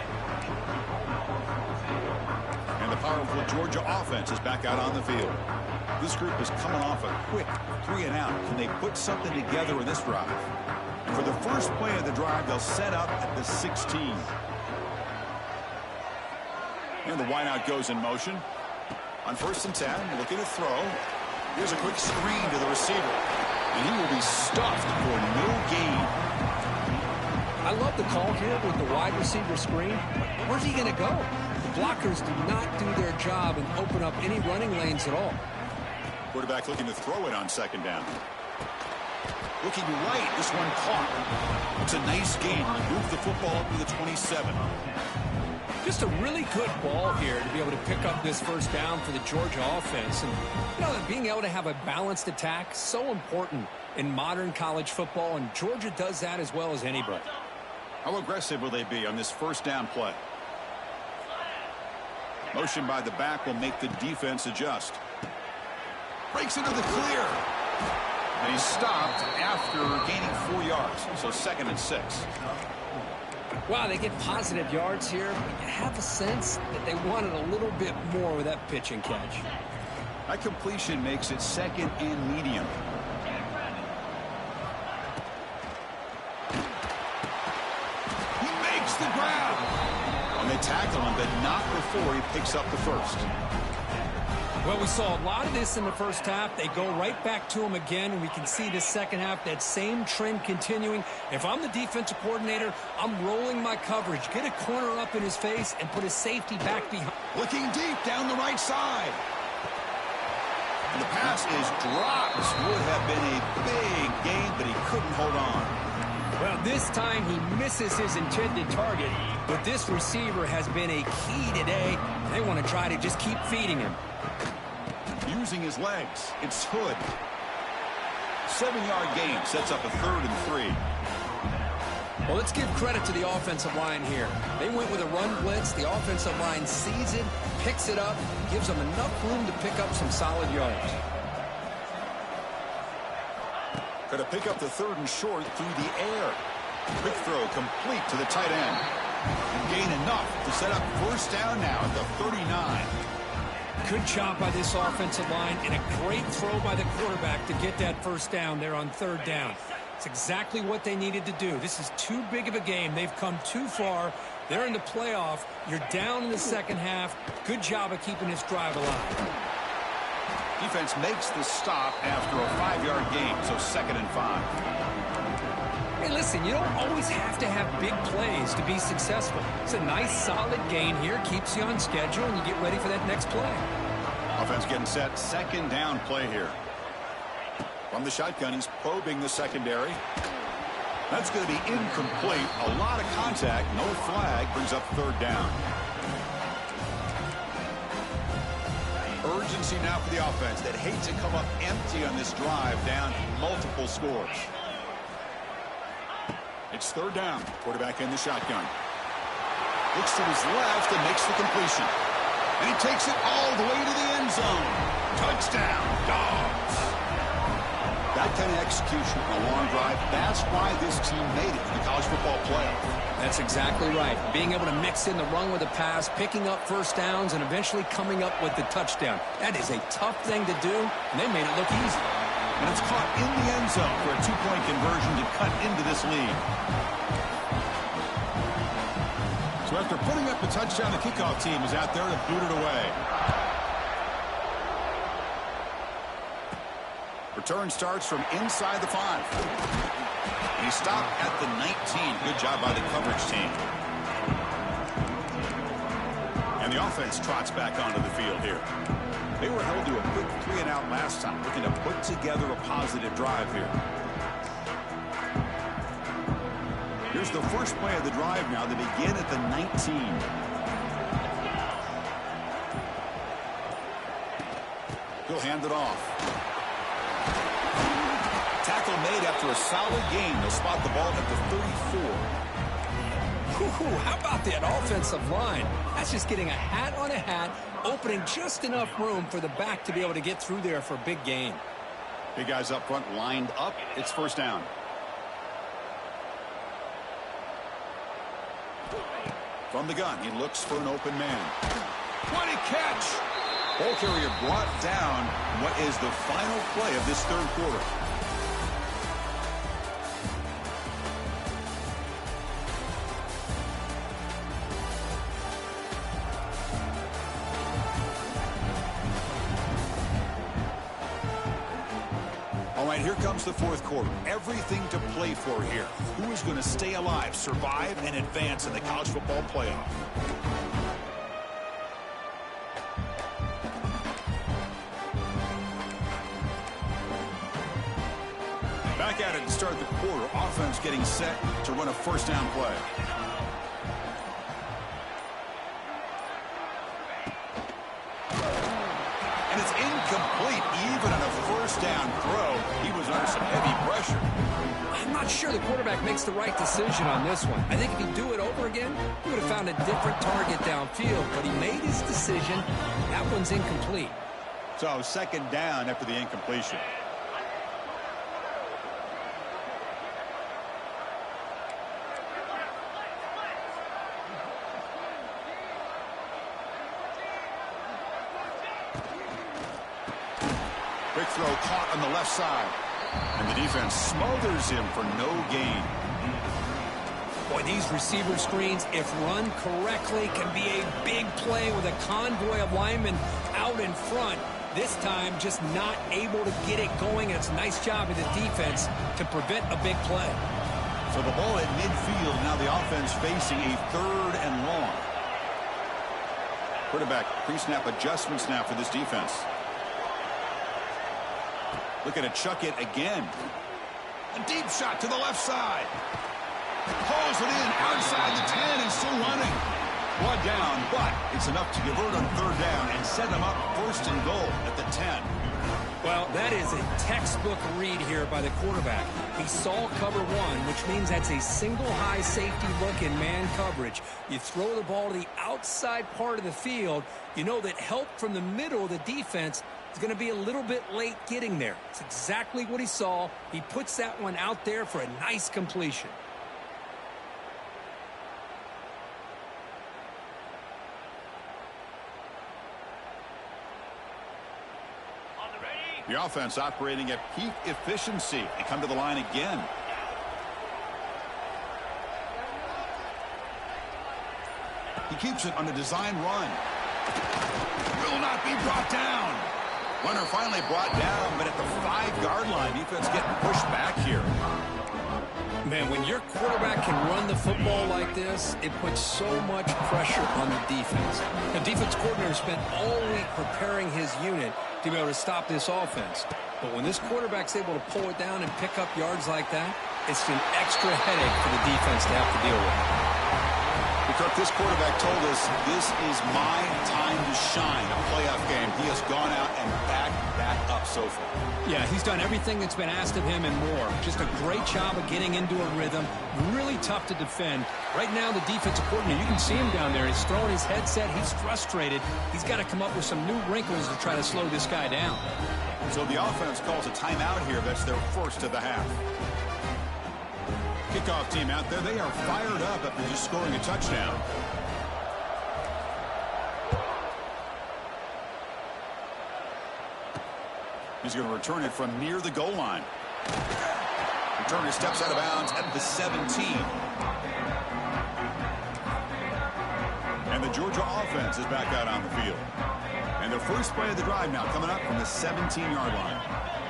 [SPEAKER 1] And the powerful Georgia offense is back out on the field. This group is coming off a quick 3-and-out. Can they put something together in this drive? And for the first play of the drive, they'll set up at the 16. And the wideout goes in motion. On 1st and 10, looking to throw. Here's a quick screen to the receiver. And he will be stuffed for no gain.
[SPEAKER 2] I love the call here with the wide receiver screen. Where's he going to go? The blockers do not do their job and open up any running lanes at all.
[SPEAKER 1] Quarterback looking to throw it on 2nd down. Looking right, this one caught. It's a nice gain. Move the football up to the 27.
[SPEAKER 2] Just a really good ball here to be able to pick up this first down for the Georgia offense. And, you know, being able to have a balanced attack, so important in modern college football, and Georgia does that as well as anybody.
[SPEAKER 1] How aggressive will they be on this first down play? Motion by the back will make the defense adjust. Breaks into the clear. And he's stopped after gaining 4 yards. So 2nd and 6.
[SPEAKER 2] Wow, they get positive yards here, but you have a sense that they wanted a little bit more with that pitch and catch.
[SPEAKER 1] That completion makes it 2nd and medium. He makes the grab. And they tackle him, but not before he picks up the first.
[SPEAKER 2] Well, we saw a lot of this in the first half. They go right back to him again, and we can see the second half, that same trend continuing. If I'm the defensive coordinator, I'm rolling my coverage. Get a corner up in his face and put his safety back behind.
[SPEAKER 1] Looking deep down the right side. And the pass is dropped. Would have been a big gain, but he couldn't hold on.
[SPEAKER 2] Well, this time he misses his intended target, but this receiver has been a key today. They want to try to just keep feeding him.
[SPEAKER 1] Using his legs, it's Hood. 7-yard gain sets up a 3rd and 3.
[SPEAKER 2] Well, let's give credit to the offensive line here. They went with a run blitz. The offensive line sees it, picks it up, gives them enough room to pick up some solid yards.
[SPEAKER 1] Going to pick up the 3rd and short through the air. Quick throw complete to the tight end. And gain enough to set up 1st down now at the 39.
[SPEAKER 2] Good job by this offensive line, and a great throw by the quarterback to get that 1st down there on 3rd down. It's exactly what they needed to do. This is too big of a game. They've come too far. They're in the playoff. You're down in the second half. Good job of keeping this drive alive.
[SPEAKER 1] Defense makes the stop after a 5-yard gain, so 2nd and 5.
[SPEAKER 2] Hey, listen, you don't always have to have big plays to be successful. It's a nice, solid gain here. Keeps you on schedule, and you get ready for that next play.
[SPEAKER 1] Offense getting set. 2nd down play here. From the shotgun, he's probing the secondary. That's going to be incomplete. A lot of contact. No flag. Brings up 3rd down. Urgency now for the offense that hates to come up empty on this drive, down multiple scores. It's 3rd down. Quarterback in the shotgun. Looks to his left and makes the completion. And he takes it all the way to the end zone. Touchdown, Dogs. That kind of execution on a long drive, that's why this team made it to the college football playoff.
[SPEAKER 3] That's exactly right. Being able to mix in the run with the pass, picking up first downs, and eventually coming up with the touchdown. That is a tough thing to do, and they made it look easy.
[SPEAKER 1] And it's caught in the end zone for a two-point conversion to cut into this lead. So after putting up the touchdown, the kickoff team is out there to boot it away. Return starts from inside the 5. He stopped at the 19. Good job by the coverage team. And the offense trots back onto the field here. They were held to a quick 3-and-out last time, looking to put together a positive drive here. Here's the first play of the drive now. They begin at the 19. He'll hand it off. Tackle made after a solid gain. They'll spot the ball at the 34.
[SPEAKER 3] How about that offensive line? That's just getting a hat on a hat, opening just enough room for the back to be able to get through there for a big gain.
[SPEAKER 1] Big guys up front lined up. It's first down. From the gun, he looks for an open man. What a catch! Ball carrier brought down. What is the final play of this third quarter? All right, here comes the fourth quarter. Everything to play for here. Who is going to stay alive, survive, and advance in the college football playoff? Back at it to start the quarter. Offense getting set to run a first down play. And it's incomplete. Even on a first down throw, he was under some heavy pressure.
[SPEAKER 3] I'm not sure the quarterback makes the right decision on this one. I think if he'd do it over again, he would have found a different target downfield, but he made his decision. That one's incomplete.
[SPEAKER 1] So second down after the incompletion. Quick throw caught on the left side. And the defense smothers him for no gain.
[SPEAKER 3] Boy, these receiver screens, if run correctly, can be a big play with a convoy of linemen out in front. This time, just not able to get it going. And it's a nice job of the defense to prevent a big play.
[SPEAKER 1] So the ball at midfield. Now the offense facing a third and long. Quarterback pre-snap adjustments now for this defense. Looking to chuck it again. A deep shot to the left side. Pulls it in outside the 10 and still running. One down, but it's enough to convert on third down and set them up first and goal at the 10.
[SPEAKER 3] Well, that is a textbook read here by the quarterback. He saw cover one, which means that's a single high safety look in man coverage. You throw the ball to the outside part of the field, you know that help from the middle of the defense is going to be a little bit late getting there. It's exactly what he saw. He puts that one out there for a nice completion.
[SPEAKER 1] The offense operating at peak efficiency. They come to the line again. He keeps it on a design run. Will not be brought down. Runner finally brought down, but at the 5-yard line, defense getting pushed back here.
[SPEAKER 3] Man, when your quarterback can run the football like this, it puts so much pressure on the defense. The defense coordinator spent all week preparing his unit to be able to stop this offense. But when this quarterback's able to pull it down and pick up yards like that, it's an extra headache for the defense to have to deal with.
[SPEAKER 1] Kirk, this quarterback told us this is my time to shine, a playoff game. He has gone out and backed that up so far.
[SPEAKER 2] Yeah, he's done everything that's been asked of him and more. Just a great job of getting into a rhythm. Really tough to defend. Right now, the defensive coordinator, you can see him down there. He's throwing his headset. He's frustrated. He's got to come up with some new wrinkles to try to slow this guy down.
[SPEAKER 1] So the offense calls a timeout here. That's their first of the half. Kickoff team out there. They are fired up after just scoring a touchdown. He's going to return it from near the goal line. Returner steps out of bounds at the 17. And the Georgia offense is back out on the field. And the first play of the drive now coming up from the 17-yard line.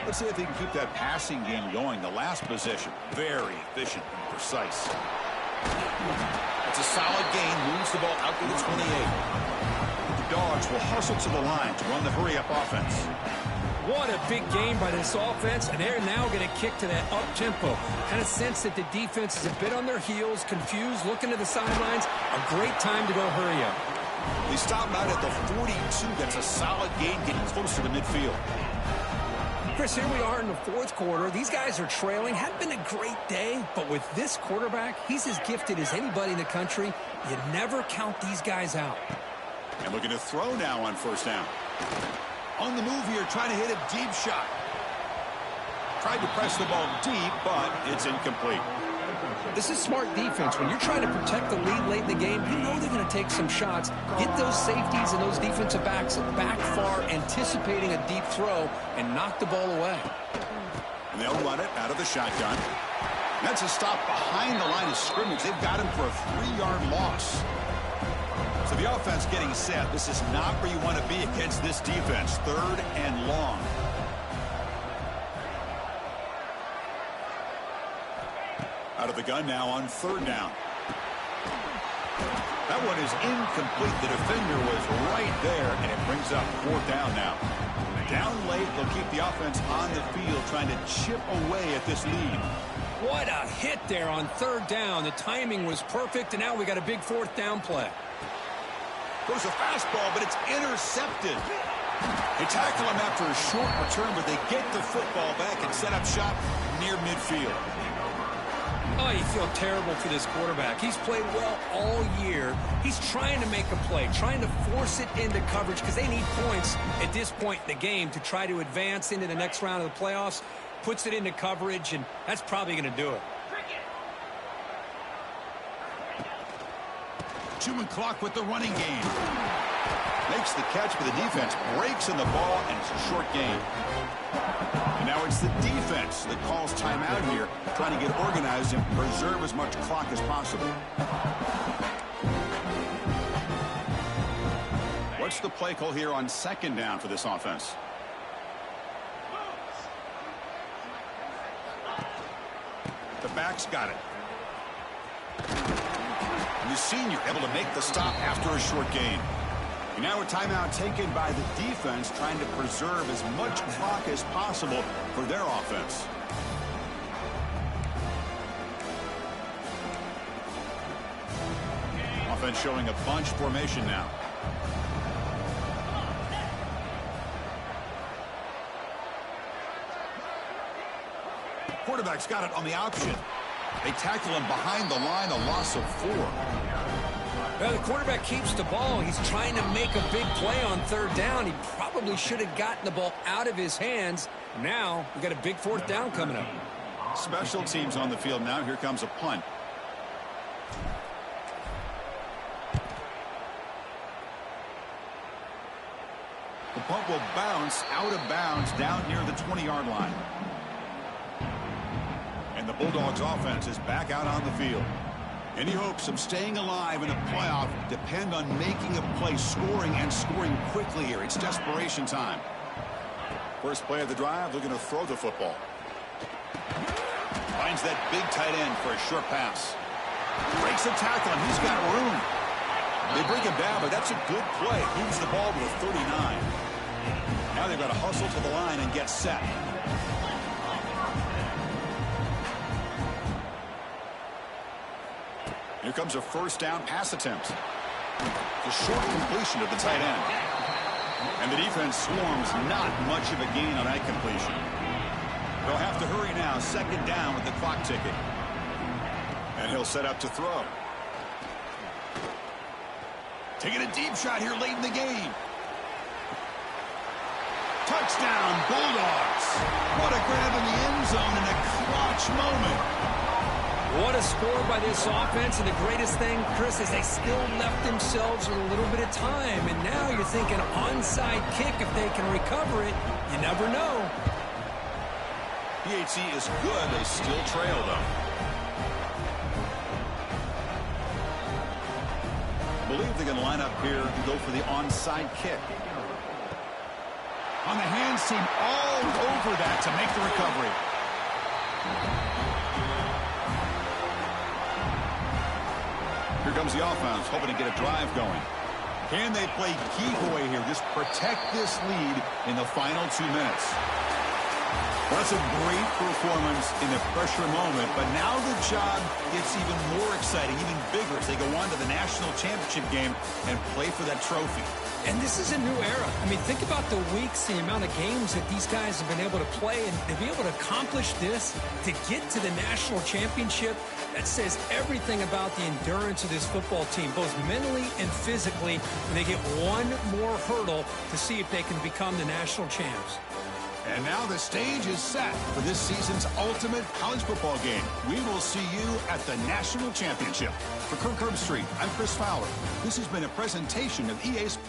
[SPEAKER 1] Let's see if they can keep that passing game going. The last possession, very efficient and precise. It's a solid gain, moves the ball out to the 28. The Dogs will hustle to the line to run the hurry-up offense.
[SPEAKER 2] What a big game by this offense, and they're now going to kick to that up-tempo. Kind of sense that the defense is a bit on their heels, confused, looking to the sidelines. A great time to go hurry up.
[SPEAKER 1] They stop out at the 42. That's a solid gain, getting closer to midfield.
[SPEAKER 2] Chris, here we are in the fourth quarter. These guys are trailing. Hadn't been a great day, but with this quarterback, he's as gifted as anybody in the country. You never count these guys out.
[SPEAKER 1] And looking to throw now on first down. On the move here, trying to hit a deep shot. Tried to press the ball deep, but it's incomplete.
[SPEAKER 3] This is smart defense. When you're trying to protect the lead late in the game, you know they're going to take some shots. Get those safeties and those defensive backs back far, anticipating a deep throw, and knock the ball away.
[SPEAKER 1] And they'll run it out of the shotgun. That's a stop behind the line of scrimmage. They've got him for a 3-yard loss. So the offense getting set. This is not where you want to be against this defense. 3rd and long. Out of the gun now on 3rd down. That one is incomplete. The defender was right there, and it brings up 4th down now. Down late, they'll keep the offense on the field trying to chip away at this lead.
[SPEAKER 2] What a hit there on 3rd down. The timing was perfect, and now we got a big 4th down play.
[SPEAKER 1] Goes a fastball, but it's intercepted. They tackle him after a short return, but they get the football back and set up shop near midfield.
[SPEAKER 2] Oh, you feel terrible for this quarterback. He's played well all year. He's trying to make a play, trying to force it into coverage because they need points at this point in the game to try to advance into the next round of the playoffs. Puts it into coverage, and that's probably going to do it.
[SPEAKER 1] 2-man clock with the running game. Makes the catch, but the defense breaks in the ball, and it's a short gain. And now it's the defense that calls timeout here, trying to get organized and preserve as much clock as possible. What's the play call here on 2nd down for this offense? The back's got it. And the senior able to make the stop after a short gain. And now a timeout taken by the defense, trying to preserve as much clock as possible for their offense. Offense showing a bunch formation now. Quarterback's got it on the option. They tackle him behind the line, a loss of 4.
[SPEAKER 2] Well, the quarterback keeps the ball. He's trying to make a big play on 3rd down. He probably should have gotten the ball out of his hands. Now, we got a big 4th down coming up.
[SPEAKER 1] Special teams on the field now. Here comes a punt. The punt will bounce out of bounds down near the 20-yard line. And the Bulldogs offense is back out on the field. Any hopes of staying alive in a playoff depend on making a play, scoring, and scoring quickly here. It's desperation time. First play of the drive, looking to throw the football. Finds that big tight end for a short pass. Breaks a tackle, and he's got room. They bring him down, but that's a good play. Moves the ball to the 39. Now they've got to hustle to the line and get set. Here comes a first down pass attempt. The short completion to the tight end. And the defense swarms not much of a gain on that completion. They'll have to hurry now. Second down with the clock ticking. And he'll set up to throw. Taking a deep shot here late in the game. Touchdown, Bulldogs. What a grab in the end zone in a clutch moment.
[SPEAKER 2] What a score by this offense, and the greatest thing, Chris, is they still left themselves with a little bit of time, and now you're thinking onside kick if they can recover it. You never know.
[SPEAKER 1] PHC is good. They still trail, though. I believe they're going to line up here and go for the onside kick. On the hands team all over that to make the recovery. Here comes the offense, hoping to get a drive going. Can they play keep away here? Just protect this lead in the final 2 minutes. Well, that's a great performance in the pressure moment, but now the job gets even more exciting, even bigger as they go on to the national championship game and play for that trophy.
[SPEAKER 2] And this is a new era. I mean, think about the weeks, the amount of games that these guys have been able to play, and to be able to accomplish this, to get to the national championship, that says everything about the endurance of this football team, both mentally and physically, and they get one more hurdle to see if they can become the national champs.
[SPEAKER 1] And now the stage is set for this season's ultimate college football game. We will see you at the national championship. For Kirk Herbstreit, I'm Chris Fowler. This has been a presentation of EA Sports.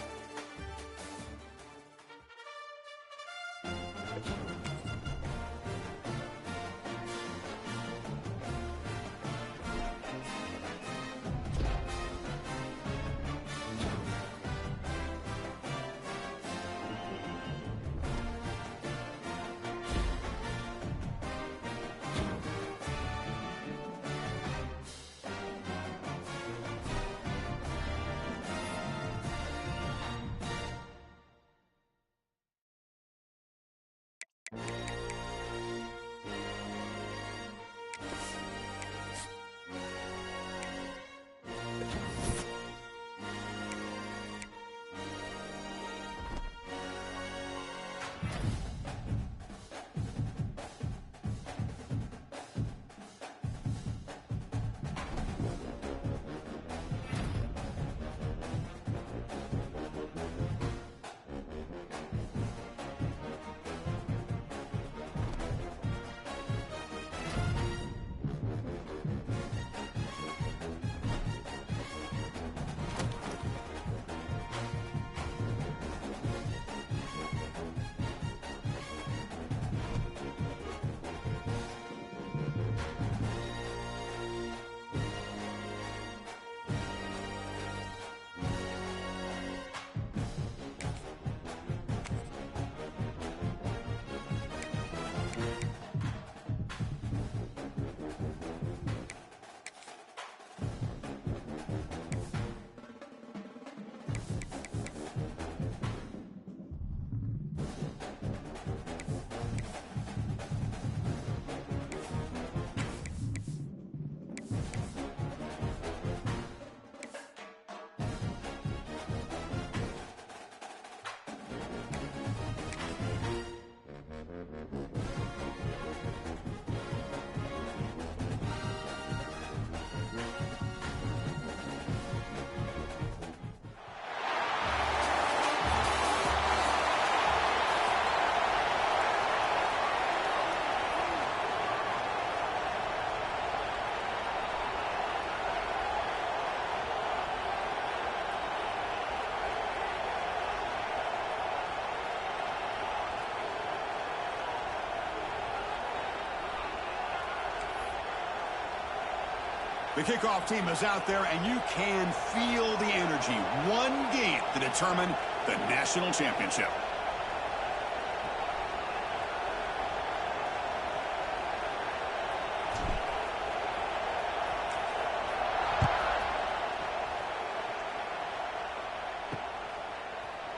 [SPEAKER 1] The kickoff team is out there, and you can feel the energy. One game to determine the national championship.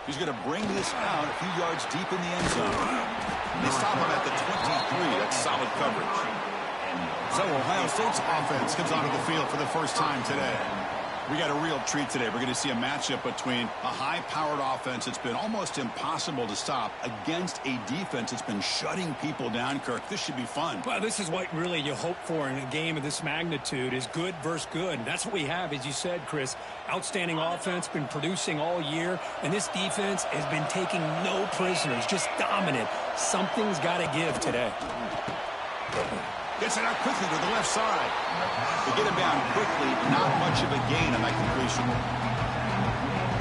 [SPEAKER 1] He's going to bring this out a few yards deep in the end zone. They stop him at the 23. That's solid coverage. So Ohio State's offense comes onto the field for the first time today. We got a real treat today. We're going to see a matchup between a high-powered offense that's been almost impossible to stop against a defense that's been shutting people down, Kirk. This should be fun.
[SPEAKER 2] Well, this is what really you hope for in a game of this magnitude is good versus good. And that's what we have, as you said, Chris. Outstanding offense, been producing all year, and this defense has been taking no prisoners, just dominant. Something's got to give today.
[SPEAKER 1] Gets it out quickly to the left side. They get him down quickly, not much of a gain on that completion.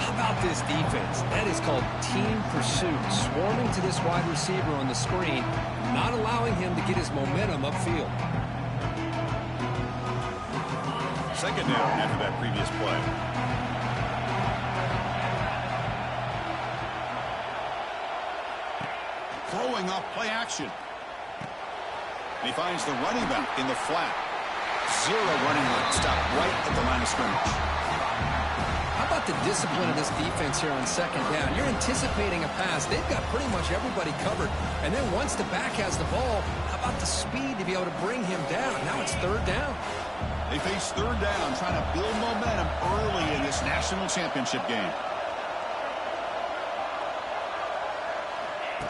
[SPEAKER 3] How about this defense? That is called team pursuit. Swarming to this wide receiver on the screen, not allowing him to get his momentum upfield.
[SPEAKER 1] Second down after that previous play. Throwing off play action. And he finds the running back in the flat. Zero running room. Stop right at the line of scrimmage.
[SPEAKER 3] How about the discipline of this defense here on second down? You're anticipating a pass. They've got pretty much everybody covered. And then once the back has the ball, how about the speed to be able to bring him down? Now it's third down.
[SPEAKER 1] They face third down, trying to build momentum early in this national championship game.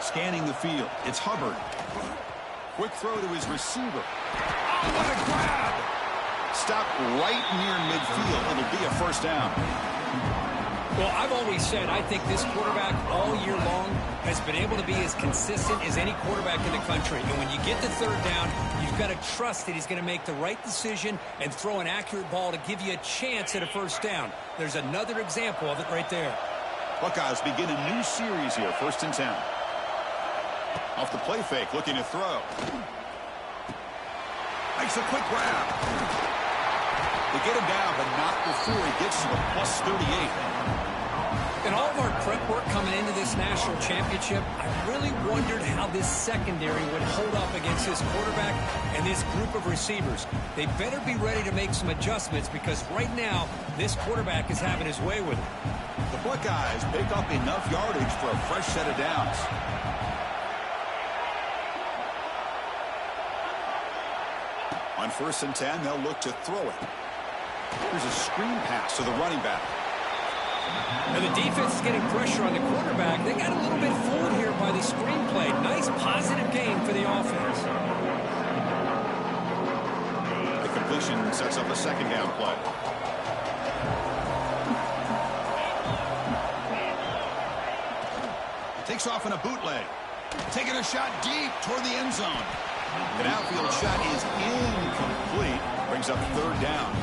[SPEAKER 1] Scanning the field. It's Hubbard. Quick throw to his receiver. Oh, what a grab! Stop right near midfield. It'll be a first down.
[SPEAKER 2] Well, I've always said I think this quarterback all year long has been able to be as consistent as any quarterback in the country. And when you get the third down, you've got to trust that he's going to make the right decision and throw an accurate ball to give you a chance at a first down. There's another example of it right there.
[SPEAKER 1] Buckeyes begin a new series here, 1st and 10. Off the play fake, looking to throw. Makes a quick grab. They get him down, but not before he gets to the plus 38.
[SPEAKER 2] In all of our prep work coming into this national championship, I really wondered how this secondary would hold up against this quarterback and this group of receivers. They better be ready to make some adjustments because right now, this quarterback is having his way with it.
[SPEAKER 1] The Buckeyes pick up enough yardage for a fresh set of downs. On 1st and 10, they'll look to throw it. Here's a screen pass to the running back.
[SPEAKER 2] And the defense is getting pressure on the quarterback. They got a little bit fooled here by the screen play. Nice positive gain for the offense.
[SPEAKER 1] The completion sets up a second down play. Takes off in a bootleg. Taking a shot deep toward the end zone. An outfield shot is incomplete. Brings up third down.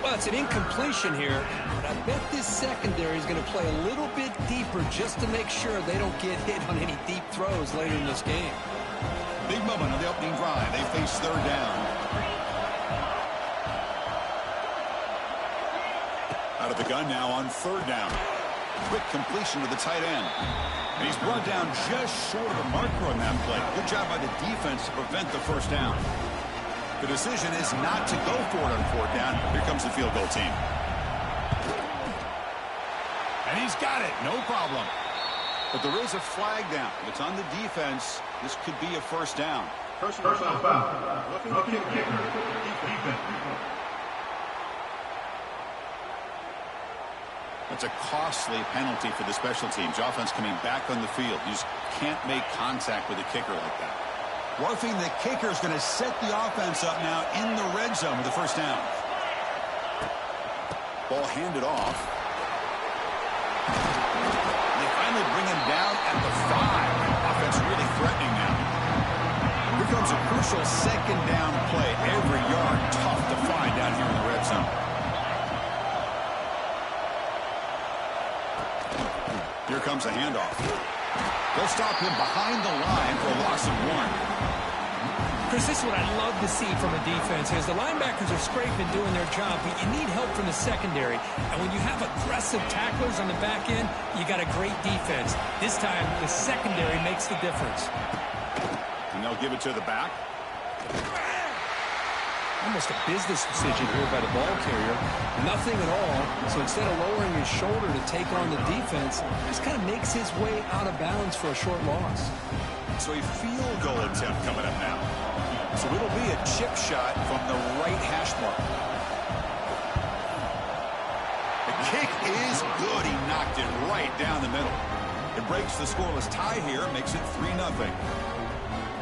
[SPEAKER 2] Well, it's an incompletion here, but I bet this secondary is going to play a little bit deeper just to make sure they don't get hit on any deep throws later in this game.
[SPEAKER 1] Big moment on the opening drive. They face third down. Out of the gun now on third down. Quick completion to the tight end. And he's brought down just short of the marker on that play. Good job by the defense to prevent the first down. The decision is not to go for it on fourth down. Here comes the field goal team. And he's got it. No problem. But there is a flag down. It's on the defense. This could be a first down.
[SPEAKER 4] Personal foul. Looking kicker. Defense.
[SPEAKER 1] That's a costly penalty for the special teams. Offense coming back on the field. You just can't make contact with a kicker like that. Roughing the kicker is going to set the offense up now in the red zone with the first down. Ball handed off. They finally bring him down at the 5. Offense really threatening now. Here comes a crucial second down play. Every yard tough to find down here in the red zone. Here comes a handoff. They'll stop him behind the line for a loss of 1.
[SPEAKER 2] Chris, this is what I'd love to see from a defense is the linebackers are scraping, doing their job, but you need help from the secondary. And when you have aggressive tacklers on the back end, you got a great defense. This time, the secondary makes the difference.
[SPEAKER 1] And they'll give it to the back.
[SPEAKER 3] Almost a business decision here by the ball carrier. Nothing at all. So instead of lowering his shoulder to take on the defense, just kind of makes his way out of bounds for a short loss.
[SPEAKER 1] So a field goal attempt coming up now. So it'll be a chip shot from the right hash mark. The kick is good. He knocked it right down the middle. It breaks the scoreless tie here, makes it 3-0.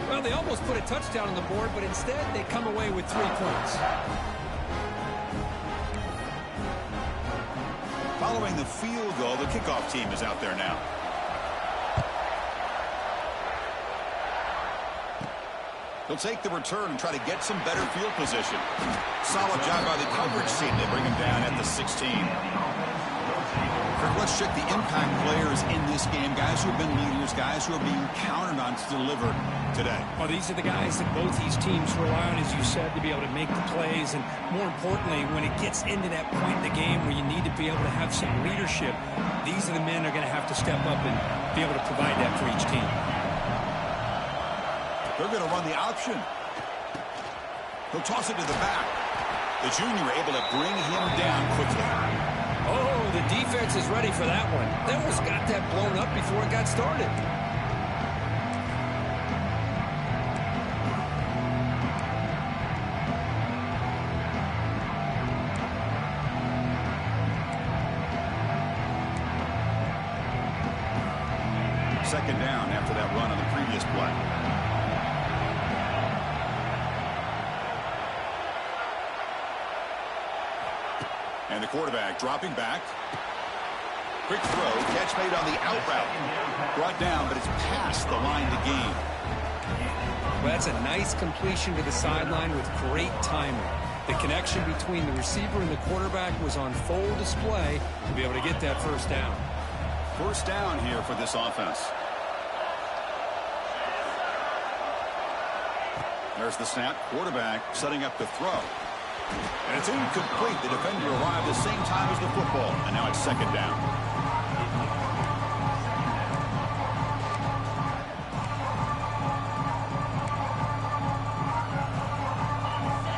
[SPEAKER 2] Well, they almost put a touchdown on the board, but instead they come away with 3 points.
[SPEAKER 1] Following the field goal, the kickoff team is out there now. He'll take the return and try to get some better field position. Solid job by the coverage team. They bring him down at the 16. Let's check the impact players in this game. Guys who have been leaders, guys who are being counted on to deliver today.
[SPEAKER 2] Well, these are the guys that both these teams rely on, as you said, to be able to make the plays. And more importantly, when it gets into that point in the game where you need to be able to have some leadership, these are the men that are going to have to step up and be able to provide that for each team.
[SPEAKER 1] They're going to run the option. He'll toss it to the back. The junior able to bring him down quickly.
[SPEAKER 2] Oh, the defense is ready for that one. They almost got that blown up before it got started.
[SPEAKER 1] Second down after that run on the previous play. And the quarterback dropping back. Quick throw, catch made on the out route. Brought down, but it's past the line to gain.
[SPEAKER 2] Well, that's a nice completion to the sideline with great timing. The connection between the receiver and the quarterback was on full display to be able to get that first down.
[SPEAKER 1] First down here for this offense. There's the snap. Quarterback setting up the throw. And it's incomplete. The defender arrived the same time as the football. And now it's second down.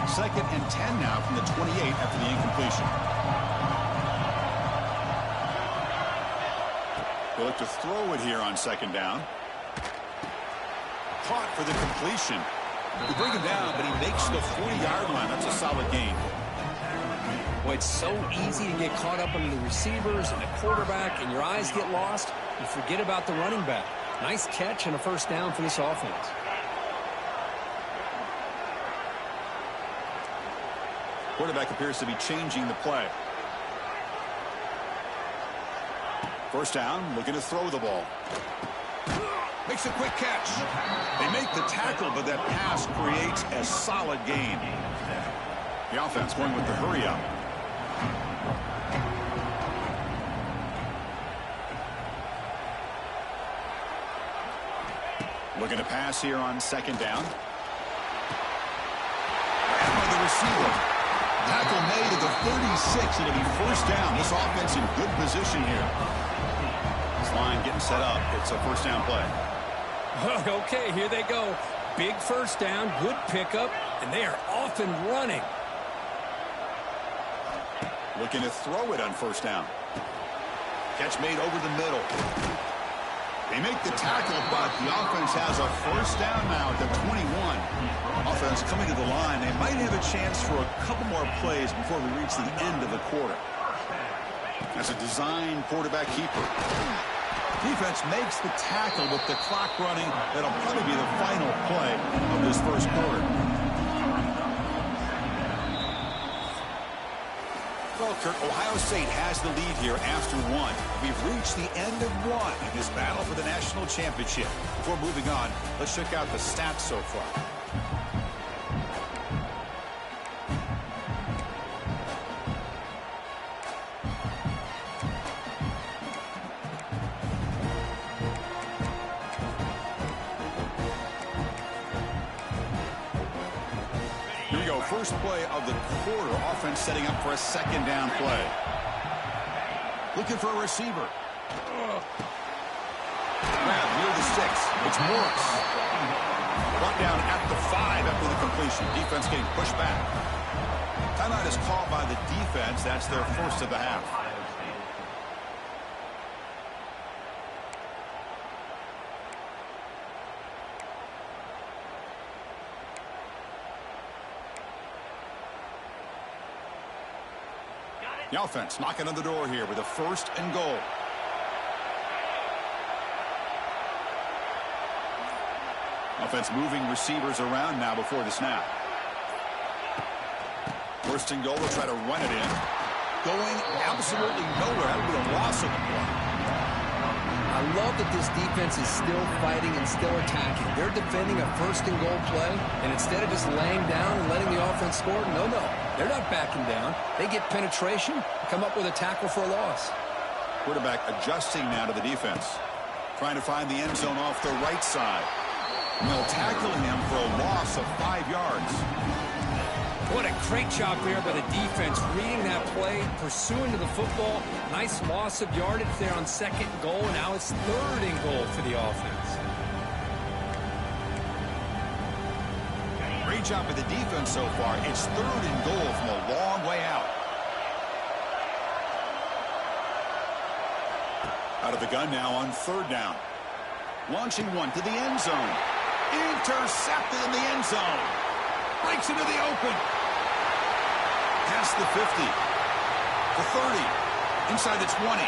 [SPEAKER 1] Second and 10 now from the 28 after the incompletion. They'll look to throw it here on second down. Caught for the completion. We bring him down, but he makes the 40-yard line. That's a solid gain.
[SPEAKER 2] Well, it's so easy to get caught up in the receivers and the quarterback, and your eyes get lost. You forget about the running back. Nice catch and a first down for this offense.
[SPEAKER 1] Quarterback appears to be changing the play. First down, looking to throw the ball. Makes a quick catch. They make the tackle, but that pass creates a solid gain. The offense going with the hurry up. Looking to pass here on second down. And by the receiver. Tackle made at the 36. It'll be first down. This offense in good position here. This line getting set up. It's a first down play.
[SPEAKER 2] Okay, here they go. Big first down, good pickup, and they are off and running.
[SPEAKER 1] Looking to throw it on first down. Catch made over the middle. They make the tackle, but the offense has a first down now at the 21. Offense coming to the line. They might have a chance for a couple more plays before we reach the end of the quarter. As a design quarterback keeper. Defense makes the tackle with the clock running. That'll probably be the final play of this first quarter. Well, Kirk, Ohio State has the lead here after one. We've reached the end of one in this battle for the national championship. Before moving on, let's check out the stats so far. First play of the quarter. Offense setting up for a second down play. Looking for a receiver. Grab near the 6. It's Morris. Brought down at the 5 after the completion. Defense getting pushed back. Timeout is called by the defense. That's their first of the half. The offense knocking on the door here with a 1st and goal. Offense moving receivers around now before the snap. 1st and goal. They'll try to run it in. Going absolutely nowhere. That'll be a loss of the play.
[SPEAKER 3] I love that this defense is still fighting and still attacking. They're defending a 1st and goal play, and instead of just laying down and letting the offense score, no. They're not backing down. They get penetration, come up with a tackle for a loss.
[SPEAKER 1] Quarterback adjusting now to the defense. Trying to find the end zone off the right side. Well, tackling him for a loss of 5 yards.
[SPEAKER 2] What a great job there by the defense, reading that play, pursuing to the football. Nice loss of yardage there on 2nd and goal. Now it's 3rd and goal for the offense.
[SPEAKER 1] Great job by the defense so far. It's 3rd and goal from a long way out. Out of the gun now on 3rd down. Launching one to the end zone. Intercepted in the end zone. Breaks into the open. Past the 50. The 30. Inside the 20.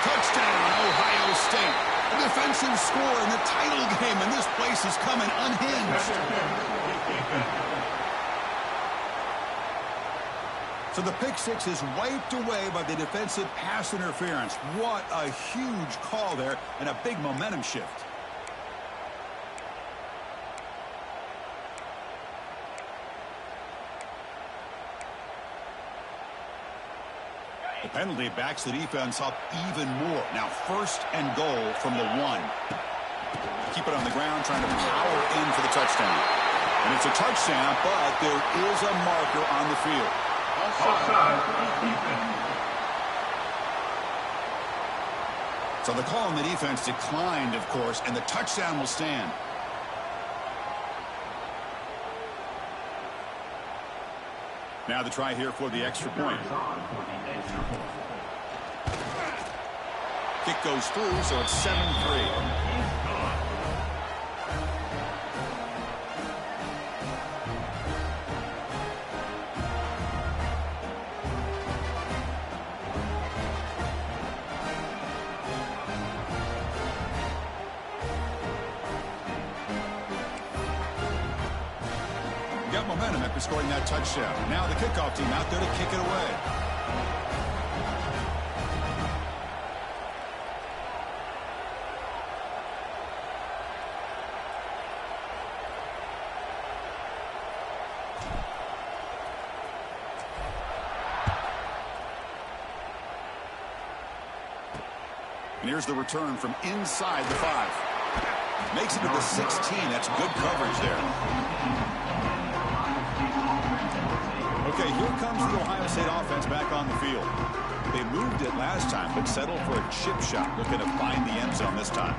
[SPEAKER 1] Touchdown, Ohio State. A defensive score in the title game, and this place is coming unhinged. So the pick 6 is wiped away by the defensive pass interference. What a huge call there, and a big momentum shift. The penalty backs the defense up even more. Now 1st and goal from the 1. Keep it on the ground, trying to power in for the touchdown. And it's a touchdown, but there is a marker on the field. So the call on the defense declined, of course, and the touchdown will stand. Now the try here for the extra point. Kick goes through, so it's 7-3. Momentum after scoring that touchdown. Now the kickoff team out there to kick it away. And here's the return from inside the 5. Makes it to the 16. That's good coverage there. Okay, here comes the Ohio State offense back on the field. They moved it last time, but settled for a chip shot, looking to find the end zone this time.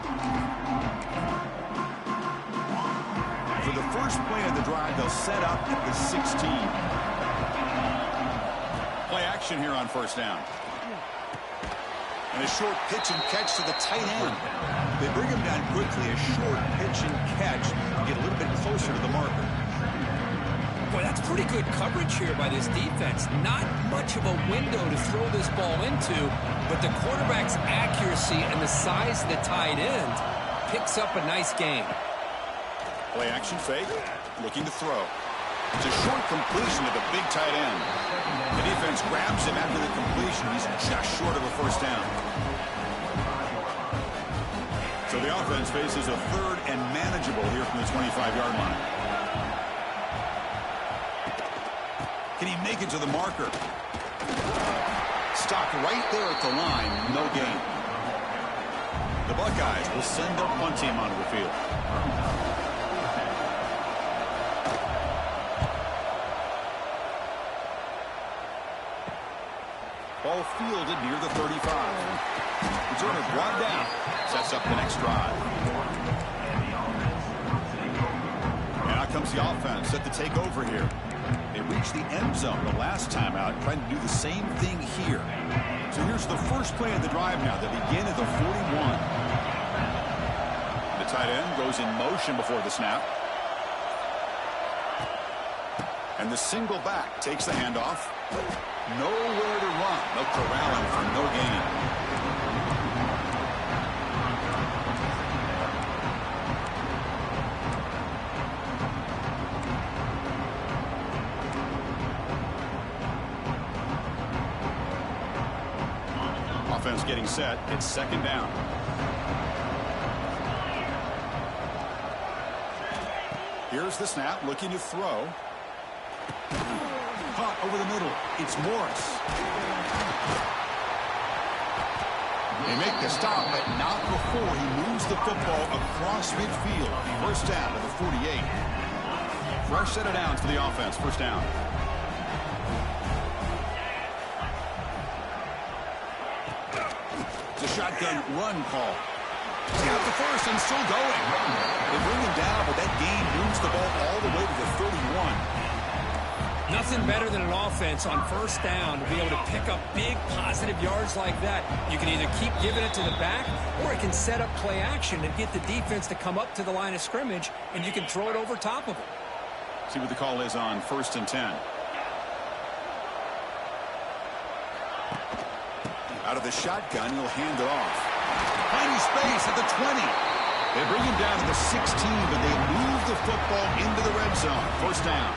[SPEAKER 1] For the first play of the drive, they'll set up at the 16. Play action here on 1st down. And a short pitch and catch to the tight end. They bring him down quickly, a short pitch and catch to get a little bit closer to the marker.
[SPEAKER 2] Boy, that's pretty good coverage here by this defense. Not much of a window to throw this ball into, but the quarterback's accuracy and the size of the tight end picks up a nice gain.
[SPEAKER 1] Play action fake, looking to throw. It's a short completion to the big tight end. The defense grabs him after the completion. He's just short of a 1st down. So the offense faces a 3rd and manageable here from the 25-yard line. Can he make it to the marker? Stopped right there at the line. No gain. The Buckeyes will send their punt team onto the field. Ball fielded near the 35. Returner brought down. Sets up the next drive. And out comes the offense set to take over here. They reached the end zone the last time out, trying to do the same thing here. So here's the first play of the drive now. They begin at the 41. The tight end goes in motion before the snap. And the single back takes the handoff. Nowhere to run. They'll corral him for no gain. Offense getting set. It's second down. Here's the snap, looking to throw. Caught over the middle. It's Morris. They make the stop, but not before he moves the football across midfield. First down to the 48. Fresh set of downs for the offense. First down. It's a shotgun run call. He's got the first and still going. They bring him down, but that gain moves the ball all the way to the 31.
[SPEAKER 2] Nothing better than an offense on first down to be able to pick up big positive yards like that. You can either keep giving it to the back, or it can set up play action and get the defense to come up to the line of scrimmage, and you can throw it over top of it.
[SPEAKER 1] See what the call is on 1st and 10. Out of the shotgun, he'll hand it off. Finding space at the 20. They bring him down to the 16, but they move the football into the red zone. First down.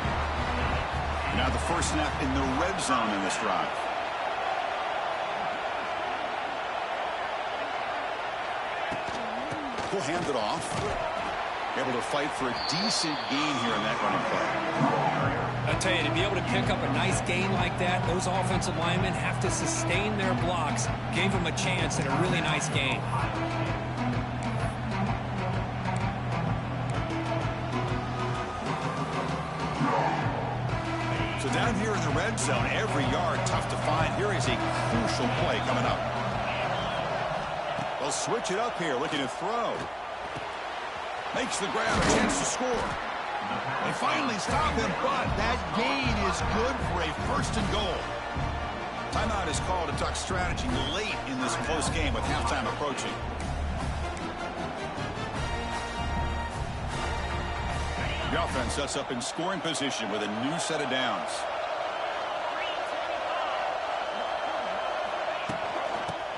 [SPEAKER 1] Now the first snap in the red zone in this drive. He'll hand it off. Able to fight for a decent gain here in that running play.
[SPEAKER 2] I'll tell you, to be able to pick up a nice gain like that, those offensive linemen have to sustain their blocks. Gave them a chance at a really nice gain.
[SPEAKER 1] So down here in the red zone, every yard tough to find. Here is a crucial play coming up. They'll switch it up here, looking to throw. Makes the grab, a chance to score. They finally stop him, but that gain is good for a first and goal. Timeout is called to talk strategy late in this close game with halftime approaching. The offense sets up in scoring position with a new set of downs.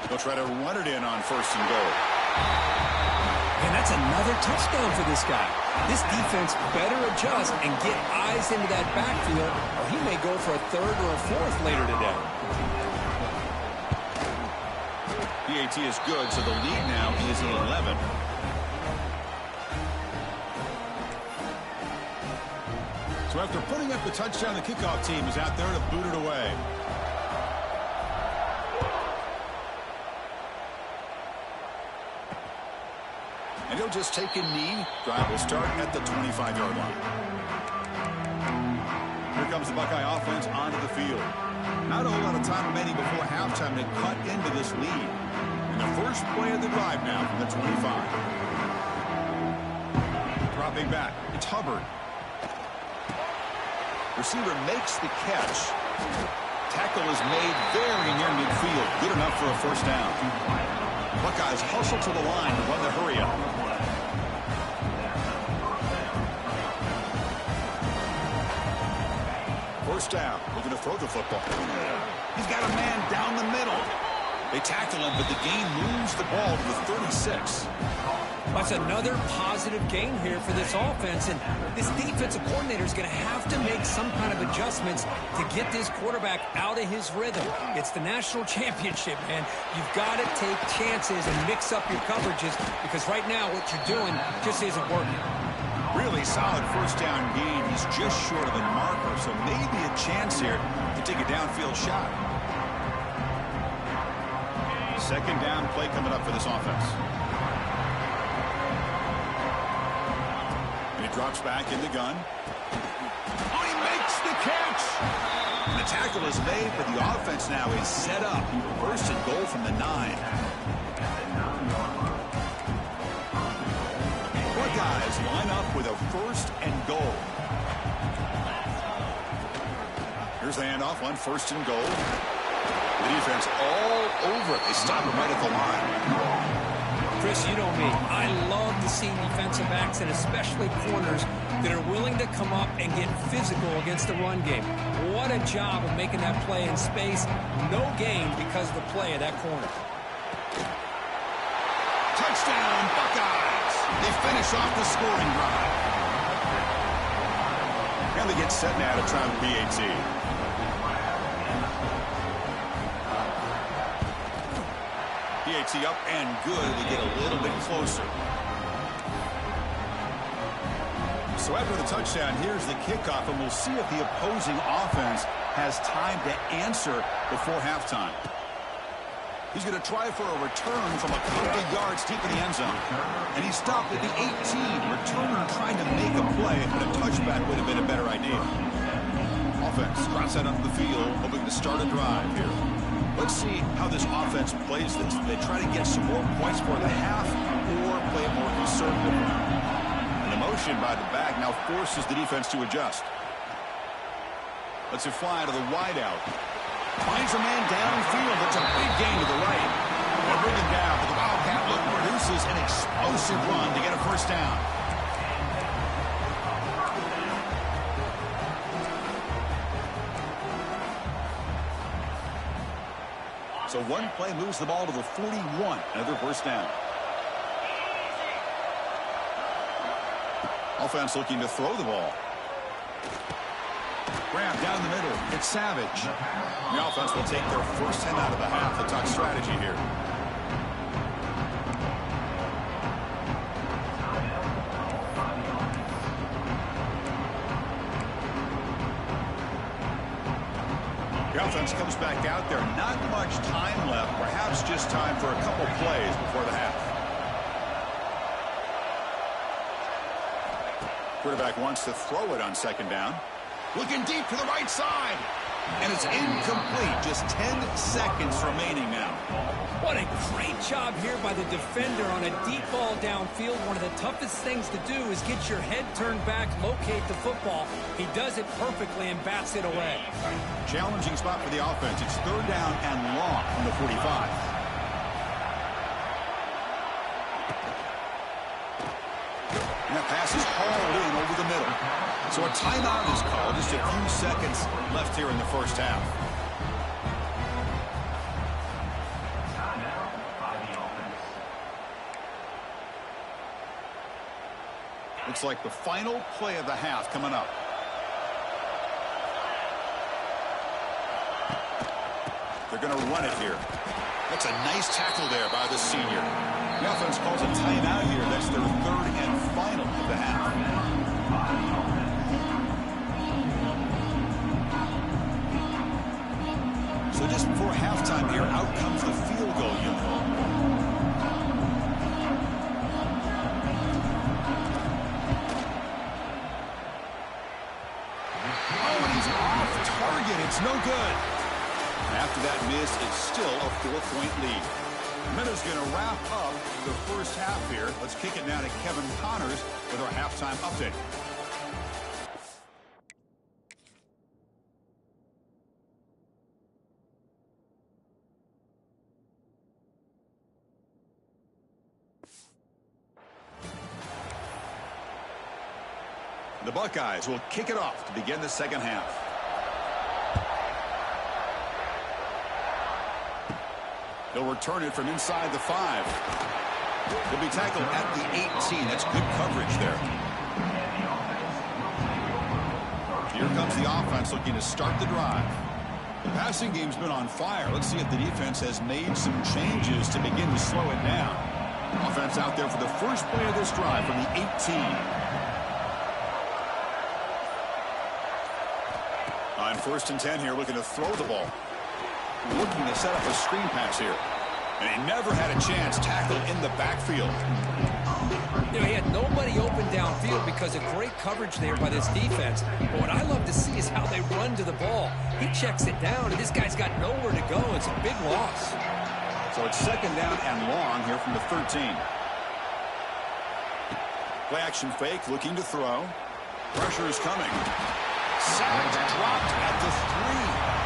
[SPEAKER 1] They'll try to run it in on first and goal.
[SPEAKER 2] And that's another touchdown for this guy. This defense better adjust and get eyes into that backfield, or he may go for a third or a fourth later today.
[SPEAKER 1] PAT is good, so the lead now is 11. So after putting up the touchdown, the kickoff team is out there to boot it away. And he'll just take a knee. Drive will start at the 25-yard line. Here comes the Buckeye offense onto the field. Not a whole lot of time remaining before halftime to cut into this lead. And the first play of the drive now from the 25. Dropping back. It's Hubbard. Receiver makes the catch. Tackle is made very near midfield. Good enough for a first down. Buckeyes hustle to the line to run the hurry up. First down. Looking to throw the football. He's got a man down the middle. They tackle him, but the gain moves the ball to the 36.
[SPEAKER 2] That's another positive gain here for this offense, and this defensive coordinator is going to have to make some kind of adjustments to get this quarterback out of his rhythm. It's the national championship, man. You've got to take chances and mix up your coverages, because right now what you're doing just isn't working.
[SPEAKER 1] Really solid first down gain. He's just short of the marker, so maybe a chance here to take a downfield shot. Second down play coming up for this offense. Drops back in the gun. Oh, he makes the catch. And the tackle is made, but the offense now is set up. First and goal from the 9. Buckeyes line up with a first and goal. Here's the handoff on first and goal. The defense all over it. They stop him right at the line.
[SPEAKER 2] Chris, you know me. I love to see defensive backs and especially corners that are willing to come up and get physical against the run game. What a job of making that play in space. No gain because of the play of that corner.
[SPEAKER 1] Touchdown, Buckeyes. They finish off the scoring drive. And they get set now to try with PAT. PAT up and good. They get a little bit closer. So after the touchdown, here's the kickoff, and we'll see if the opposing offense has time to answer before halftime. He's going to try for a return from a couple of yards deep in the end zone. And he stopped at the 18. Returner trying to make a play, but a touchback would have been a better idea. Offense drops that up the field, hoping to start a drive here. Let's see how this offense plays this. They try to get some more points for the half or play it more conservative. And the motion by the back now forces the defense to adjust. Lets it fly to the wideout. Finds a man downfield. That's a big gain to the right. They'll bring him down, but the Wildcat look produces an explosive run to get a first down. So one play moves the ball to the 41. Another first down. Offense looking to throw the ball. Grab down the middle. It's Savage. The offense will take their first 10 out of the half. The top strategy here. The offense comes back out there. Not much time left. Perhaps just time for a couple plays before the half. Quarterback wants to throw it on second down. Looking deep to the right side. And it's incomplete. Just 10 seconds remaining now.
[SPEAKER 2] What a great job here by the defender on a deep ball downfield. One of the toughest things to do is get your head turned back, locate the football. He does it perfectly and bats it away.
[SPEAKER 1] Challenging spot for the offense. It's third down and long from the 45. And that pass is hauled in over the middle. So a timeout is called. Just a few seconds left here in the first half. Looks like the final play of the half coming up. They're going to run it here. That's a nice tackle there by the senior. The offense calls a timeout here. That's their third and final of the half. So just before halftime here, out comes the field goal unit. Oh, and he's off target. It's no good. After that miss, it's still a 4-point lead. Minutes going to wrap up the first half here. Let's kick it now to Kevin Connors with our halftime update. The Buckeyes will kick it off to begin the second half. They'll return it from inside the 5. They'll be tackled at the 18. That's good coverage there. Here comes the offense looking to start the drive. The passing game's been on fire. Let's see if the defense has made some changes to begin to slow it down. Offense out there for the first play of this drive from the 18. On 1st and 10 here, looking to throw the ball. Looking to set up a screen pass here. And he never had a chance. Tackled in the backfield.
[SPEAKER 2] You know, he had nobody open downfield because of great coverage there by this defense. But what I love to see is how they run to the ball. He checks it down, and this guy's got nowhere to go. It's a big loss.
[SPEAKER 1] So it's second down and long here from the 13. Play action fake, looking to throw. Pressure is coming. Savage dropped at the 3.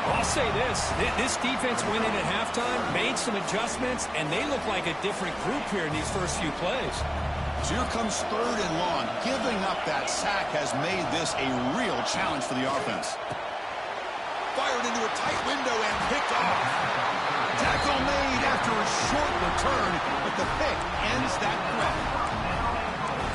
[SPEAKER 2] I'll say this defense went in at halftime, made some adjustments, and they look like a different group here in these first few plays.
[SPEAKER 1] So here comes 3rd and long. Giving up that sack has made this a real challenge for the offense. Fired into a tight window and picked off. Tackle made after a short return, but the pick ends that threat.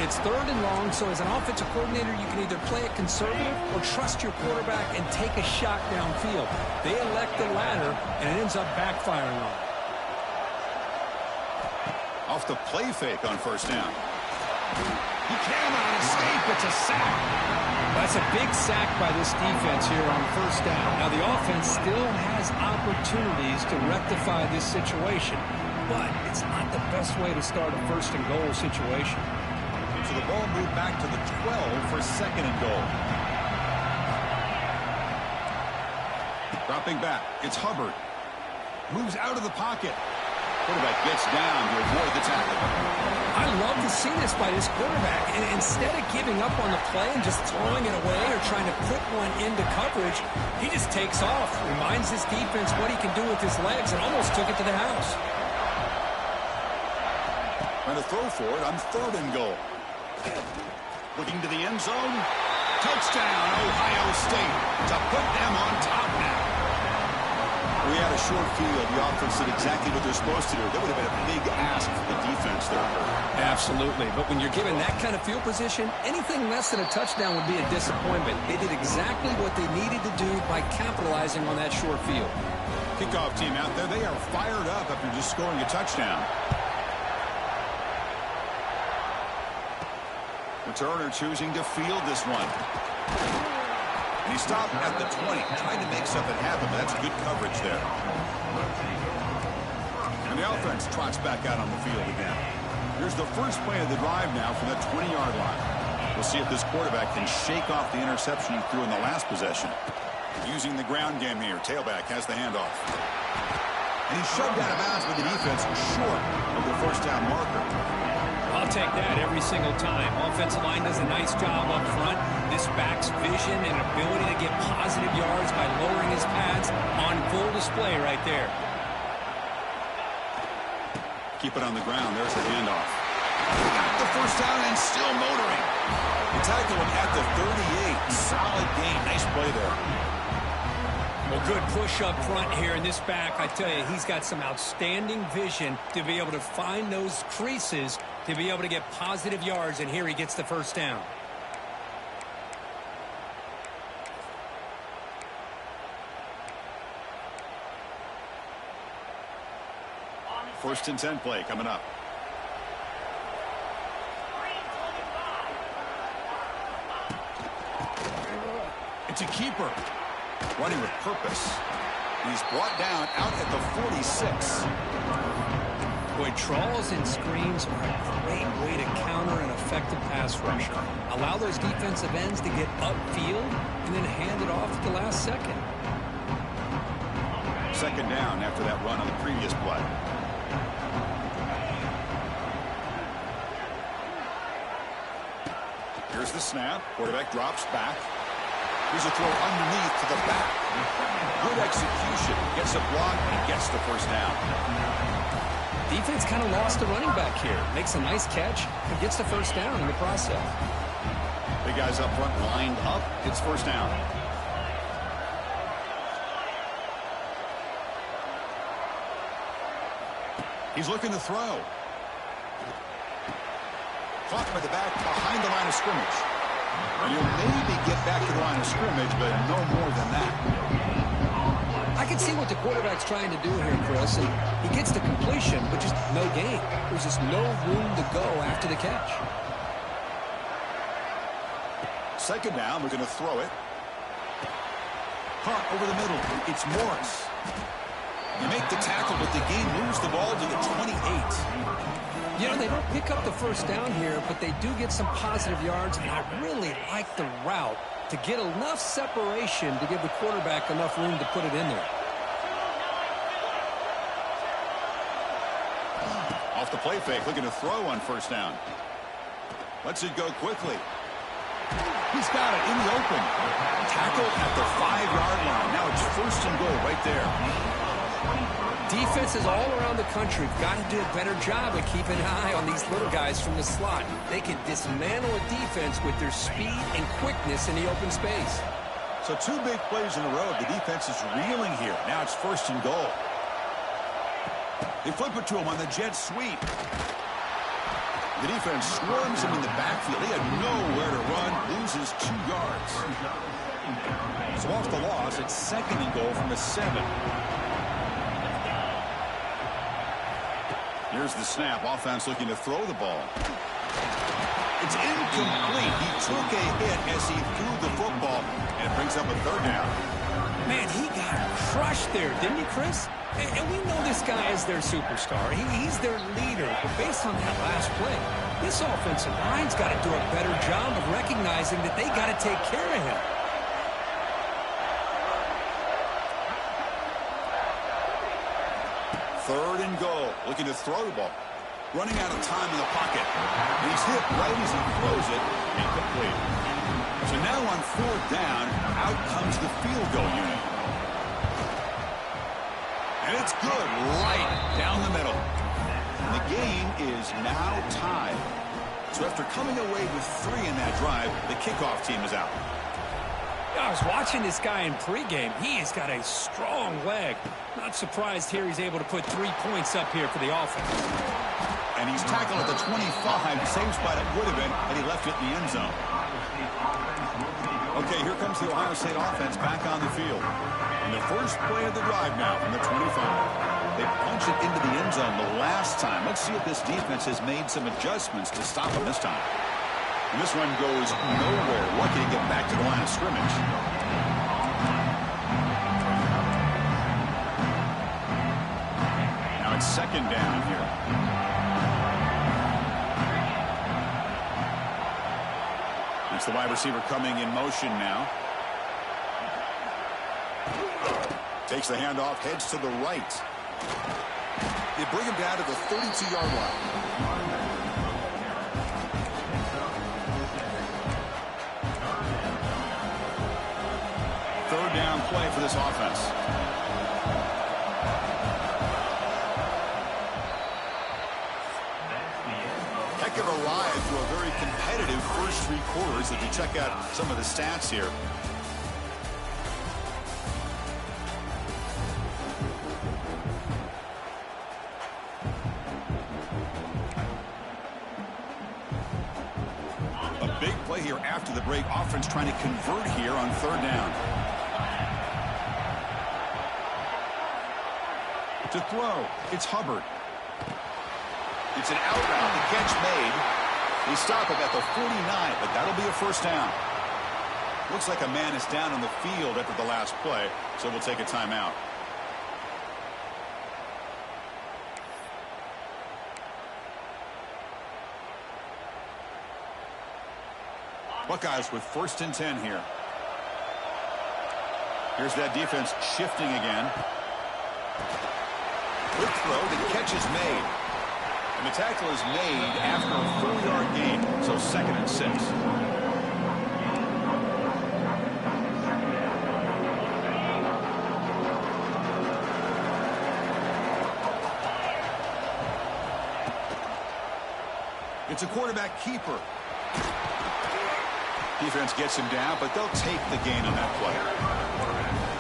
[SPEAKER 2] It's 3rd and long, so as an offensive coordinator, you can either play it conservative or trust your quarterback and take a shot downfield. They elect the latter, and it ends up backfiring on them.
[SPEAKER 1] Off the play fake on 1st down. He cannot escape. It's a sack.
[SPEAKER 2] That's a big sack by this defense here on 1st down. Now, the offense still has opportunities to rectify this situation, but it's not the best way to start a 1st and goal situation.
[SPEAKER 1] So the ball moved back to the 12 for 2nd and goal. Dropping back. It's Hubbard. Moves out of the pocket. Quarterback gets down to avoid the tackle.
[SPEAKER 2] I love to see this by this quarterback. And instead of giving up on the play and just throwing it away or trying to put one into coverage, he just takes off, reminds his defense what he can do with his legs, and almost took it to the house.
[SPEAKER 1] Trying to throw for it on 3rd and goal. Looking to the end zone. Touchdown, Ohio State, to put them on top now. We had a short field. The offense did exactly what they're supposed to do. That would have been a big ask for the defense there.
[SPEAKER 2] Absolutely. But when you're given that kind of field position, anything less than a touchdown would be a disappointment. They did exactly what they needed to do by capitalizing on that short field.
[SPEAKER 1] Kickoff team out there. They are fired up after just scoring a touchdown. Returner choosing to field this one. And he stopped at the 20, trying to make something happen, but that's good coverage there. And the offense trots back out on the field again. Here's the first play of the drive now from the 20-yard line. We'll see if this quarterback can shake off the interception he threw in the last possession. Using the ground game here, tailback has the handoff. And he's shoved out of bounds with the defense short of the 1st down marker.
[SPEAKER 2] I'll take that every single time. Offensive line does a nice job up front. This back's vision and ability to get positive yards by lowering his pads on full display right there.
[SPEAKER 1] Keep it on the ground. There's the handoff. Got the 1st down and still motoring. The tackle him at the 38. Solid gain. Nice play there.
[SPEAKER 2] Well, good push up front here in this back. I tell you, he's got some outstanding vision to be able to find those creases to be able to get positive yards, and here he gets the 1st down.
[SPEAKER 1] First and 10 play coming up. It's a keeper. Running with purpose. He's brought down out at the 46.
[SPEAKER 2] Boy, trawls and screens are a great way to counter an effective pass rusher. Allow those defensive ends to get upfield and then hand it off at the last second.
[SPEAKER 1] 2nd down after that run on the previous play. Here's the snap. Quarterback drops back. Here's a throw underneath to the back. Good execution. Gets a block and gets the 1st down.
[SPEAKER 2] Defense kind of lost the running back here. Makes a nice catch and gets the 1st down in the process.
[SPEAKER 1] Big guys up front lined up. It's 1st down. He's looking to throw. Caught by the back behind the line of scrimmage. And he'll maybe get back to the line of scrimmage, but no more than that.
[SPEAKER 2] I can see what the quarterback's trying to do here, Chris, and he gets the completion, but just no gain. There's just no room to go after the catch.
[SPEAKER 1] 2nd down, we're going to throw it. Hunt over the middle. It's Morris. You make the tackle, but the game moves the ball to the 28.
[SPEAKER 2] You know, they don't pick up the 1st down here, but they do get some positive yards, and I really like the route to get enough separation to give the quarterback enough room to put it in there.
[SPEAKER 1] Off the play fake, looking to throw on 1st down. Lets it go quickly. He's got it in the open. Tackle at the 5-yard line. Now it's 1st and goal right there.
[SPEAKER 3] Defenses all around the country have got to do a better job of keeping an eye on these little guys from the slot. They can dismantle a defense with their speed and quickness in the open space.
[SPEAKER 1] So 2 big plays in a row. The defense is reeling here. Now it's 1st and goal. They flip it to him on the jet sweep. The defense swarms him in the backfield. He had nowhere to run, loses 2 yards. So off the loss, it's 2nd and goal from the 7. Here's the snap. Offense looking to throw the ball. It's incomplete. He took a hit as he threw the football, and it brings up a 3rd down.
[SPEAKER 2] Man, he got crushed there, didn't he, Chris? And we know this guy is their superstar. He's their leader. But based on that last play, this offensive line's got to do a better job of recognizing that they got to take care of him.
[SPEAKER 1] Third and goal. Looking to throw the ball. Running out of time in the pocket. And he's hit right as he throws it. Incomplete. So now on 4th down, out comes the field goal unit. And it's good right down the middle. And the game is now tied. So after coming away with 3 in that drive, the kickoff team is out.
[SPEAKER 2] I was watching this guy in pregame. He has got a strong leg. Not surprised here he's able to put 3 points up here for the offense.
[SPEAKER 1] And he's tackled at the 25. Same spot it would have been had he left it in the end zone. Okay, here comes the Ohio State offense back on the field. And the first play of the drive now from the 25. They punch it into the end zone the last time. Let's see if this defense has made some adjustments to stop him this time. And this run goes nowhere. Lucky to get back to the line of scrimmage. Now it's 2nd down here. It's the wide receiver coming in motion now. Takes the handoff, heads to the right. They bring him down to the 32-yard line. Third down play for this offense. Heck of a ride through a very competitive first 3 quarters. If you check out some of the stats here. A big play here after the break. Offense trying to convert here on 3rd down. To throw, it's Hubbard. It's an out route. The catch made. They stop him at the 49, but that'll be a 1st down. Looks like a man is down on the field after the last play, so we'll take a timeout. Buckeyes with 1st and 10 here. Here's that defense shifting again. Quick throw. The catch is made. And the tackle is made after a 4-yard gain, so 2nd and 6. It's a quarterback keeper. Defense gets him down, but they'll take the gain on that play.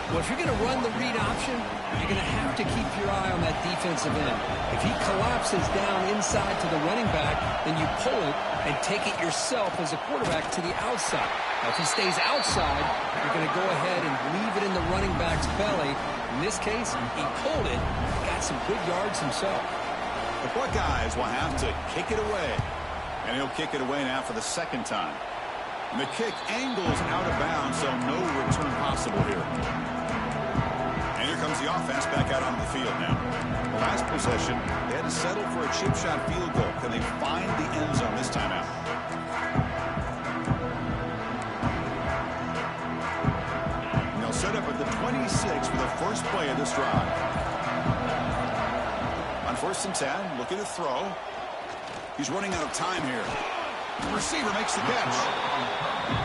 [SPEAKER 3] Well, if you're going to run the read option, you're going to have to keep your eye on that defensive end. If he collapses down inside to the running back, then you pull it and take it yourself as a quarterback to the outside. Now, if he stays outside, you're going to go ahead and leave it in the running back's belly. In this case, he pulled it, got some good yards himself.
[SPEAKER 1] The Buckeyes will have to kick it away. And he'll kick it away now for the 2nd time. And the kick angles out of bounds, so no return possible here. And here comes the offense back out onto the field now. The last possession, they had to settle for a chip shot field goal. Can they find the end zone this time out? And they'll set up at the 26 for the first play of this drive. On 1st and 10, looking to throw. He's running out of time here. The receiver makes the catch.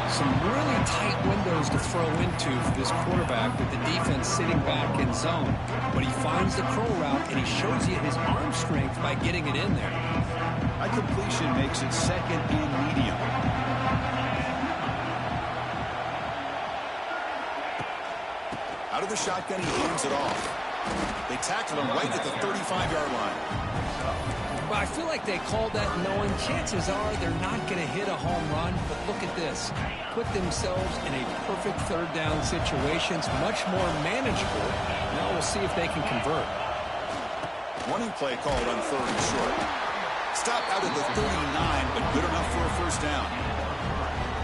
[SPEAKER 2] Some really tight windows to throw into for this quarterback with the defense sitting back in zone. But he finds the curl route, and he shows you his arm strength by getting it in there.
[SPEAKER 1] That completion makes it second and medium. Out of the shotgun, he hands it off. They tackle him right at the 35-yard line.
[SPEAKER 2] Well, I feel like they called that knowing chances are they're not going to hit a home run. But look at this. Put themselves in a perfect third down situation. It's much more manageable. Now we'll see if they can convert.
[SPEAKER 1] Running play called on third and short. Stopped out at the 39, but good enough for a first down.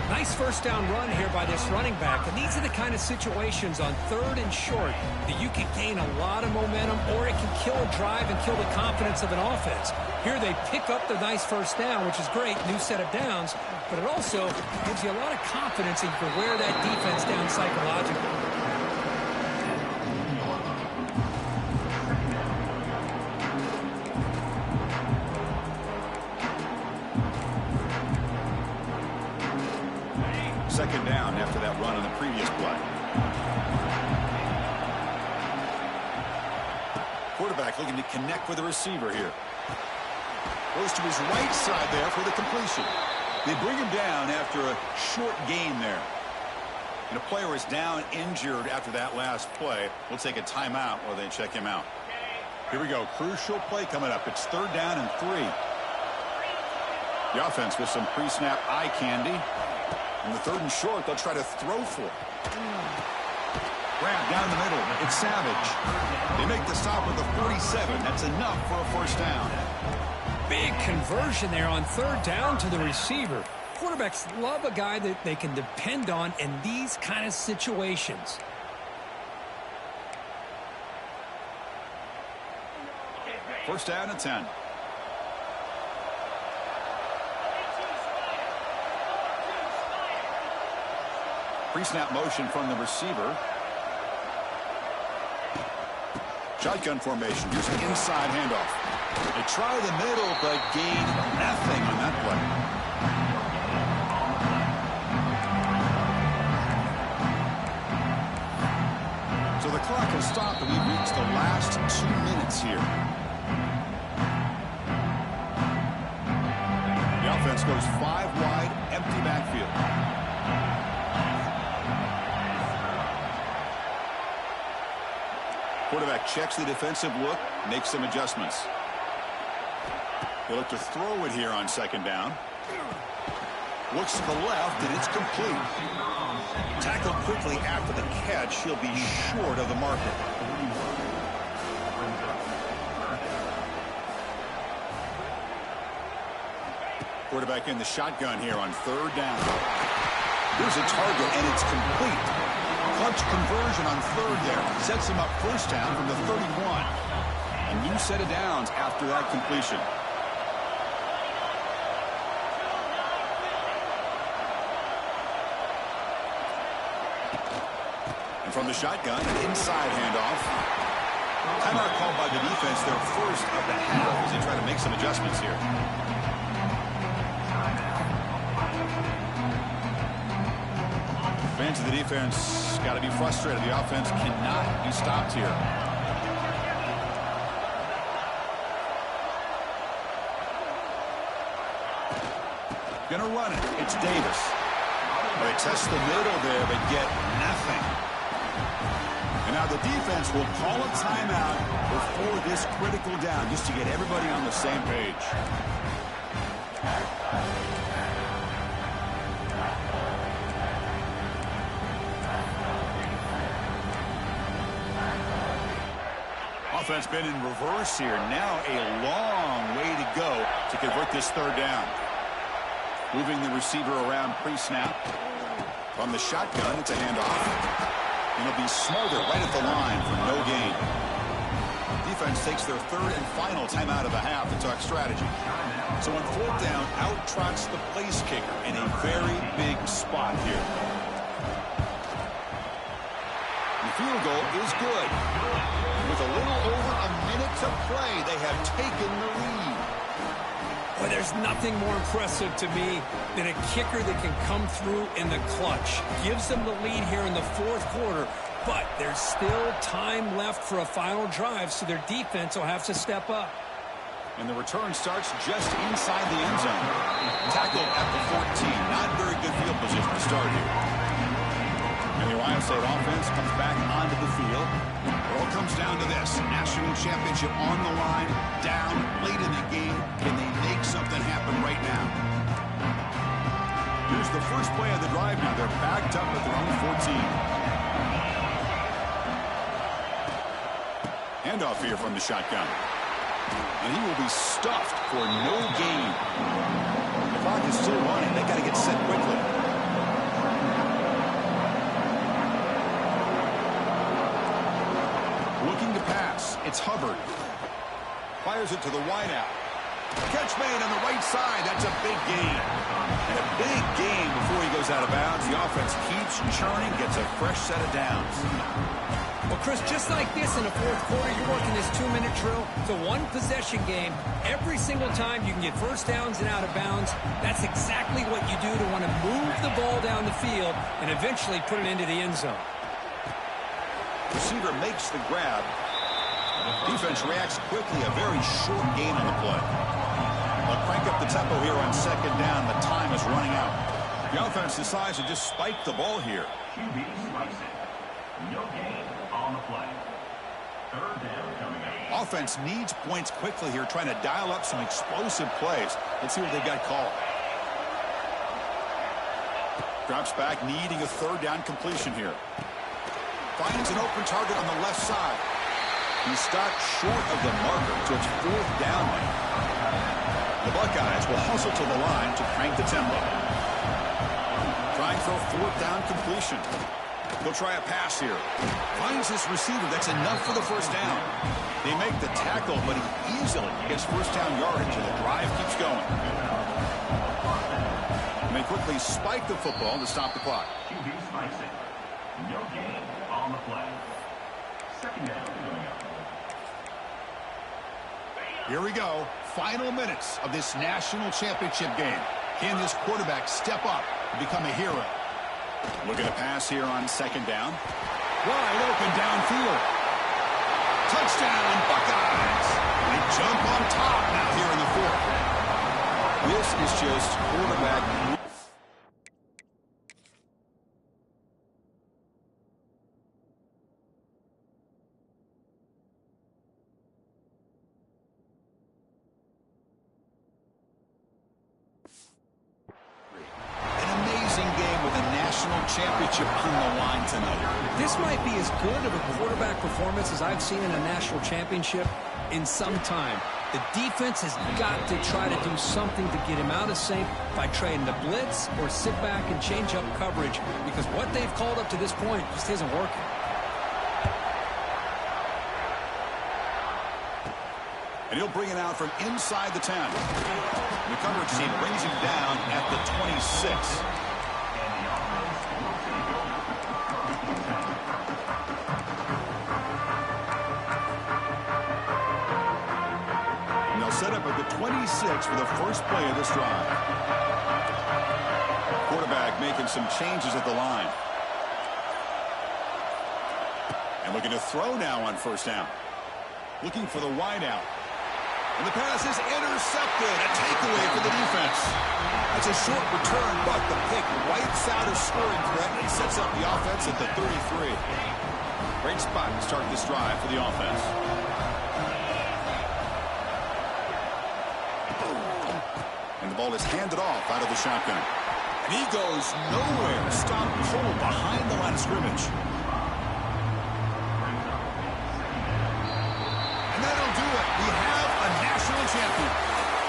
[SPEAKER 2] Nice first down run here by this running back. And these are the kind of situations on third and short that you can gain a lot of momentum, or it can kill a drive and kill the confidence of an offense. Here they pick up the nice first down, which is great, new set of downs, but it also gives you a lot of confidence in you can wear that defense down psychologically.
[SPEAKER 1] Second down after that run on the previous play. Quarterback looking to connect with the receiver here. Goes to his right side there for the completion. They bring him down after a short gain there. And a player is down injured after that last play. We'll take a timeout while they check him out. Here we go. Crucial play coming up. It's third down and 3. The offense with some pre-snap eye candy. In the third and short, they'll try to throw for it. Grab down the middle. It's Savage. They make the stop with the 47. That's enough for a first down.
[SPEAKER 2] Big conversion there on third down to the receiver. Quarterbacks love a guy that they can depend on in these kind of situations.
[SPEAKER 1] First down and 10. Pre-snap motion from the receiver. Shotgun formation. Here's an inside handoff. They try the middle, but gain nothing on that play. So the clock has stopped, and we've reached the last 2 minutes here. The offense goes 5 wide, empty backfield. Quarterback checks the defensive look, makes some adjustments. He'll look to throw it here on second down. Looks to the left, and it's complete. Tackled quickly after the catch. He'll be short of the marker. Quarterback in the shotgun here on third down. Here's a target, and it's complete. Clutch conversion on third there. Sets him up first down from the 31. A new set of downs after that completion. And from the shotgun, an inside handoff. Timeout called by the defense, their first of the half, as they try to make some adjustments here. Fans of the defense got to be frustrated. The offense cannot be stopped here. Gonna run it. It's Davis. They test the middle there, but get nothing. And now the defense will call a timeout before this critical down, just to get everybody on the same page. Offense been in reverse here. Now a long way to go to convert this third down. Moving the receiver around pre-snap. From the shotgun, it's a handoff. And it'll be Smolder right at the line for no gain. Defense takes their third and final timeout of the half to talk strategy. So on fourth down, out trots the place kicker in a very big spot here. The field goal is good. With a little over a minute to play, they have taken the lead.
[SPEAKER 2] Well, there's nothing more impressive to me than a kicker that can come through in the clutch. Gives them the lead here in the fourth quarter, but there's still time left for a final drive, so their defense will have to step up.
[SPEAKER 1] And the return starts just inside the end zone. Tackled at the 14. Not very good field position to start here. And the Ohio State offense comes back onto the field. It all comes down to this. National championship on the line, down late in the game. Can they make something happen right now? Here's the first play of the drive now. They're backed up at their own 14. Handoff here from the shotgun. And he will be stuffed for no gain. The clock is still running. They got to get set quickly. Looking to pass. It's Hubbard. Fires it to the wideout. Catch made on the right side. That's a big gain. And a big gain before he goes out of bounds. The offense keeps churning, gets a fresh set of downs.
[SPEAKER 2] Well, Chris, just like this in the fourth quarter, you're working this 2-minute drill. It's a one-possession game. Every single time you can get first downs and out of bounds. That's exactly what you do to want to move the ball down the field and eventually put it into the end zone.
[SPEAKER 1] Receiver makes the grab. Defense reacts quickly. A very short gain on the play. They'll crank up the tempo here on second down. The time is running out. The offense decides to just spike the ball here.
[SPEAKER 4] QB spikes it. No gain on the play. Third down coming up.
[SPEAKER 1] Offense needs points quickly here, trying to dial up some explosive plays. Let's see what they've got called. Drops back, needing a third down completion here. Finds an open target on the left side. He's stopped short of the marker, so it's fourth down now. The Buckeyes will hustle to the line to crank the tempo. Trying for a fourth down completion. He'll try a pass here. Finds this receiver. That's enough for the first down. They make the tackle, but he easily gets first down yardage, and the drive keeps going. And they quickly spike the football to stop the clock.
[SPEAKER 4] QB spikes it. No gain on the play. Second down coming up.
[SPEAKER 1] Here we go. Final minutes of this national championship game. Can this quarterback step up and become a hero? Looking to pass here on second down. Wide open downfield. Touchdown, Buckeyes. They jump on top now here in the fourth. This is just quarterback. Championship on the line tonight.
[SPEAKER 2] This might be as good of a quarterback performance as I've seen in a national championship in some time. The defense has got to try to do something to get him out of sync by trading the blitz or sit back and change up coverage, because what they've called up to this point just isn't working.
[SPEAKER 1] And he'll bring it out from inside the 10. The coverage team brings him down at the 26. Set up at the 26 for the first play of this drive. Quarterback making some changes at the line. And looking to throw now on first down. Looking for the wideout. And the pass is intercepted. A takeaway for the defense. That's a short return, but the pick wipes out a scoring threat and sets up the offense at the 33. Great spot to start this drive for the offense. And the ball is handed off out of the shotgun. And he goes nowhere. Stop cold behind the line of scrimmage. And that'll do it. We have a national champion.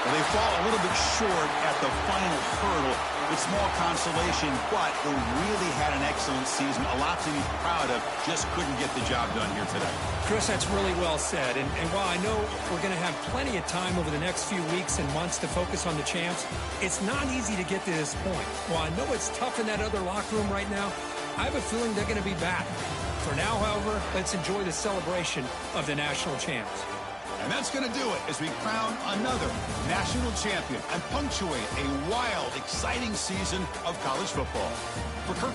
[SPEAKER 1] Well, they fall a little bit short at the final hurdle. It's small consolation, but they really had an excellent season. A lot to be proud of. Just couldn't get the job done here today.
[SPEAKER 2] Chris, that's really well said. And while I know we're going to have plenty of time over the next few weeks and months to focus on the champs, it's not easy to get to this point. While I know it's tough in that other locker room right now, I have a feeling they're going to be back. For now, however, let's enjoy the celebration of the national champs.
[SPEAKER 1] And that's going to do it as we crown another national champion and punctuate a wild, exciting season of college football. For Kirk